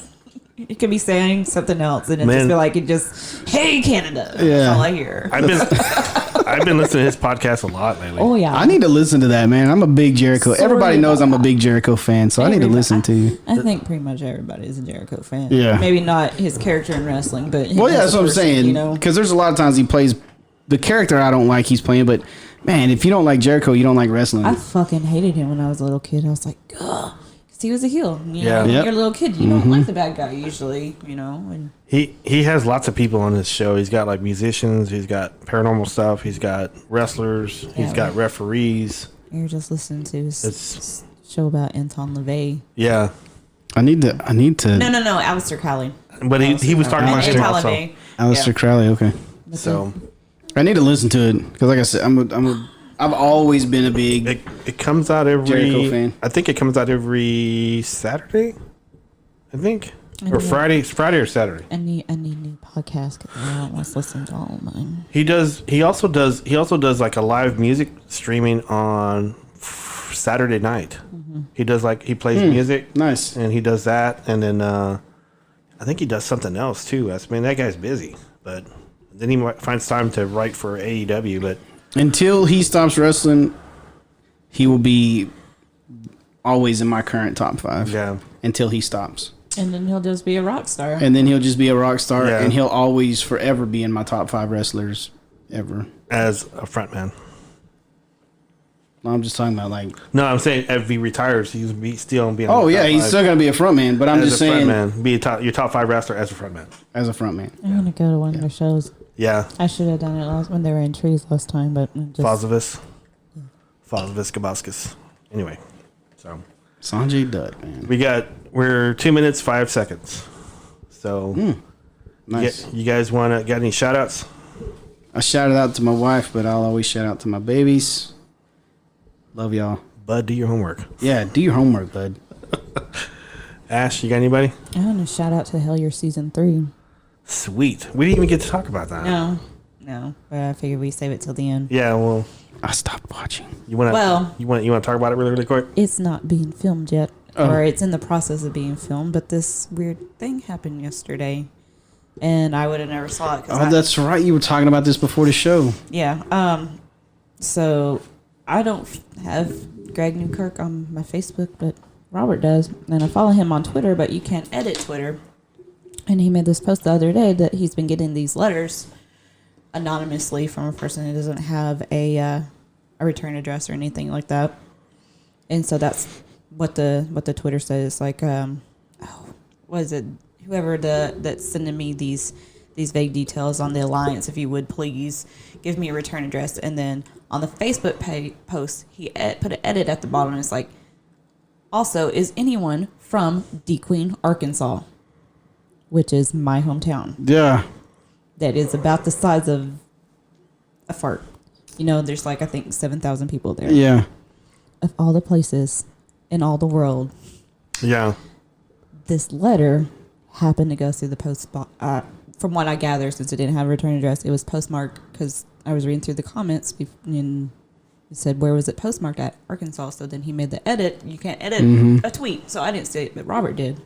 You could be saying something else, and it Man. just be like hey, Canada. Yeah. That's all I hear. I've been listening to his podcast a lot lately. Oh yeah. I need to listen to that, man. I'm a big Jericho. So Everybody do knows I. I'm a big Jericho fan, so I need to listen to you. I think pretty much everybody is a Jericho fan. Yeah. Maybe not his character in wrestling, but him Well, yeah, as that's a what I'm person, saying. You know, Because there's a lot of times he plays the character I don't like he's playing, but man, if you don't like Jericho, you don't like wrestling. I fucking hated him when I was a little kid. I was like, ugh. Because he was a heel. You Yeah. know, Yep. you're a little kid. You don't like the bad guy usually, and He has lots of people on his show. He's got like musicians. He's got paranormal stuff. He's got wrestlers. He's Yeah. got referees. you're just listening to his It's show about Anton LaVey. yeah. I need to. No, Aleister Crowley. But he was talking about him Anton also. LaVey. Aleister Crowley, okay. So I need to listen to it because, like I said, I've always been a big. it comes out every Jericho fan. I think it comes out every Saturday. I think. Or Friday or Saturday. I need new podcasts because I don't want to listen to all of mine. He also does like a live music streaming on Saturday night. He does he plays music. Nice. And he does that, and then I think he does something else too. I mean, that guy's busy, but then he finds time to write for AEW. But Until he stops wrestling, he will be always in my current top 5. yeah, Until he stops. And then he'll just be a rock star. And then he'll just be a rock star, Yeah. and he'll always forever be in my top 5 wrestlers ever. as a frontman. No, I'm just talking about No, I'm saying if he retires, he's still be. Oh yeah, he's still gonna be a frontman, but I'm as just a saying frontman, be your top 5 wrestler as a frontman. as a frontman. I'm gonna go to one of their shows. Yeah, I should have done it when they were in trees last time, but Fozovich Gabauskas. Anyway, so Sanjay Dutt, man. we're 2 minutes 5 seconds. So Nice. you guys got any shout outs? I shouted out to my wife, but I'll always shout out to my babies. Love y'all. Bud, do your homework. Yeah, do your homework, bud. Ash, you got anybody? I want to shout out to Hellier season 3. Sweet. We didn't even get to talk about that. No, but I figured we save it till the end. Yeah, well, I stopped watching. you want to talk about it really quick? It's not being filmed yet, or it's in the process of being filmed. But this weird thing happened yesterday, and I would have never saw it. Oh, that's right. You were talking about this before the show. Yeah. So I don't have Greg Newkirk on my Facebook, but Robert does, and I follow him on Twitter. But you can't edit Twitter. And he made this post the other day that he's been getting these letters anonymously from a person who doesn't have a return address or anything like that. And so that's what the Twitter says. What is it? Whoever that's sending me these vague details on the alliance, if you would please give me a return address. And then on the Facebook post, he put an edit at the bottom. And it's like, also, is anyone from DeQueen, Arkansas, which is my hometown? Yeah. That is about the size of a fart. There's I think 7,000 people there. Yeah. Of all the places in all the world, Yeah. this letter happened to go through the post box. From what I gather, since it didn't have a return address, it was postmarked because I was reading through the comments and it said, where was it postmarked at? Arkansas. So then he made the edit. You can't edit a tweet. So I didn't see it, but Robert did.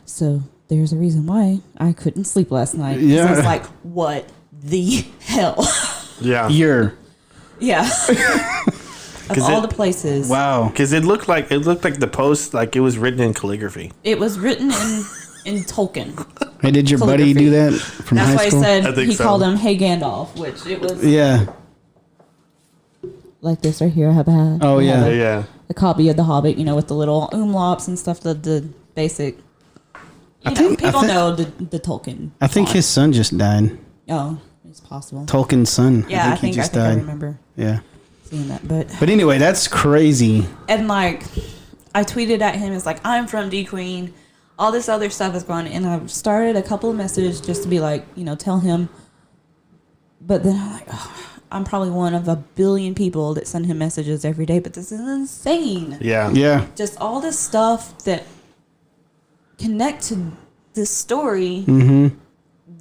So there's a reason why I couldn't sleep last night. Yeah. I was like, what the hell? Yeah. Yeah. Of all the places. Wow. Because it looked like the post it was written in calligraphy. It was written in Tolkien. Hey, did your buddy do that from That's high why school? I I said think he so. called him Hey Gandalf, which it was Yeah. like this right here. I have a Oh, yeah. Yeah. a copy of The Hobbit, with the little umlauts and stuff, the basic. People know the Tolkien. I think font. his son just died. Oh, it's possible. Tolkien's son. Yeah, I he think just I died. remember Yeah. seeing that, but Anyway, that's crazy. and I tweeted at him. It's like, I'm from DeQueen. All this other stuff is going, and I've started a couple of messages just to be like, tell him. But then I'm like, I'm probably one of a billion people that send him messages every day. But this is insane. Yeah. Yeah. Just all this stuff that connect to this story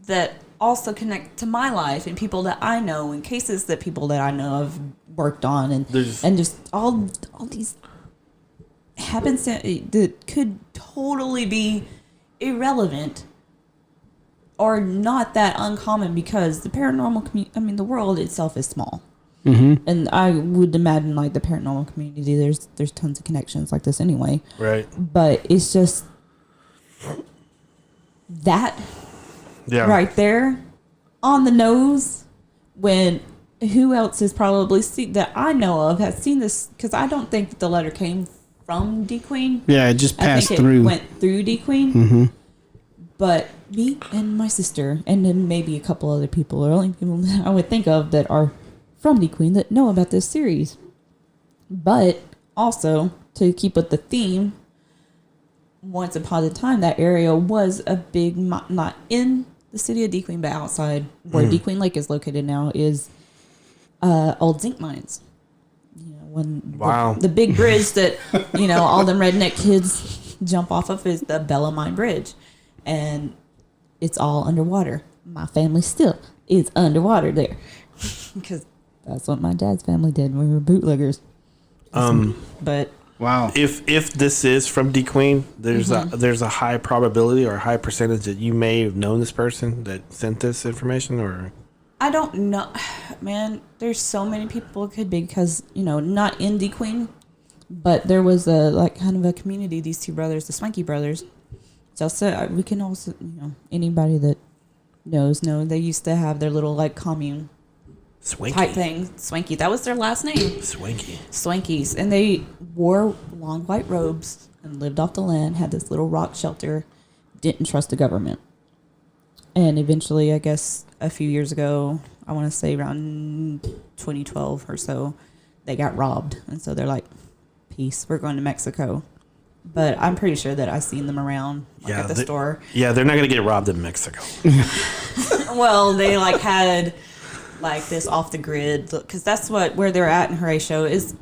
that also connect to my life and people that I know and cases that people that I know have worked on and just all these happens that could totally be irrelevant or not that uncommon because the paranormal community, the world itself is small. And I would imagine the paranormal community, there's tons of connections like this anyway. Right. But it's just that right there on the nose when who else is probably that I know of has seen this, because I don't think the letter came from DeQueen. Yeah, it just passed I think through. It went through DeQueen. But me and my sister, and then maybe a couple other people, are only people that I would think of that are from DeQueen that know about this series. But also, to keep with the theme, once upon a time, that area was a big, not in the city of DeQueen, but outside where DeQueen Lake is located now, is old zinc mines. When Wow. the big bridge that all them redneck kids jump off of is the Bellarmine Bridge, and it's all underwater. My family still is underwater there because that's what my dad's family did. We were bootleggers. But Wow. If this is from D Queen, there's a high probability or a high percentage that you may have known this person that sent this information, or I don't know, man. There's so many people it could be because not in D Queen, but there was a kind of a community. These two brothers, the Swanky brothers. So we can also anybody that knows they used to have their little commune Swanky type thing. Swanky, that was their last name. Swanky. Swankies, and they wore long white robes and lived off the land. Had this little rock shelter. Didn't trust the government, and eventually, I guess a few years ago, I want to say around 2012 or so, they got robbed, and so they're like, "Peace, we're going to Mexico." But I'm pretty sure that I've seen them around at the store. Yeah, they're not gonna get robbed in Mexico. Well, they had this off the grid because that's where they're at in Horatio is,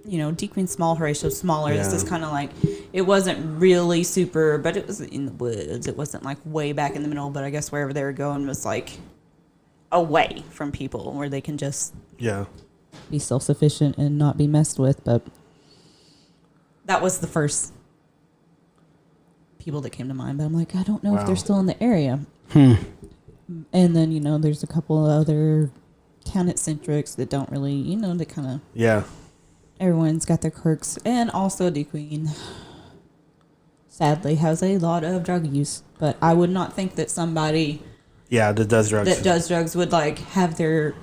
D Queen small, Horatio smaller. Yeah. This is kind of it wasn't really super, but it was in the woods. It wasn't way back in the middle, but I guess wherever they were going was away from people where they can just be self-sufficient and not be messed with. But that was the first people that came to mind. But I'm I don't know if they're still in the area. And then, there's a couple of other town eccentrics that don't really, they kind of... Yeah. Everyone's got their quirks. And also D Queen, sadly, has a lot of drug use. But I would not think that somebody... Yeah, that does drugs would, have their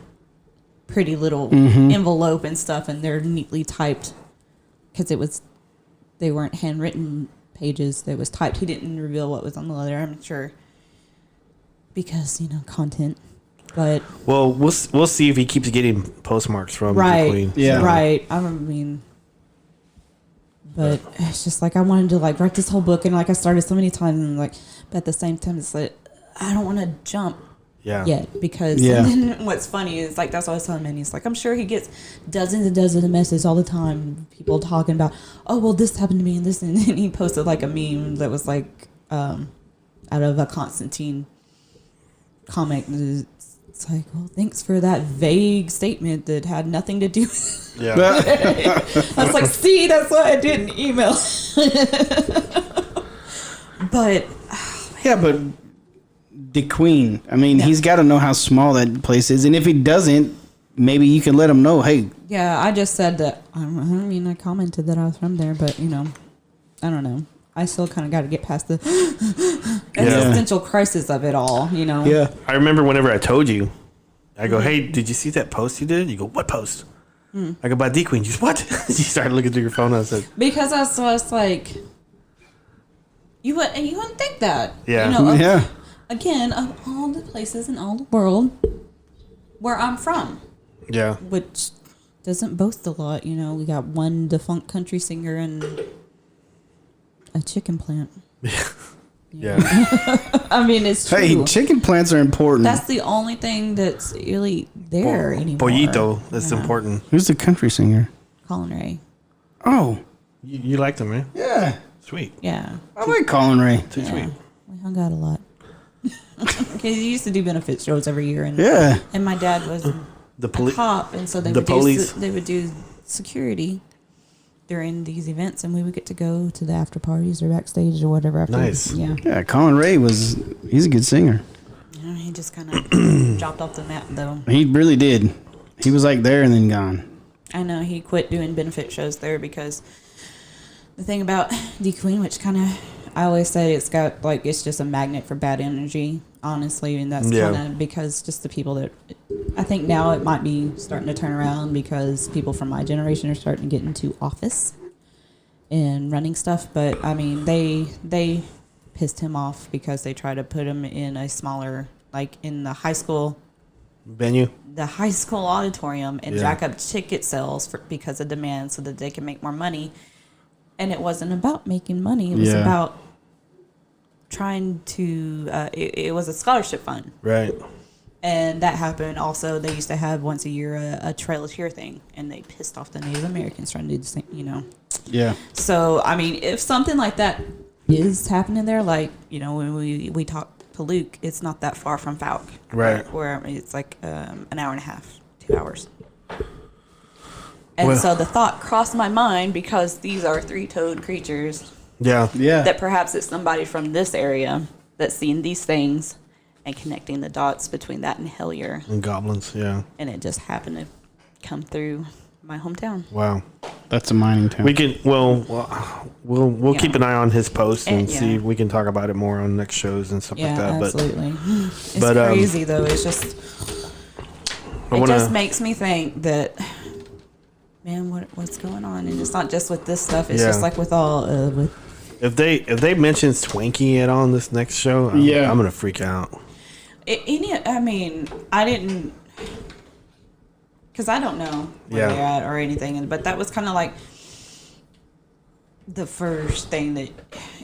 pretty little envelope and stuff, and they're neatly typed. Because they weren't handwritten pages. They was typed. He didn't reveal what was on the letter, I'm sure. Because content, but we'll see if he keeps getting postmarks from the Queen. Yeah, right. I mean, but it's just I wanted to write this whole book, and I started so many times, and but at the same time, it's I don't want to jump yet because and then what's funny is that's what I was telling Manny. It's I'm sure he gets dozens and dozens of messages all the time, people talking about, oh well, this happened to me and this, and then he posted a meme that was out of a Constantine comic. It's well, thanks for that vague statement that had nothing to do with Yeah. I was see, that's why I didn't email. But but the Queen, I mean, he's got to know how small that place is, and if he doesn't, maybe you can let him know, hey. Yeah, I just said that. I commented that I was from there, but I don't know. I still kind of got to get past the existential crisis of it all, Yeah. I remember whenever I told you, I go, hey, did you see that post you did? You go, what post? I go, by D Queen. You said, what? You started looking through your phone. I said, because I was you wouldn't think that. Yeah. Again, of all the places in all the world where I'm from. Yeah. Which doesn't boast a lot, we got one defunct country singer and a chicken plant. Yeah. I mean, it's true. Hey, chicken plants are important. That's the only thing that's really there anymore. Pollito, that's important. Who's the country singer? Colin Ray. Oh. You liked him, man? Yeah. Sweet. Yeah. I like Colin Ray. Too sweet. We hung out a lot. Because he used to do benefit shows every year. And, Yeah. And my dad was The a cop, and so they would do security during these events, and we would get to go to the after parties or backstage or whatever. After Nice. Yeah, Colin Ray he's a good singer. Yeah, he just kind of dropped off the map, though. He really did. He was there and then gone. I know he quit doing benefit shows there because the thing about D Queen, which kind of, I always say it's got it's just a magnet for bad energy, honestly, and that's kind of because just the people that I think now it might be starting to turn around because people from my generation are starting to get into office and running stuff. But I mean, they pissed him off because they tried to put him in a smaller, in the high school venue, the high school auditorium, and jack up ticket sales because of demand so that they can make more money. And it wasn't about making money. It was about trying to, it was a scholarship fund. Right. And that happened. Also, they used to have once a year a Trail of Tear thing, and they pissed off the Native Americans trying to do the same, Yeah. So, I mean, if something like that is happening there, like, you know, when we talked to Luke, it's not that far from Falk. Right. Where it's like an hour and a half, 2 hours. And Well- so the thought crossed my mind, because these are three-toed creatures, Yeah. Yeah. that perhaps it's somebody from this area that's seen these things and connecting the dots between that and Hellier. And goblins. Yeah. And it just happened to come through my hometown. Wow. That's a mining town. We can. We'll Yeah. keep an eye on his post and And, yeah. see if we can talk about it more on next shows and stuff Yeah, like that. absolutely. It's but, crazy, though. It's just... I It wanna- just makes me think that, man, what's going on? And it's not just with this stuff. It's Yeah. just like with all with If they mention Swanky at all in this next show, I'm gonna freak out. I mean, I didn't, because I don't know where Yeah. they're at or anything. But that was kind of like the first thing that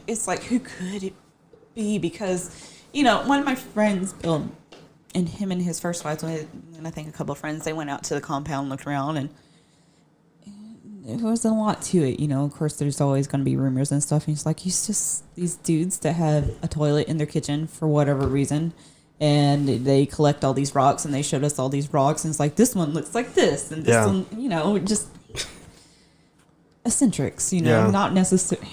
it's like, who could it be? Because, you know, one of my friends, Bill, and him and his first wife, and I think a couple of friends, they went out to the compound, looked around, and there wasn't a lot to it. You know, of course, there's always going to be rumors and stuff. And he's like, he's just these dudes that have a toilet in their kitchen for whatever reason. And they collect all these rocks, and they showed us all these rocks. And it's like, this one looks like this. And this Yeah. one, you know, just eccentrics, you know, Yeah. not necessarily.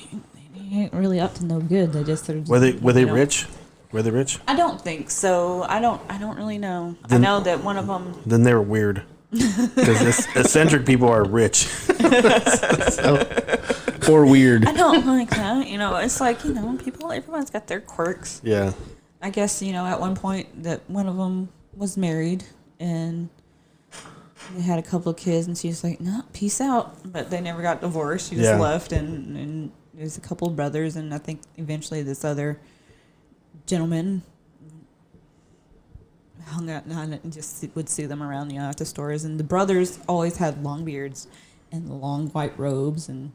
They ain't really up to no good. They just sort of. Were they you know. rich? Were they rich? I don't think so. I don't really know. Then- I know that one of them. Then they were weird. Because eccentric people are rich. or weird. I don't like that. You know, it's like, you know, everyone's got their quirks. Yeah. I guess, you know, at one point that one of them was married and they had a couple of kids, and she's like, no, peace out. But they never got divorced. She just Yeah. left, and there's a couple of brothers, and I think eventually this other gentleman hung out and just would see them around, you know, at the stores. And the brothers always had long beards and long white robes, and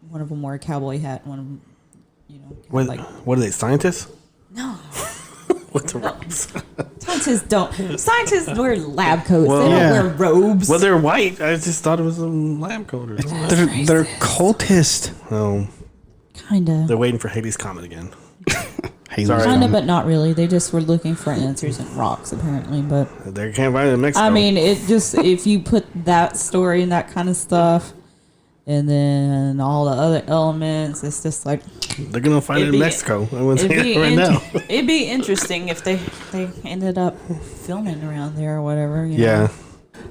one of them wore a cowboy hat, and one of them, you know, What, like, what are they, scientists? no. What's the No. robes? Scientists wear lab coats. Well, they don't yeah. wear robes. Well, they're white. I just thought it was a lab coat or something. They're cultists. Oh, Kinda. they're waiting for Hades' Comet again. Hey, Sorry. Kinda, but not really. They just were looking for answers in rocks, apparently. But They can't find it in Mexico. I mean, it just, if you put that story and that kind of stuff, and then all the other elements, it's just like, they're gonna find it it'd in be- Mexico. I wouldn't it'd say be, that right now. it'd be interesting if they ended up filming around there or whatever. You Yeah. know?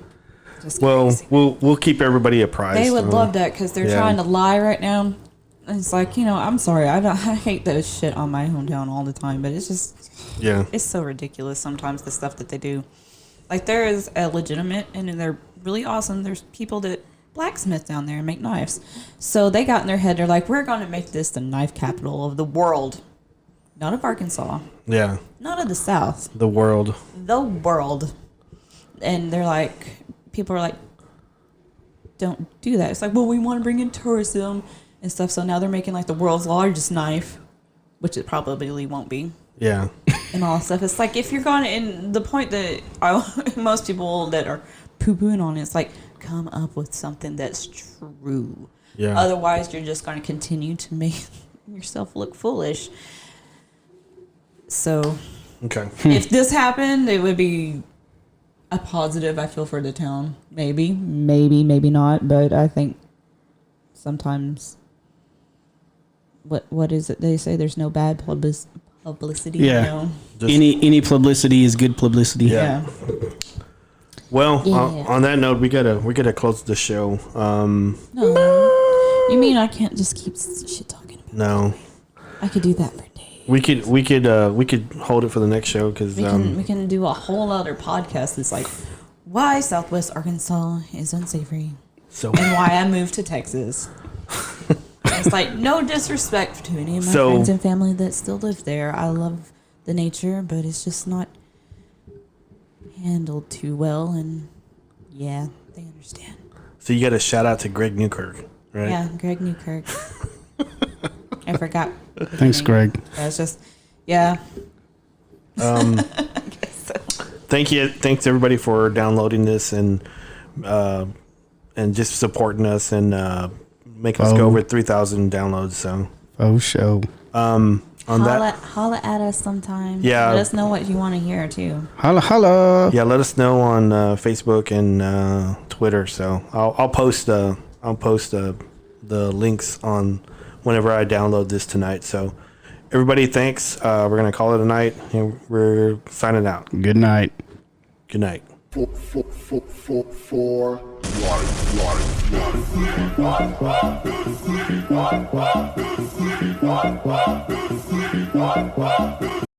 Just Well, crazy. we'll keep everybody apprised. They would love that, because they're Yeah. trying to lie right now. And it's like, you know, I'm sorry, I hate that shit on my hometown all the time, but it's just, Yeah. it's so ridiculous sometimes, the stuff that they do. Like, there is a legitimate, and they're really awesome. There's people that blacksmith down there and make knives. So they got in their head, they're like, we're going to make this the knife capital of the world. Not of Arkansas, Yeah. not of the South, The world. the world. And they're like, people are like, don't do that. It's like, well, we want to bring in tourism and stuff. So now they're making like the world's largest knife, which it probably won't be, Yeah. and all that stuff. It's like, if you're going, and the point that most people that are poo-pooing on it, it's like, come up with something that's true. Yeah. Otherwise, you're just going to continue to make yourself look foolish. So Okay. if this happened, it would be a positive, I feel, for the town. Maybe not. But I think sometimes, what is it they say? There's no bad publicity. Yeah. You know? Just- Any publicity is good publicity. Yeah. Well, Yeah. on that note, we gotta close the show. No. You mean I can't just keep shit talking about it? No, I could do that for days. we could hold it for the next show because We can do a whole other podcast that's like, why Southwest Arkansas is unsavory so and why I moved to Texas. It's like, no disrespect to any of my So- friends and family that still live there. I love the nature, but it's just not handled too well. And yeah, they understand. so you got to shout out to Greg Newkirk, right? Yeah, Greg Newkirk. I forgot. the Thanks, name. Greg. That's just, yeah. Thanks everybody for downloading this and just supporting us and make us go over 3,000 downloads. So, show. On that, Holla at us sometime. Yeah. Let us know what you want to hear too. Holla. yeah, let us know on Facebook and Twitter. So I'll post the links on whenever I download this tonight. So everybody, thanks. We're gonna call it a night, and we're signing out. Good night. Good night. For life.